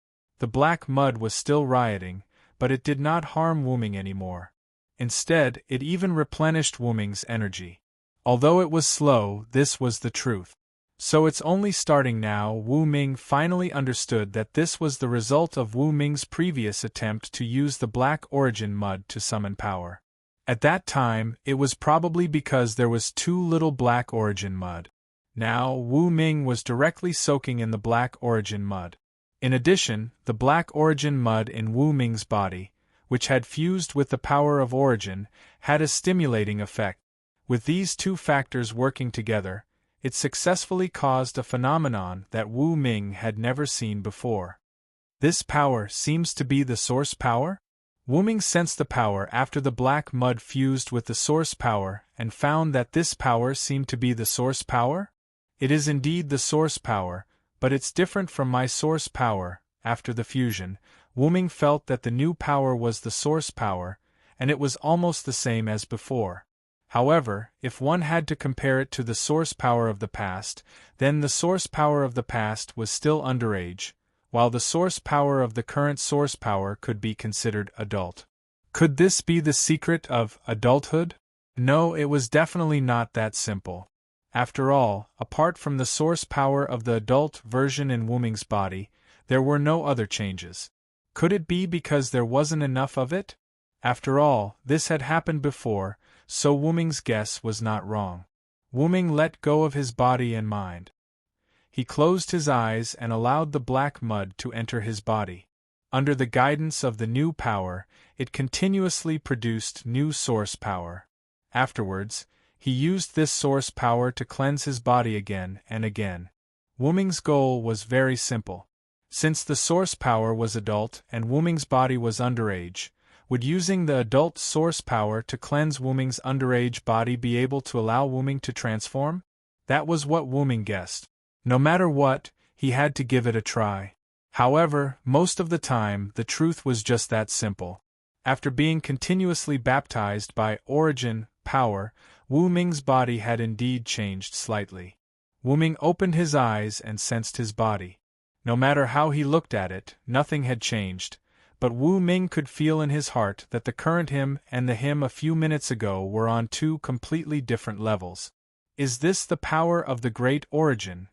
The black mud was still rioting, but it did not harm Wuming anymore. Instead, it even replenished Wuming's energy. Although it was slow, this was the truth. So it's only starting now. Wuming finally understood that this was the result of Wuming's previous attempt to use the Black Origin mud to summon power. At that time, it was probably because there was too little Black Origin mud. Now, Wuming was directly soaking in the Black Origin mud. In addition, the Black Origin mud in Wuming's body, which had fused with the power of Origin, had a stimulating effect. With these two factors working together, it successfully caused a phenomenon that Wuming had never seen before. This power seems to be the source power? Wuming sensed the power after the black mud fused with the source power and found that this power seemed to be the source power? It is indeed the source power, but it's different from my source power. After the fusion, Wuming felt that the new power was the source power, and it was almost the same as before. However, if one had to compare it to the source power of the past, then the source power of the past was still underage. while the source power of the current source power could be considered adult. Could this be the secret of adulthood? No, it was definitely not that simple. After all, apart from the source power of the adult version in Wuming's body, there were no other changes. Could it be because there wasn't enough of it? After all, this had happened before, so Wuming's guess was not wrong. Wuming let go of his body and mind. He closed his eyes and allowed the black mud to enter his body. Under the guidance of the new power, it continuously produced new source power. Afterwards, he used this source power to cleanse his body again and again. Wuming's goal was very simple. Since the source power was adult and Wuming's body was underage, would using the adult source power to cleanse Wuming's underage body be able to allow Wuming to transform? That was what Wuming guessed. No matter what, he had to give it a try. However, most of the time, the truth was just that simple. After being continuously baptized by origin, power, Wuming's body had indeed changed slightly. Wuming opened his eyes and sensed his body. No matter how he looked at it, nothing had changed, but Wuming could feel in his heart that the current him and the him a few minutes ago were on two completely different levels. Is this the power of the great origin?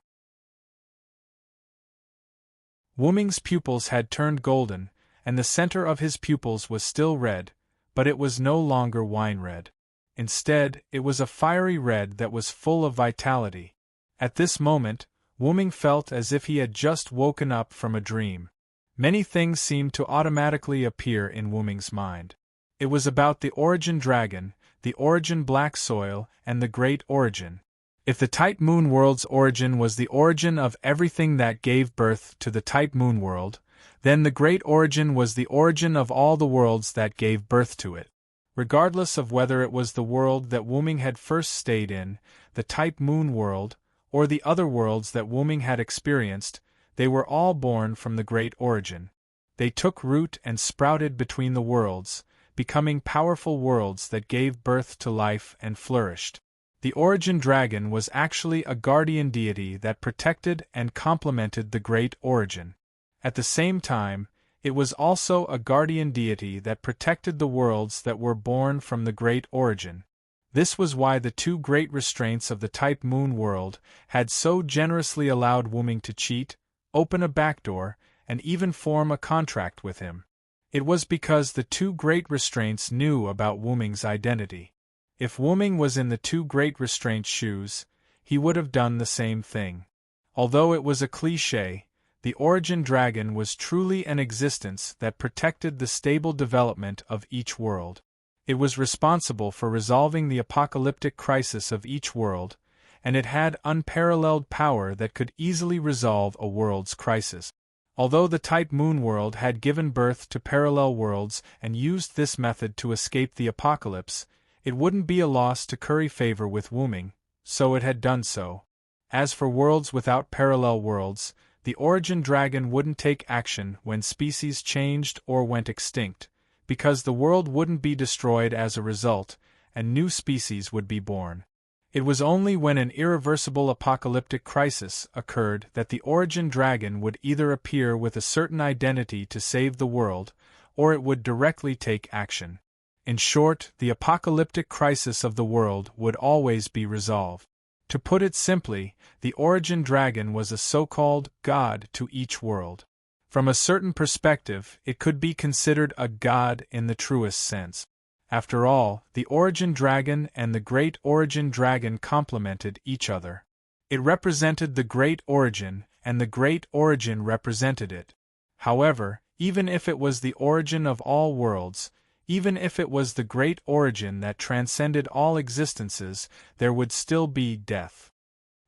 Wuming's pupils had turned golden, and the center of his pupils was still red, but it was no longer wine red. Instead, it was a fiery red that was full of vitality. At this moment, Wuming felt as if he had just woken up from a dream. Many things seemed to automatically appear in Wuming's mind. It was about the origin dragon, the origin black soil, and the great origin. If the type moon world's origin was the origin of everything that gave birth to the type moon world, then the great origin was the origin of all the worlds that gave birth to it. Regardless of whether it was the world that Wuming had first stayed in, the type moon world, or the other worlds that Wuming had experienced, they were all born from the great origin. They took root and sprouted between the worlds, becoming powerful worlds that gave birth to life and flourished. The origin dragon was actually a guardian deity that protected and complemented the great origin. At the same time, it was also a guardian deity that protected the worlds that were born from the great origin. This was why the two great restraints of the type moon world had so generously allowed Wuming to cheat, open a backdoor, and even form a contract with him. It was because the two great restraints knew about Wuming's identity. If Wuming was in the two great restraints' shoes, he would have done the same thing. Although it was a cliché, the origin dragon was truly an existence that protected the stable development of each world. It was responsible for resolving the apocalyptic crisis of each world, and it had unparalleled power that could easily resolve a world's crisis. Although the type moon world had given birth to parallel worlds and used this method to escape the apocalypse, it wouldn't be a loss to curry favor with Wuming, so it had done so. As for worlds without parallel worlds, the origin dragon wouldn't take action when species changed or went extinct, because the world wouldn't be destroyed as a result, and new species would be born. It was only when an irreversible apocalyptic crisis occurred that the origin dragon would either appear with a certain identity to save the world, or it would directly take action. In short, the apocalyptic crisis of the world would always be resolved. To put it simply, the origin dragon was a so-called god to each world. From a certain perspective, it could be considered a god in the truest sense. After all, the origin dragon and the great origin dragon complemented each other. It represented the great origin, and the great origin represented it. However, even if it was the origin of all worlds, even if it was the great origin that transcended all existences, there would still be death.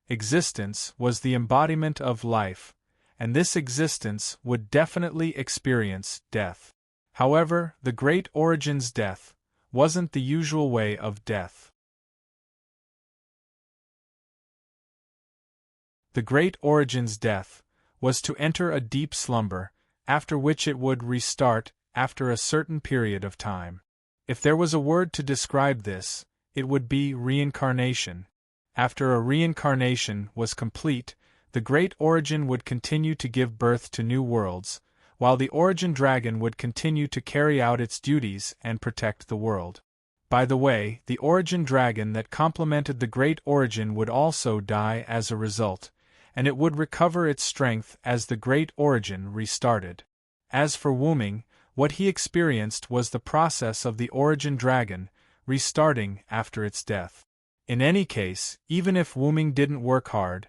Existence was the embodiment of life, and this existence would definitely experience death. However, the great origin's death wasn't the usual way of death. The great origin's death was to enter a deep slumber, after which it would restart after a certain period of time. If there was a word to describe this, it would be reincarnation. After a reincarnation was complete, the Great Origin would continue to give birth to new worlds, while the Origin Dragon would continue to carry out its duties and protect the world. By the way, the Origin Dragon that complemented the Great Origin would also die as a result, and it would recover its strength as the Great Origin restarted. As for Wuming, what he experienced was the process of the Origin Dragon restarting after its death. In any case, even if Wuming didn't work hard,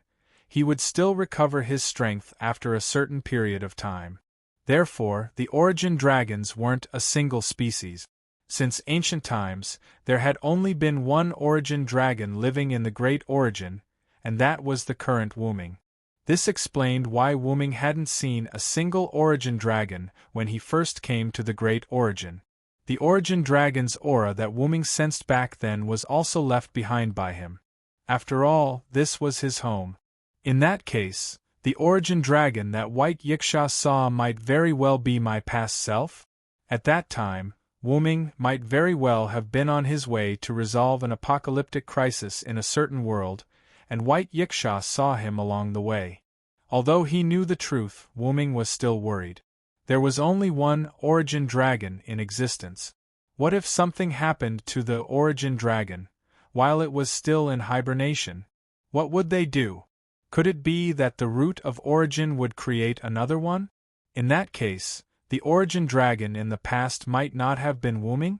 he would still recover his strength after a certain period of time. Therefore, the Origin Dragons weren't a single species. Since ancient times, there had only been one Origin Dragon living in the Great Origin, and that was the current Wuming. This explained why Wuming hadn't seen a single Origin Dragon when he first came to the Great Origin. The Origin Dragon's aura that Wuming sensed back then was also left behind by him. After all, this was his home. In that case, the Origin Dragon that White Yiksha saw might very well be my past self? At that time, Wuming might very well have been on his way to resolve an apocalyptic crisis in a certain world, and White Yiksha saw him along the way. Although he knew the truth, Wuming was still worried. There was only one Origin Dragon in existence. What if something happened to the Origin Dragon, while it was still in hibernation? What would they do? Could it be that the root of Origin would create another one? In that case, the Origin Dragon in the past might not have been Wuming?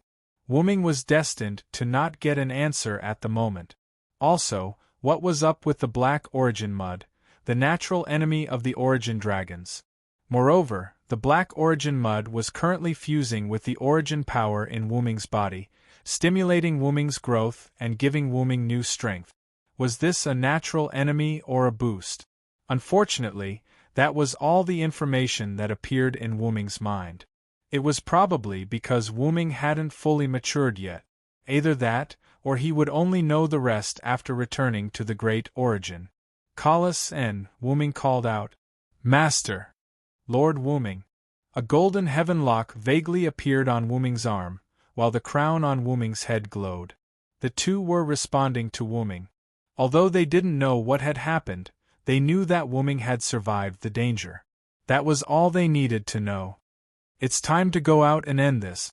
Wuming was destined to not get an answer at the moment. Also, what was up with the Black Origin Mud, the natural enemy of the Origin Dragons? Moreover, the Black Origin Mud was currently fusing with the Origin power in Wuming's body, stimulating Wuming's growth and giving Wuming new strength. Was this a natural enemy or a boost? Unfortunately, that was all the information that appeared in Wuming's mind. It was probably because Wuming hadn't fully matured yet. Either that, or he would only know the rest after returning to the Great Origin. Kalas and Wuming called out, "Master! Lord Wuming!" A golden heaven lock vaguely appeared on Wuming's arm, while the crown on Wuming's head glowed. The two were responding to Wuming. Although they didn't know what had happened, they knew that Wuming had survived the danger. That was all they needed to know. It's time to go out and end this.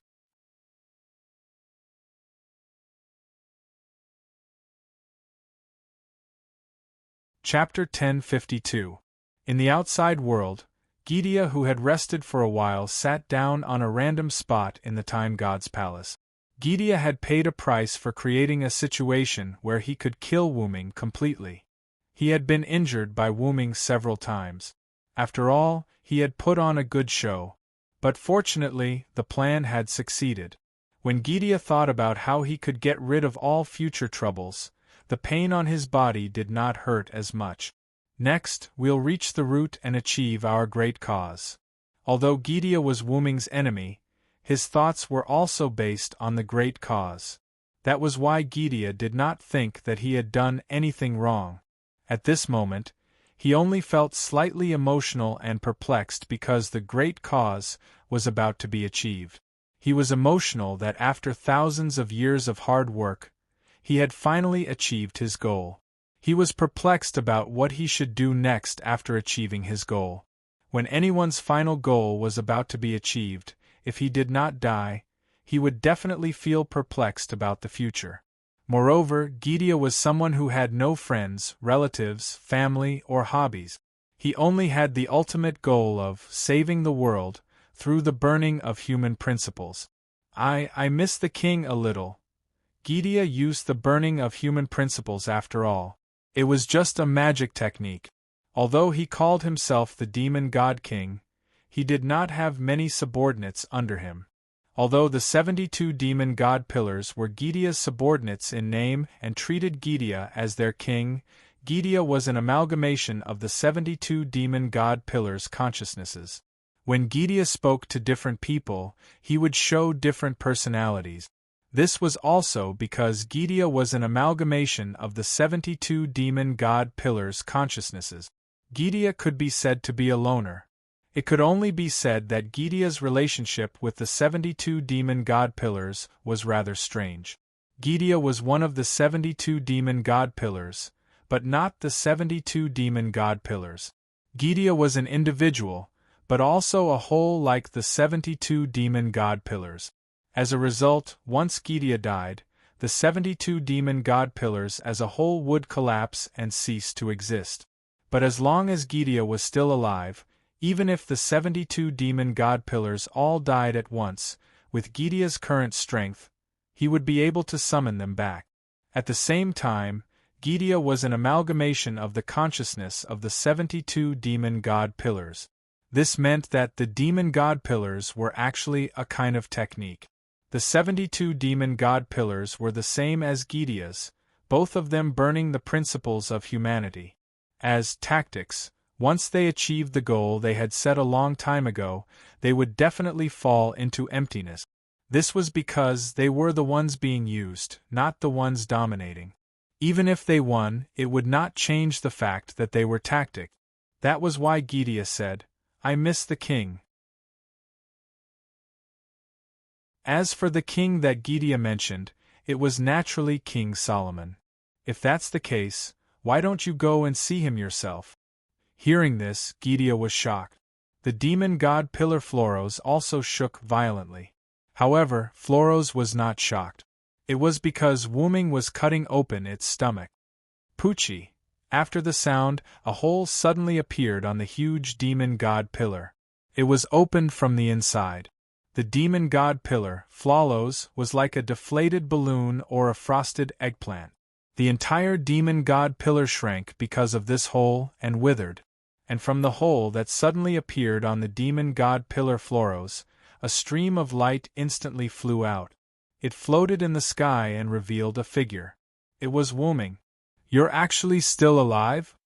Chapter 1052. In the outside world, Gydia, who had rested for a while, sat down on a random spot in the Time God's palace. Gydia had paid a price for creating a situation where he could kill Wuming completely. He had been injured by Wuming several times. After all, he had put on a good show. But fortunately, the plan had succeeded. When Gydia thought about how he could get rid of all future troubles, the pain on his body did not hurt as much. Next, we'll reach the root and achieve our great cause. Although Gydia was Wuming's enemy, his thoughts were also based on the great cause. That was why Gydia did not think that he had done anything wrong. At this moment, he only felt slightly emotional and perplexed because the great cause was about to be achieved. He was emotional that after thousands of years of hard work, he had finally achieved his goal. He was perplexed about what he should do next after achieving his goal. When anyone's final goal was about to be achieved, if he did not die, he would definitely feel perplexed about the future. Moreover, Gydia was someone who had no friends, relatives, family, or hobbies. He only had the ultimate goal of saving the world through the burning of human principles. I miss the king a little. Gydia used the burning of human principles after all. It was just a magic technique. Although he called himself the Demon God King, he did not have many subordinates under him. Although the 72 Demon God Pillars were Gydia's subordinates in name and treated Gydia as their king, Gydia was an amalgamation of the 72 Demon God Pillars' consciousnesses. When Gydia spoke to different people, he would show different personalities. This was also because Gydia was an amalgamation of the 72 Demon God Pillars' consciousnesses. Gydia could be said to be a loner. It could only be said that Gydia's relationship with the 72 Demon God Pillars was rather strange. Gydia was one of the 72 Demon God Pillars, but not the 72 demon god pillars. Gydia was an individual, but also a whole like the 72 demon god pillars. As a result, once Gydia died, the 72 demon god pillars as a whole would collapse and cease to exist. But as long as Gydia was still alive, even if the 72 demon god pillars all died at once, with Gydia's current strength, he would be able to summon them back. At the same time, Gydia was an amalgamation of the consciousness of the 72 demon god pillars. This meant that the demon god pillars were actually a kind of technique. The 72 demon god pillars were the same as Gydia's, both of them burning the principles of humanity. As tactics, once they achieved the goal they had set a long time ago, they would definitely fall into emptiness. This was because they were the ones being used, not the ones dominating. Even if they won, it would not change the fact that they were tactics. That was why Gydia said, "I miss the king." As for the king that Gydia mentioned, it was naturally King Solomon. If that's the case, why don't you go and see him yourself? Hearing this, Gydia was shocked. The demon god pillar Floros also shook violently. However, Floros was not shocked. It was because Wuming was cutting open its stomach. Poochie! After the sound, a hole suddenly appeared on the huge demon god pillar. It was opened from the inside. The demon god pillar, Floros, was like a deflated balloon or a frosted eggplant. The entire demon god pillar shrank because of this hole and withered. And from the hole that suddenly appeared on the demon god pillar Floros, a stream of light instantly flew out. It floated in the sky and revealed a figure. It was Wuming. "You're actually still alive?"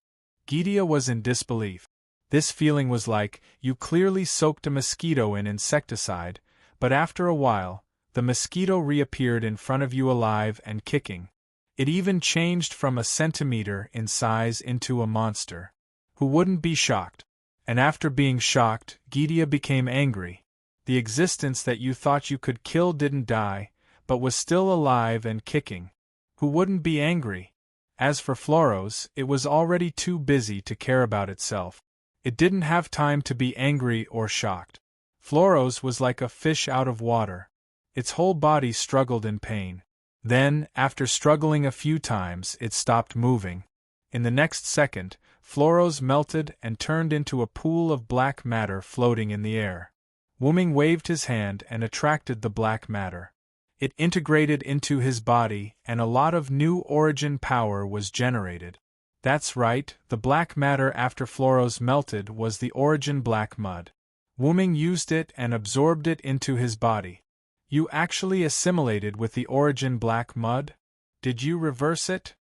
Gydia was in disbelief. This feeling was like, you clearly soaked a mosquito in insecticide, but after a while, the mosquito reappeared in front of you alive and kicking. It even changed from a centimeter in size into a monster. Who wouldn't be shocked? And after being shocked, Gydia became angry. The existence that you thought you could kill didn't die, but was still alive and kicking. Who wouldn't be angry? As for Floros, it was already too busy to care about itself. It didn't have time to be angry or shocked. Floros was like a fish out of water. Its whole body struggled in pain. Then, after struggling a few times, it stopped moving. In the next second, Floros melted and turned into a pool of black matter floating in the air. Wuming waved his hand and attracted the black matter. It integrated into his body, and a lot of new origin power was generated. That's right, the black matter after Floros melted was the origin black mud. Wuming used it and absorbed it into his body. You actually assimilated with the origin black mud? Did you reverse it?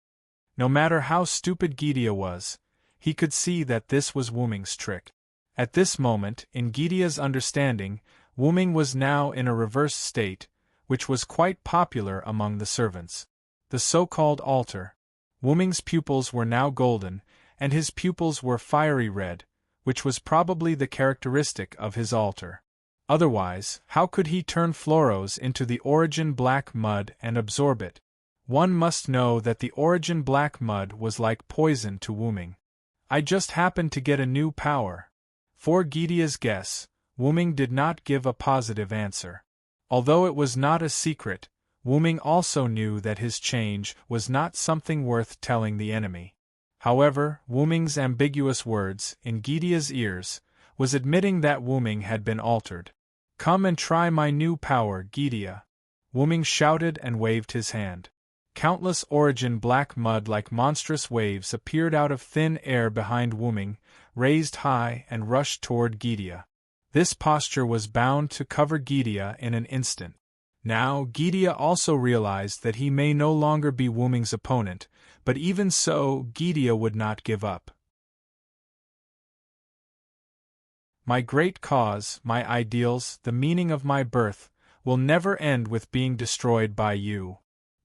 No matter how stupid Gydia was, he could see that this was Wuming's trick. At this moment, in Gydia's understanding, Wuming was now in a reverse state, which was quite popular among the servants. The so-called altar. Wuming's pupils were now golden, and his pupils were fiery red, which was probably the characteristic of his altar. Otherwise, how could he turn Floros into the origin black mud and absorb it? One must know that the origin black mud was like poison to Wuming. I just happened to get a new power. For Gydia's guess, Wuming did not give a positive answer. Although it was not a secret, Wuming also knew that his change was not something worth telling the enemy. However, Wuming's ambiguous words, in Gydia's ears, was admitting that Wuming had been altered. "Come and try my new power, Gydia." Wuming shouted and waved his hand. Countless origin black mud like monstrous waves appeared out of thin air behind Wuming, raised high and rushed toward Gydia. This posture was bound to cover Gydia in an instant. Now, Gydia also realized that he may no longer be Wuming's opponent, but even so, Gydia would not give up. My great cause, my ideals, the meaning of my birth, will never end with being destroyed by you.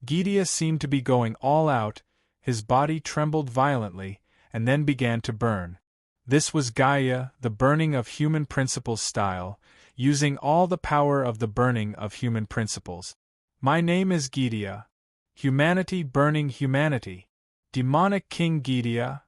Gydia seemed to be going all out, his body trembled violently, and then began to burn. This was Gaia, the burning of human principles style, using all the power of the burning of human principles. My name is Gydia. Humanity burning humanity. Demonic King Gydia?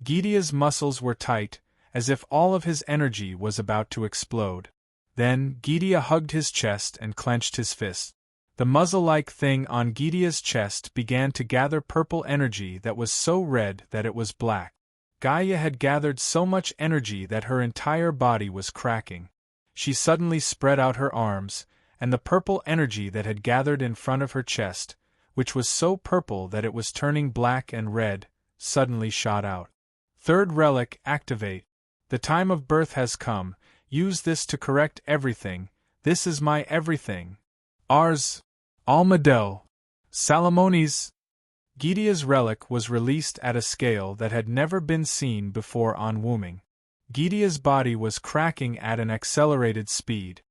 Gydia's muscles were tight, as if all of his energy was about to explode. Then, Gydia hugged his chest and clenched his fist. The muzzle-like thing on Gydia's chest began to gather purple energy that was so red that it was black. Gaia had gathered so much energy that her entire body was cracking. She suddenly spread out her arms, and the purple energy that had gathered in front of her chest, which was so purple that it was turning black and red, suddenly shot out. Third relic, activate. The time of birth has come. Use this to correct everything. This is my everything. Ars. Almadel. Salamones. Gydia's relic was released at a scale that had never been seen before on Wooming. Gydia's body was cracking at an accelerated speed.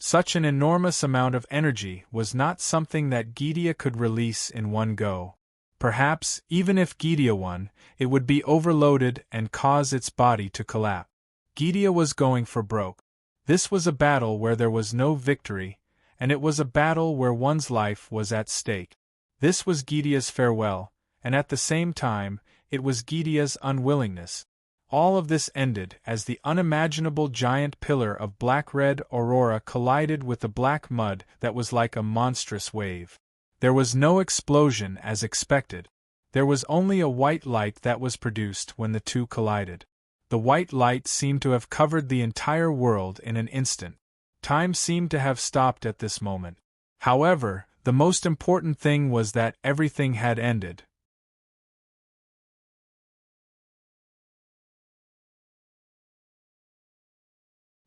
Such an enormous amount of energy was not something that Gydia could release in one go. Perhaps, even if Gydia won, it would be overloaded and cause its body to collapse. Gydia was going for broke. This was a battle where there was no victory, and it was a battle where one's life was at stake. This was Gydia's farewell, and at the same time, it was Gydia's unwillingness. All of this ended as the unimaginable giant pillar of black-red aurora collided with the black mud that was like a monstrous wave. There was no explosion as expected. There was only a white light that was produced when the two collided. The white light seemed to have covered the entire world in an instant. Time seemed to have stopped at this moment. However, the most important thing was that everything had ended.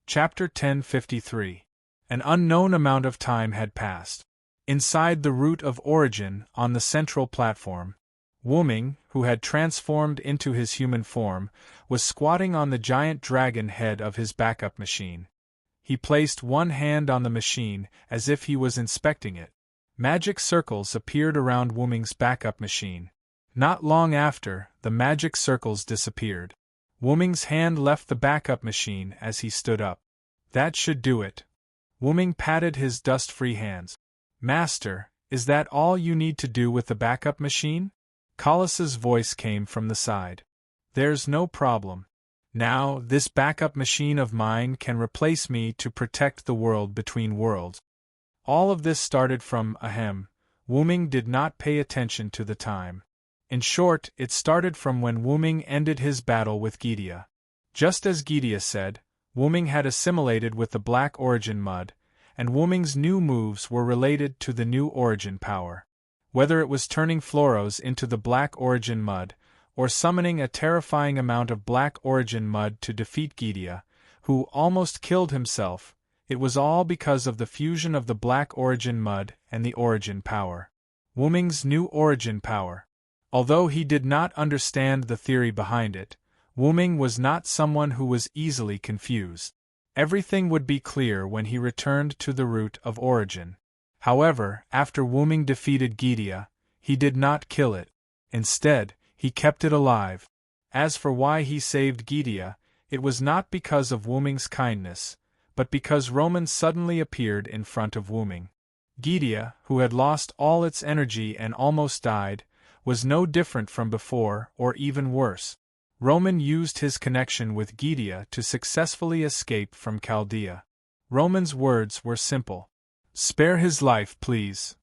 Chapter 1053. An unknown amount of time had passed. Inside the root of origin, on the central platform, Wooming, who had transformed into his human form, was squatting on the giant dragon head of his backup machine. He placed one hand on the machine as if he was inspecting it. Magic circles appeared around Wooming's backup machine. Not long after, the magic circles disappeared. Wooming's hand left the backup machine as he stood up. That should do it. Wooming patted his dust-free hands. Master, is that all you need to do with the backup machine? Colos's voice came from the side. There's no problem. Now, this backup machine of mine can replace me to protect the world between worlds. All of this started from ahem. Wooming did not pay attention to the time. In short, it started from when Wooming ended his battle with Gydia. Just as Gydia said, Wooming had assimilated with the Black Origin Mud, and Wooming's new moves were related to the new Origin power. Whether it was turning Floros into the Black Origin Mud, or summoning a terrifying amount of Black Origin Mud to defeat Gydia, who almost killed himself, it was all because of the fusion of the Black Origin Mud and the Origin power. Wooming's new Origin power. Although he did not understand the theory behind it, Wooming was not someone who was easily confused. Everything would be clear when he returned to the root of origin. However, after Wooming defeated Gydia, he did not kill it. Instead, he kept it alive. As for why he saved Gydia, it was not because of Wooming's kindness, but because Roman suddenly appeared in front of Wooming. Gydia, who had lost all its energy and almost died, was no different from before, or even worse. Roman used his connection with Gydia to successfully escape from Chaldea. Roman's words were simple. Spare his life, please.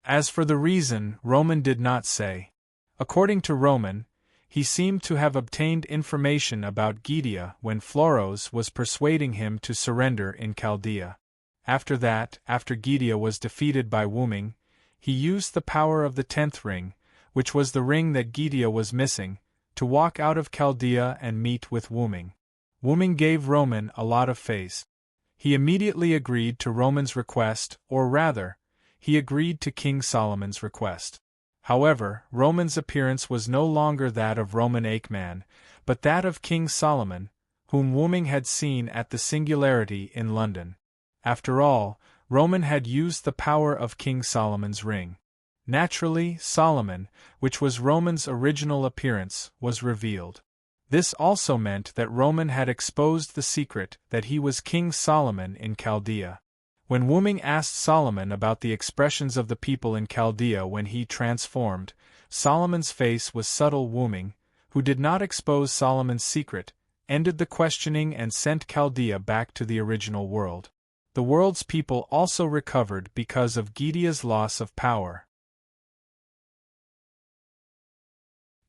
As for the reason, Roman did not say. According to Roman, he seemed to have obtained information about Gydia when Floros was persuading him to surrender in Chaldea. After that, after Gydia was defeated by Wooming, he used the power of the 10th ring, which was the ring that Gydia was missing, to walk out of Chaldea and meet with Wooming. Wooming gave Roman a lot of faith. He immediately agreed to Roman's request, or rather, he agreed to King Solomon's request. However, Roman's appearance was no longer that of Roman Aikman, but that of King Solomon, whom Wooming had seen at the Singularity in London. After all, Roman had used the power of King Solomon's ring. Naturally, Solomon, which was Roman's original appearance, was revealed. This also meant that Roman had exposed the secret that he was King Solomon in Chaldea. When Wuming asked Solomon about the expressions of the people in Chaldea when he transformed, Solomon's face was subtle. Wuming, who did not expose Solomon's secret, ended the questioning and sent Chaldea back to the original world. The world's people also recovered because of Gidea's loss of power.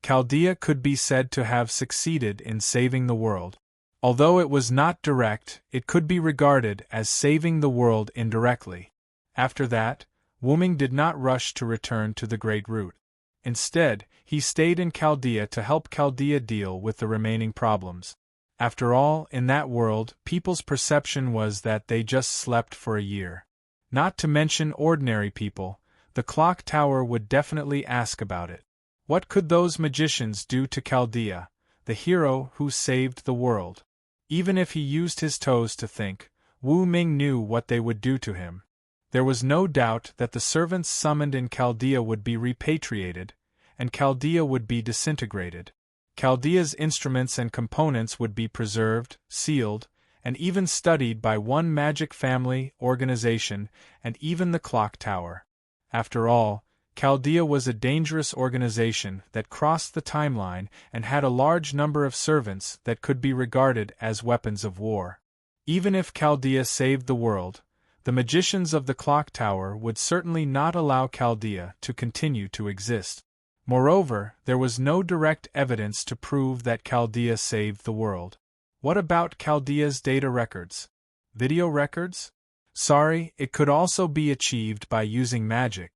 Chaldea could be said to have succeeded in saving the world. Although it was not direct, it could be regarded as saving the world indirectly. After that, Wuming did not rush to return to the Great Root. Instead, he stayed in Chaldea to help Chaldea deal with the remaining problems. After all, in that world, people's perception was that they just slept for a year. Not to mention ordinary people, the clock tower would definitely ask about it. What could those magicians do to Chaldea, the hero who saved the world? Even if he used his toes to think, Wu Ming knew what they would do to him. There was no doubt that the servants summoned in Chaldea would be repatriated, and Chaldea would be disintegrated. Chaldea's instruments and components would be preserved, sealed, and even studied by one magic family, organization, and even the clock tower. After all, Chaldea was a dangerous organization that crossed the timeline and had a large number of servants that could be regarded as weapons of war. Even if Chaldea saved the world, the magicians of the clock tower would certainly not allow Chaldea to continue to exist. Moreover, there was no direct evidence to prove that Chaldea saved the world. What about Chaldea's data records? Video records? Sorry, it could also be achieved by using magic.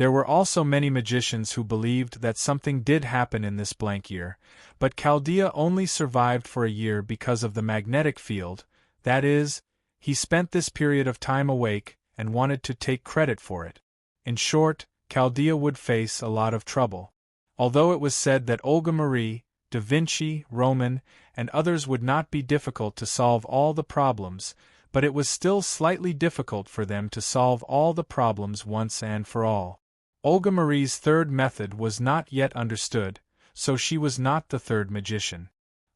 There were also many magicians who believed that something did happen in this blank year, but Chaldea only survived for a year because of the magnetic field, that is, he spent this period of time awake and wanted to take credit for it. In short, Chaldea would face a lot of trouble. Although it was said that Olga Marie, Da Vinci, Roman, and others would not be difficult to solve all the problems, but it was still slightly difficult for them to solve all the problems once and for all. Olga Marie's third method was not yet understood, so she was not the third magician.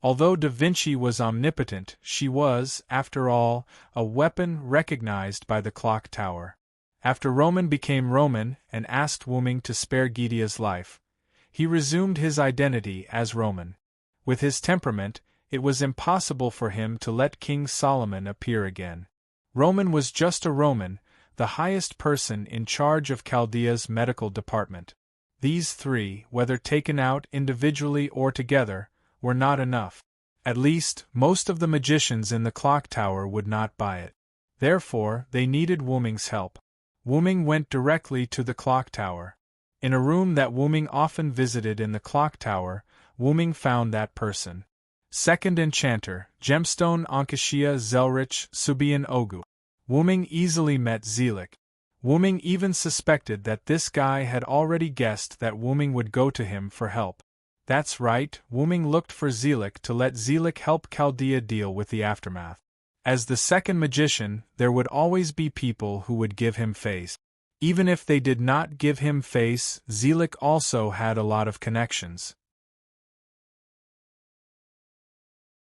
Although Da Vinci was omnipotent, she was, after all, a weapon recognized by the clock tower. After Roman became Roman and asked Wuming to spare Gidea's life, he resumed his identity as Roman. With his temperament, it was impossible for him to let King Solomon appear again. Roman was just a Roman, the highest person in charge of Chaldea's medical department. These three, whether taken out individually or together, were not enough. At least, most of the magicians in the clock tower would not buy it. Therefore, they needed Wuming's help. Wuming went directly to the clock tower. In a room that Wuming often visited in the clock tower, Wuming found that person. Second enchanter, Gemstone Ankashia Zelrich Subian Ogu. Wuming easily met Zelik. Wuming even suspected that this guy had already guessed that Wuming would go to him for help. That's right, Wuming looked for Zelik to let Zelik help Chaldea deal with the aftermath. As the second magician, there would always be people who would give him face. Even if they did not give him face, Zelik also had a lot of connections.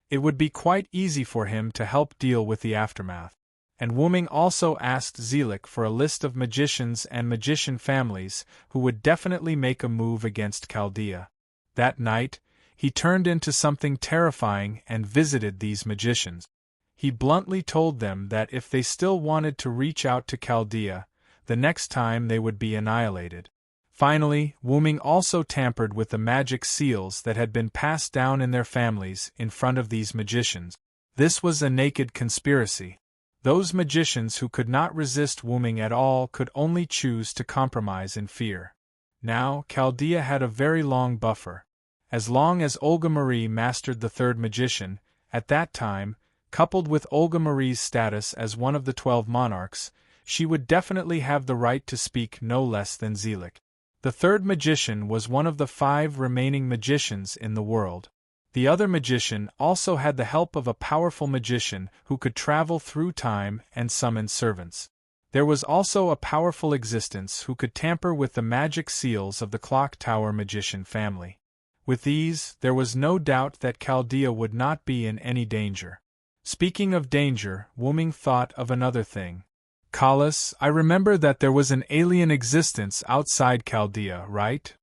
It would be quite easy for him to help deal with the aftermath. And Wuming also asked Zelik for a list of magicians and magician families who would definitely make a move against Chaldea. That night, he turned into something terrifying and visited these magicians. He bluntly told them that if they still wanted to reach out to Chaldea, the next time they would be annihilated. Finally, Wuming also tampered with the magic seals that had been passed down in their families in front of these magicians. This was a naked conspiracy. Those magicians who could not resist Wuming at all could only choose to compromise in fear. Now, Chaldea had a very long buffer. As long as Olga Marie mastered the third magician, at that time, coupled with Olga Marie's status as one of the 12 monarchs, she would definitely have the right to speak no less than Zelik. The third magician was one of the 5 remaining magicians in the world. The other magician also had the help of a powerful magician who could travel through time and summon servants. There was also a powerful existence who could tamper with the magic seals of the clock tower magician family. With these, there was no doubt that Chaldea would not be in any danger. Speaking of danger, Wuming thought of another thing. Kalas, I remember that there was an alien existence outside Chaldea, right?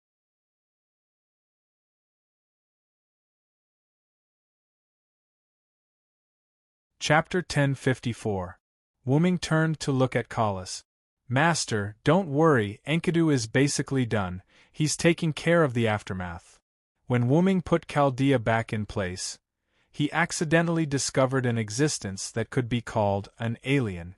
Chapter 1054. Wuming turned to look at Kalas. Master, don't worry, Enkidu is basically done, he's taking care of the aftermath. When Wuming put Chaldea back in place, he accidentally discovered an existence that could be called an alien.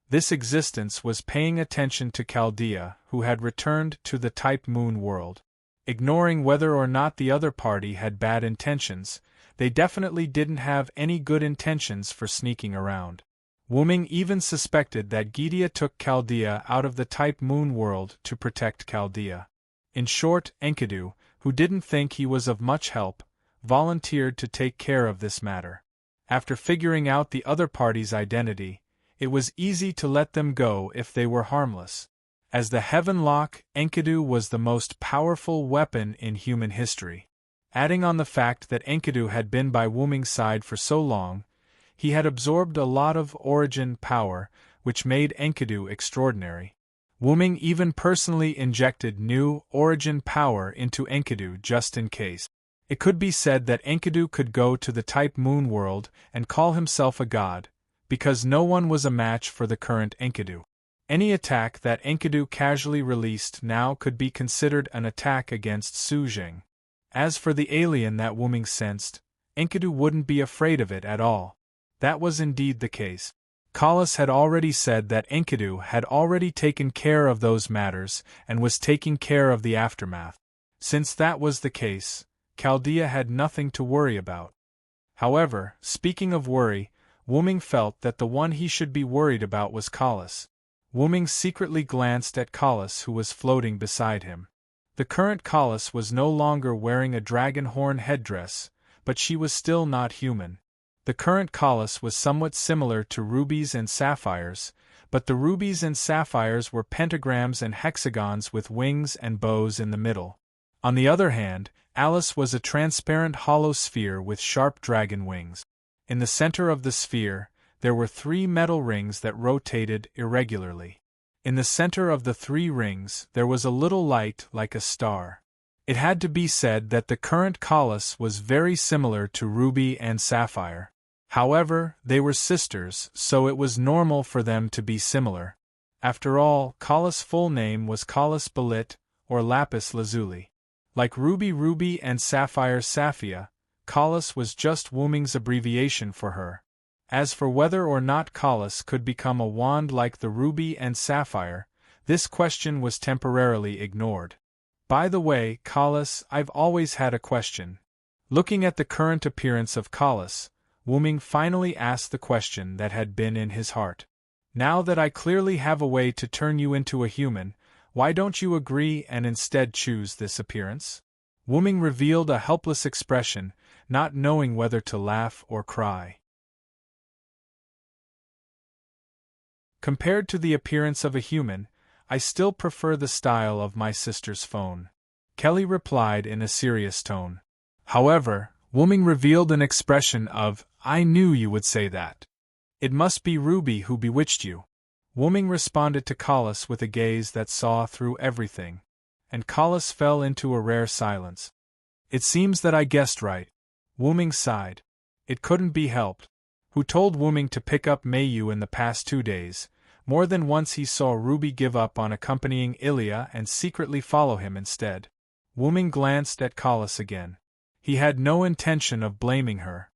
This existence was paying attention to Chaldea, who had returned to the Type Moon world. Ignoring whether or not the other party had bad intentions, they definitely didn't have any good intentions for sneaking around. Wuming even suspected that Gidia took Chaldea out of the Type Moon world to protect Chaldea. In short, Enkidu, who didn't think he was of much help, volunteered to take care of this matter. After figuring out the other party's identity, it was easy to let them go if they were harmless. As the Heaven Lock, Enkidu was the most powerful weapon in human history. Adding on the fact that Enkidu had been by Wuming's side for so long, he had absorbed a lot of origin power, which made Enkidu extraordinary. Wuming even personally injected new origin power into Enkidu just in case. It could be said that Enkidu could go to the Type Moon world and call himself a god, because no one was a match for the current Enkidu. Any attack that Enkidu casually released now could be considered an attack against Suzheng. As for the alien that Wuming sensed, Enkidu wouldn't be afraid of it at all. That was indeed the case. Kalas had already said that Enkidu had already taken care of those matters and was taking care of the aftermath. Since that was the case, Chaldea had nothing to worry about. However, speaking of worry, Wuming felt that the one he should be worried about was Kalas. Wuming secretly glanced at Kalas, who was floating beside him. The current Kalas was no longer wearing a dragon horn headdress, but she was still not human. The current Kalas was somewhat similar to rubies and sapphires, but the rubies and sapphires were pentagrams and hexagons with wings and bows in the middle. On the other hand, Alice was a transparent hollow sphere with sharp dragon wings. In the center of the sphere, there were 3 metal rings that rotated irregularly. In the center of the 3 rings, there was a little light like a star. It had to be said that the current Kalas was very similar to Ruby and Sapphire. However, they were sisters, so it was normal for them to be similar. After all, Kalas' full name was Kalas Balit, or Lapis Lazuli. Like Ruby and Sapphire Saphia, Kalas was just Wuming's abbreviation for her. As for whether or not Kalas could become a wand like the Ruby and Sapphire, this question was temporarily ignored. By the way, Kalas, I've always had a question. Looking at the current appearance of Kalas, Wuming finally asked the question that had been in his heart. Now that I clearly have a way to turn you into a human, why don't you agree and instead choose this appearance? Wuming revealed a helpless expression, not knowing whether to laugh or cry. Compared to the appearance of a human, I still prefer the style of my sister's phone, Kelly replied in a serious tone. However, Wuming revealed an expression of, I knew you would say that. It must be Ruby who bewitched you. Wuming responded to Kalas with a gaze that saw through everything, and Kalas fell into a rare silence. It seems that I guessed right. Wuming sighed. It couldn't be helped. Who told Wuming to pick up Mayu in the past 2 days? More than once he saw Ruby give up on accompanying Ilya and secretly follow him instead. Wuming glanced at Kalas again. He had no intention of blaming her.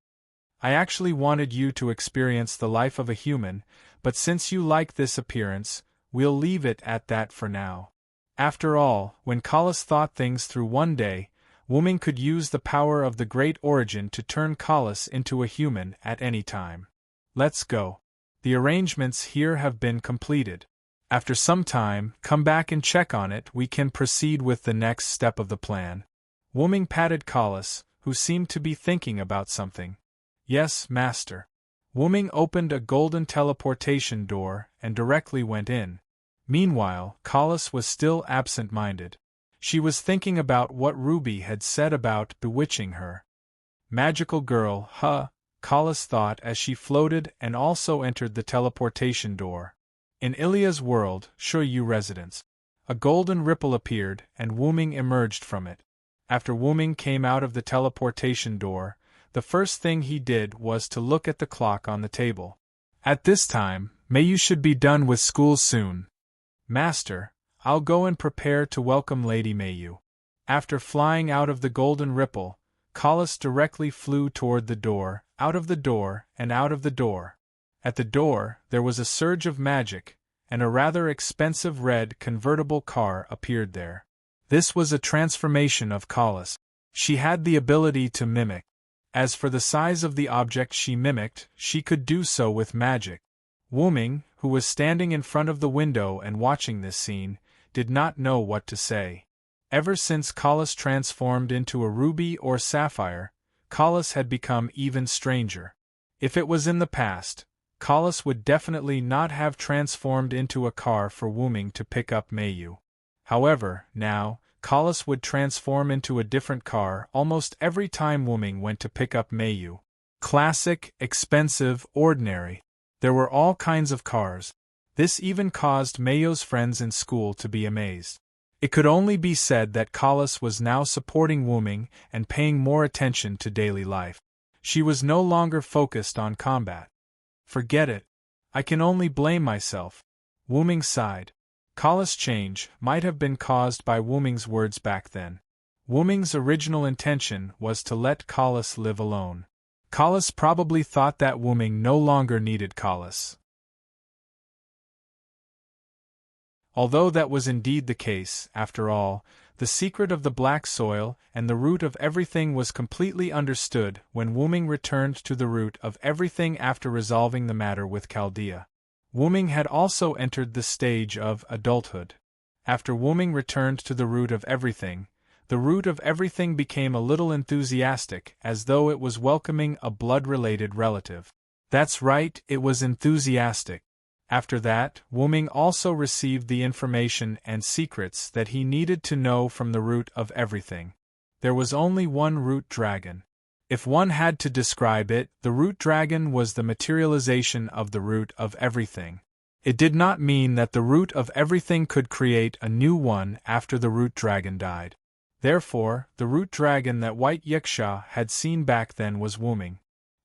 I actually wanted you to experience the life of a human, but since you like this appearance, we'll leave it at that for now. After all, when Kalas thought things through one day, Wuming could use the power of the Great Origin to turn Kalas into a human at any time. Let's go. The arrangements here have been completed. After some time, come back and check on it. We can proceed with the next step of the plan. Wuming patted Kalas, who seemed to be thinking about something. Yes, master. Wuming opened a golden teleportation door and directly went in. Meanwhile, Kalas was still absent-minded. She was thinking about what Ruby had said about bewitching her. Magical girl, huh? Kalas thought as she floated and also entered the teleportation door. In Ilya's world, Shuyu residence. A golden ripple appeared, and Wuming emerged from it. After Wuming came out of the teleportation door, the first thing he did was to look at the clock on the table. At this time, Mayu should be done with school soon. Master, I'll go and prepare to welcome Lady Mayu. After flying out of the golden ripple, Collis directly flew toward the door, out of the door, and out of the door. At the door, there was a surge of magic, and a rather expensive red convertible car appeared there. This was a transformation of Collis. She had the ability to mimic. As for the size of the object she mimicked, she could do so with magic. Wuming, who was standing in front of the window and watching this scene, did not know what to say. Ever since Collis transformed into a ruby or sapphire, Collis had become even stranger. If it was in the past, Collis would definitely not have transformed into a car for Wuming to pick up Mayu. However, now, Collis would transform into a different car almost every time Wuming went to pick up Mayu. Classic, expensive, ordinary. There were all kinds of cars. This even caused Mayu's friends in school to be amazed. It could only be said that Collis was now supporting Wuming and paying more attention to daily life. She was no longer focused on combat. Forget it. I can only blame myself. Wuming sighed. Collis' change might have been caused by Wuming's words back then. Wuming's original intention was to let Collis live alone. Collis probably thought that Wuming no longer needed Collis. Although that was indeed the case, after all, the secret of the black soil and the root of everything was completely understood when Wuming returned to the root of everything after resolving the matter with Chaldea. Wuming had also entered the stage of adulthood. After Wuming returned to the root of everything became a little enthusiastic, as though it was welcoming a blood-related relative. That's right, it was enthusiastic. After that, Wuming also received the information and secrets that he needed to know from the root of everything. There was only one root dragon. If one had to describe it, the root dragon was the materialization of the root of everything. It did not mean that the root of everything could create a new one after the root dragon died. Therefore, the root dragon that White Yiksha had seen back then was Wuming.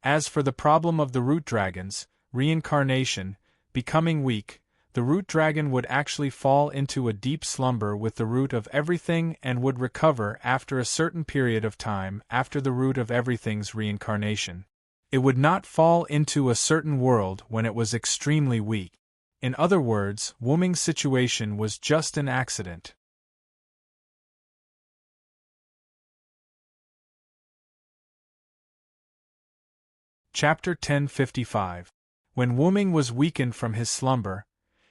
As for the problem of the root dragons, reincarnation, becoming weak, the root dragon would actually fall into a deep slumber with the root of everything and would recover after a certain period of time after the root of everything's reincarnation. It would not fall into a certain world when it was extremely weak. In other words, Wuming's situation was just an accident. Chapter 1055. When Wuming was weakened from his slumber,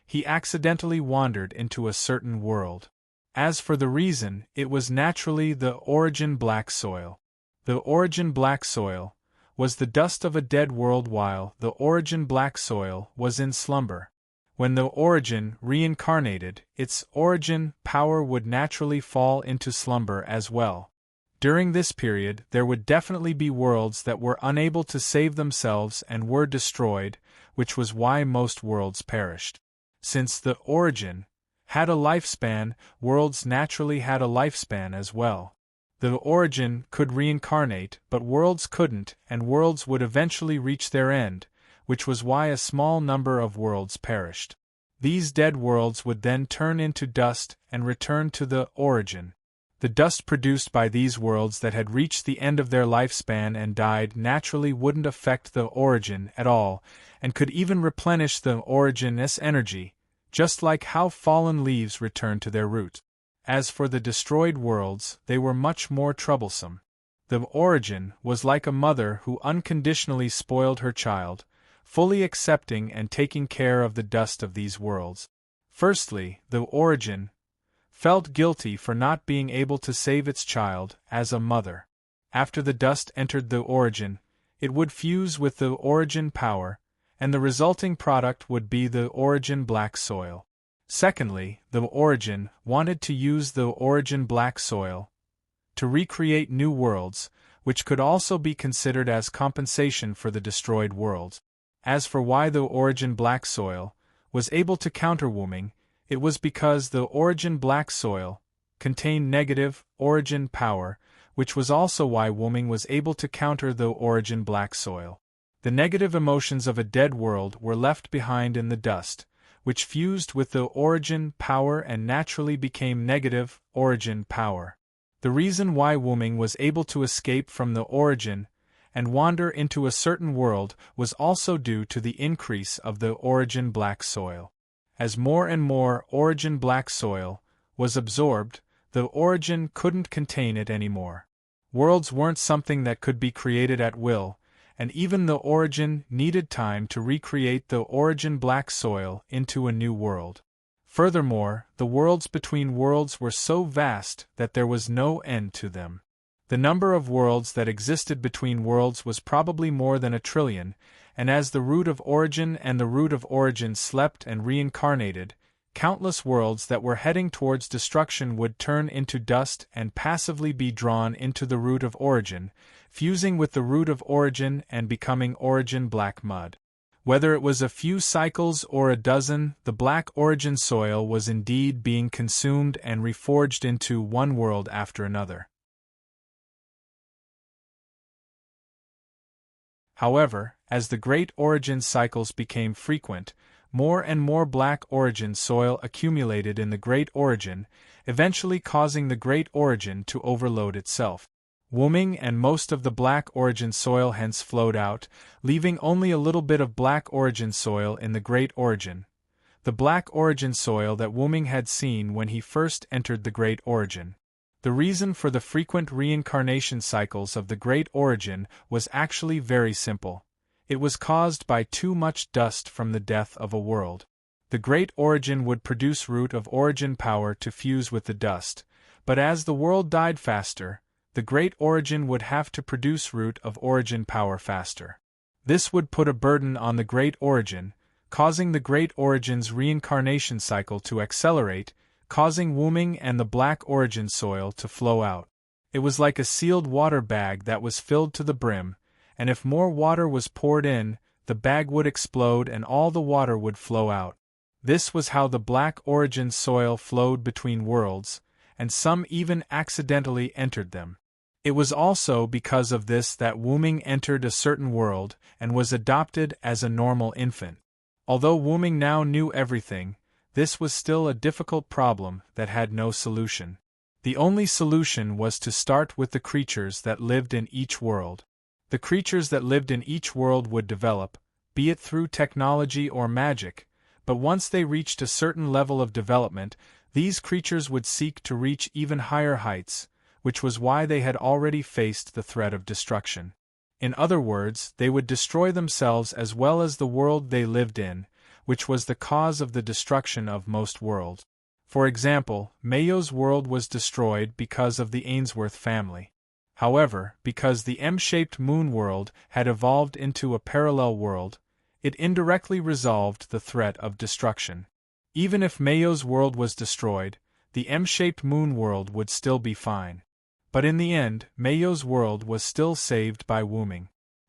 he accidentally wandered into a certain world. As for the reason, it was naturally the origin black soil. The origin black soil was the dust of a dead world while the origin black soil was in slumber. When the origin reincarnated, its origin power would naturally fall into slumber as well. During this period, there would definitely be worlds that were unable to save themselves and were destroyed, which was why most worlds perished. Since the origin had a lifespan, worlds naturally had a lifespan as well. The origin could reincarnate, but worlds couldn't, and worlds would eventually reach their end, which was why a small number of worlds perished. These dead worlds would then turn into dust and return to the origin. The dust produced by these worlds that had reached the end of their lifespan and died naturally wouldn't affect the origin at all, and could even replenish the origin's energy, just like how fallen leaves return to their root. As for the destroyed worlds, they were much more troublesome. The origin was like a mother who unconditionally spoiled her child, fully accepting and taking care of the dust of these worlds. Firstly, the origin felt guilty for not being able to save its child as a mother. After the dust entered the origin, it would fuse with the origin power, and the resulting product would be the origin black soil. Secondly, the origin wanted to use the origin black soil to recreate new worlds, which could also be considered as compensation for the destroyed worlds. As for why the origin black soil was able to counter Wuming, it was because the origin black soil contained negative origin power, which was also why Wuming was able to counter the origin black soil. The negative emotions of a dead world were left behind in the dust, which fused with the origin power and naturally became negative origin power. The reason why Wuming was able to escape from the origin and wander into a certain world was also due to the increase of the origin black soil. As more and more origin black soil was absorbed, the origin couldn't contain it anymore. Worlds weren't something that could be created at will, and even the origin needed time to recreate the origin black soil into a new world. Furthermore, the worlds between worlds were so vast that there was no end to them. The number of worlds that existed between worlds was probably more than 1 trillion, and as the root of origin and the root of origin slept and reincarnated, countless worlds that were heading towards destruction would turn into dust and passively be drawn into the root of origin, fusing with the root of origin and becoming origin black mud. Whether it was a few cycles or a dozen, the black origin soil was indeed being consumed and reforged into one world after another. However, as the great origin cycles became frequent, more and more black origin soil accumulated in the great origin, eventually causing the great origin to overload itself. Wuming and most of the black origin soil hence flowed out, leaving only a little bit of black origin soil in the great origin. The black origin soil that Wuming had seen when he first entered the great origin. The reason for the frequent reincarnation cycles of the great origin was actually very simple. It was caused by too much dust from the death of a world. The great origin would produce root of origin power to fuse with the dust, but as the world died faster, the great origin would have to produce root of origin power faster. This would put a burden on the great origin, causing the great origin's reincarnation cycle to accelerate, causing Wuming and the black origin soil to flow out. It was like a sealed water bag that was filled to the brim, and if more water was poured in, the bag would explode and all the water would flow out. This was how the black origin soil flowed between worlds, and some even accidentally entered them. It was also because of this that Wuming entered a certain world and was adopted as a normal infant. Although Wuming now knew everything, this was still a difficult problem that had no solution. The only solution was to start with the creatures that lived in each world. The creatures that lived in each world would develop, be it through technology or magic, but once they reached a certain level of development, these creatures would seek to reach even higher heights, which was why they had already faced the threat of destruction. In other words, they would destroy themselves as well as the world they lived in, which was the cause of the destruction of most worlds. For example, Mayo's world was destroyed because of the Ainsworth family. However, because the M-shaped moon world had evolved into a parallel world, it indirectly resolved the threat of destruction. Even if Mayo's world was destroyed, the M-shaped moon world would still be fine. But in the end, Mayo's world was still saved by Wuming.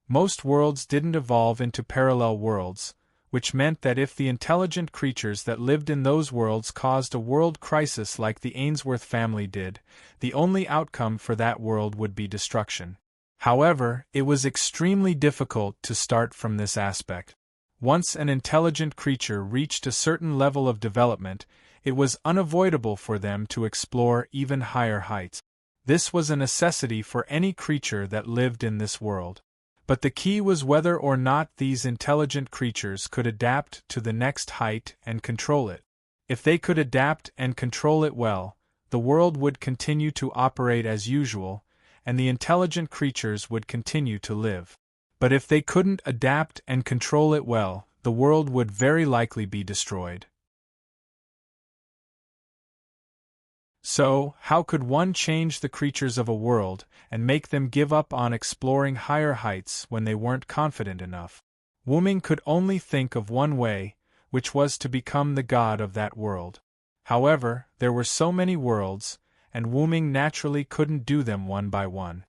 Most worlds didn't evolve into parallel worlds, which meant that if the intelligent creatures that lived in those worlds caused a world crisis like the Ainsworth family did, the only outcome for that world would be destruction. However, it was extremely difficult to start from this aspect. Once an intelligent creature reached a certain level of development, it was unavoidable for them to explore even higher heights. This was a necessity for any creature that lived in this world. But the key was whether or not these intelligent creatures could adapt to the next height and control it. If they could adapt and control it well, the world would continue to operate as usual, and the intelligent creatures would continue to live. But if they couldn't adapt and control it well, the world would very likely be destroyed. So, how could one change the creatures of a world and make them give up on exploring higher heights when they weren't confident enough? Wuming could only think of one way, which was to become the god of that world. However, there were so many worlds, and Wuming naturally couldn't do them one by one.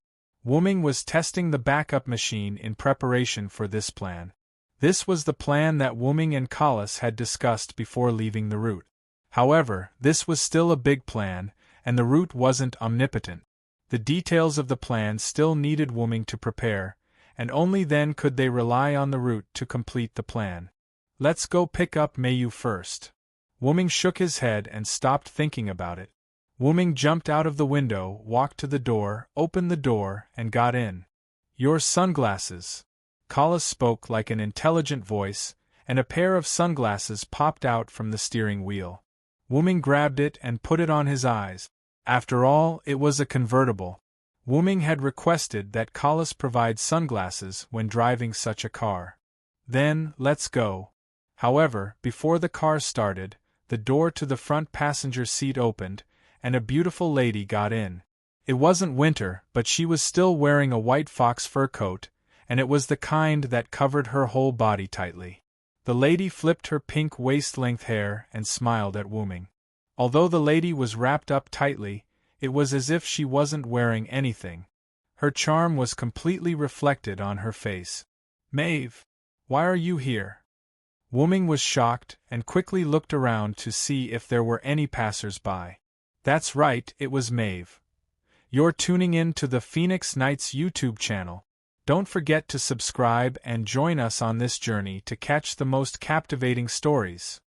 Wuming was testing the backup machine in preparation for this plan. This was the plan that Wooming and Collis had discussed before leaving the route. However, this was still a big plan, and the route wasn't omnipotent. The details of the plan still needed Wooming to prepare, and only then could they rely on the route to complete the plan. Let's go pick up Mayu first. Wooming shook his head and stopped thinking about it. Wooming jumped out of the window, walked to the door, opened the door, and got in. Your sunglasses. Collis spoke like an intelligent voice, and a pair of sunglasses popped out from the steering wheel. Wooming grabbed it and put it on his eyes. After all, it was a convertible. Wooming had requested that Collis provide sunglasses when driving such a car. Then, let's go. However, before the car started, the door to the front passenger seat opened, and a beautiful lady got in. It wasn't winter, but she was still wearing a white fox fur coat, and it was the kind that covered her whole body tightly. The lady flipped her pink waist-length hair and smiled at Wooming. Although the lady was wrapped up tightly, it was as if she wasn't wearing anything. Her charm was completely reflected on her face. Maeve, why are you here? Wooming was shocked and quickly looked around to see if there were any passers-by. That's right, it was Maeve. You're tuning in to the Phoenix Nights YouTube channel. Don't forget to subscribe and join us on this journey to catch the most captivating stories.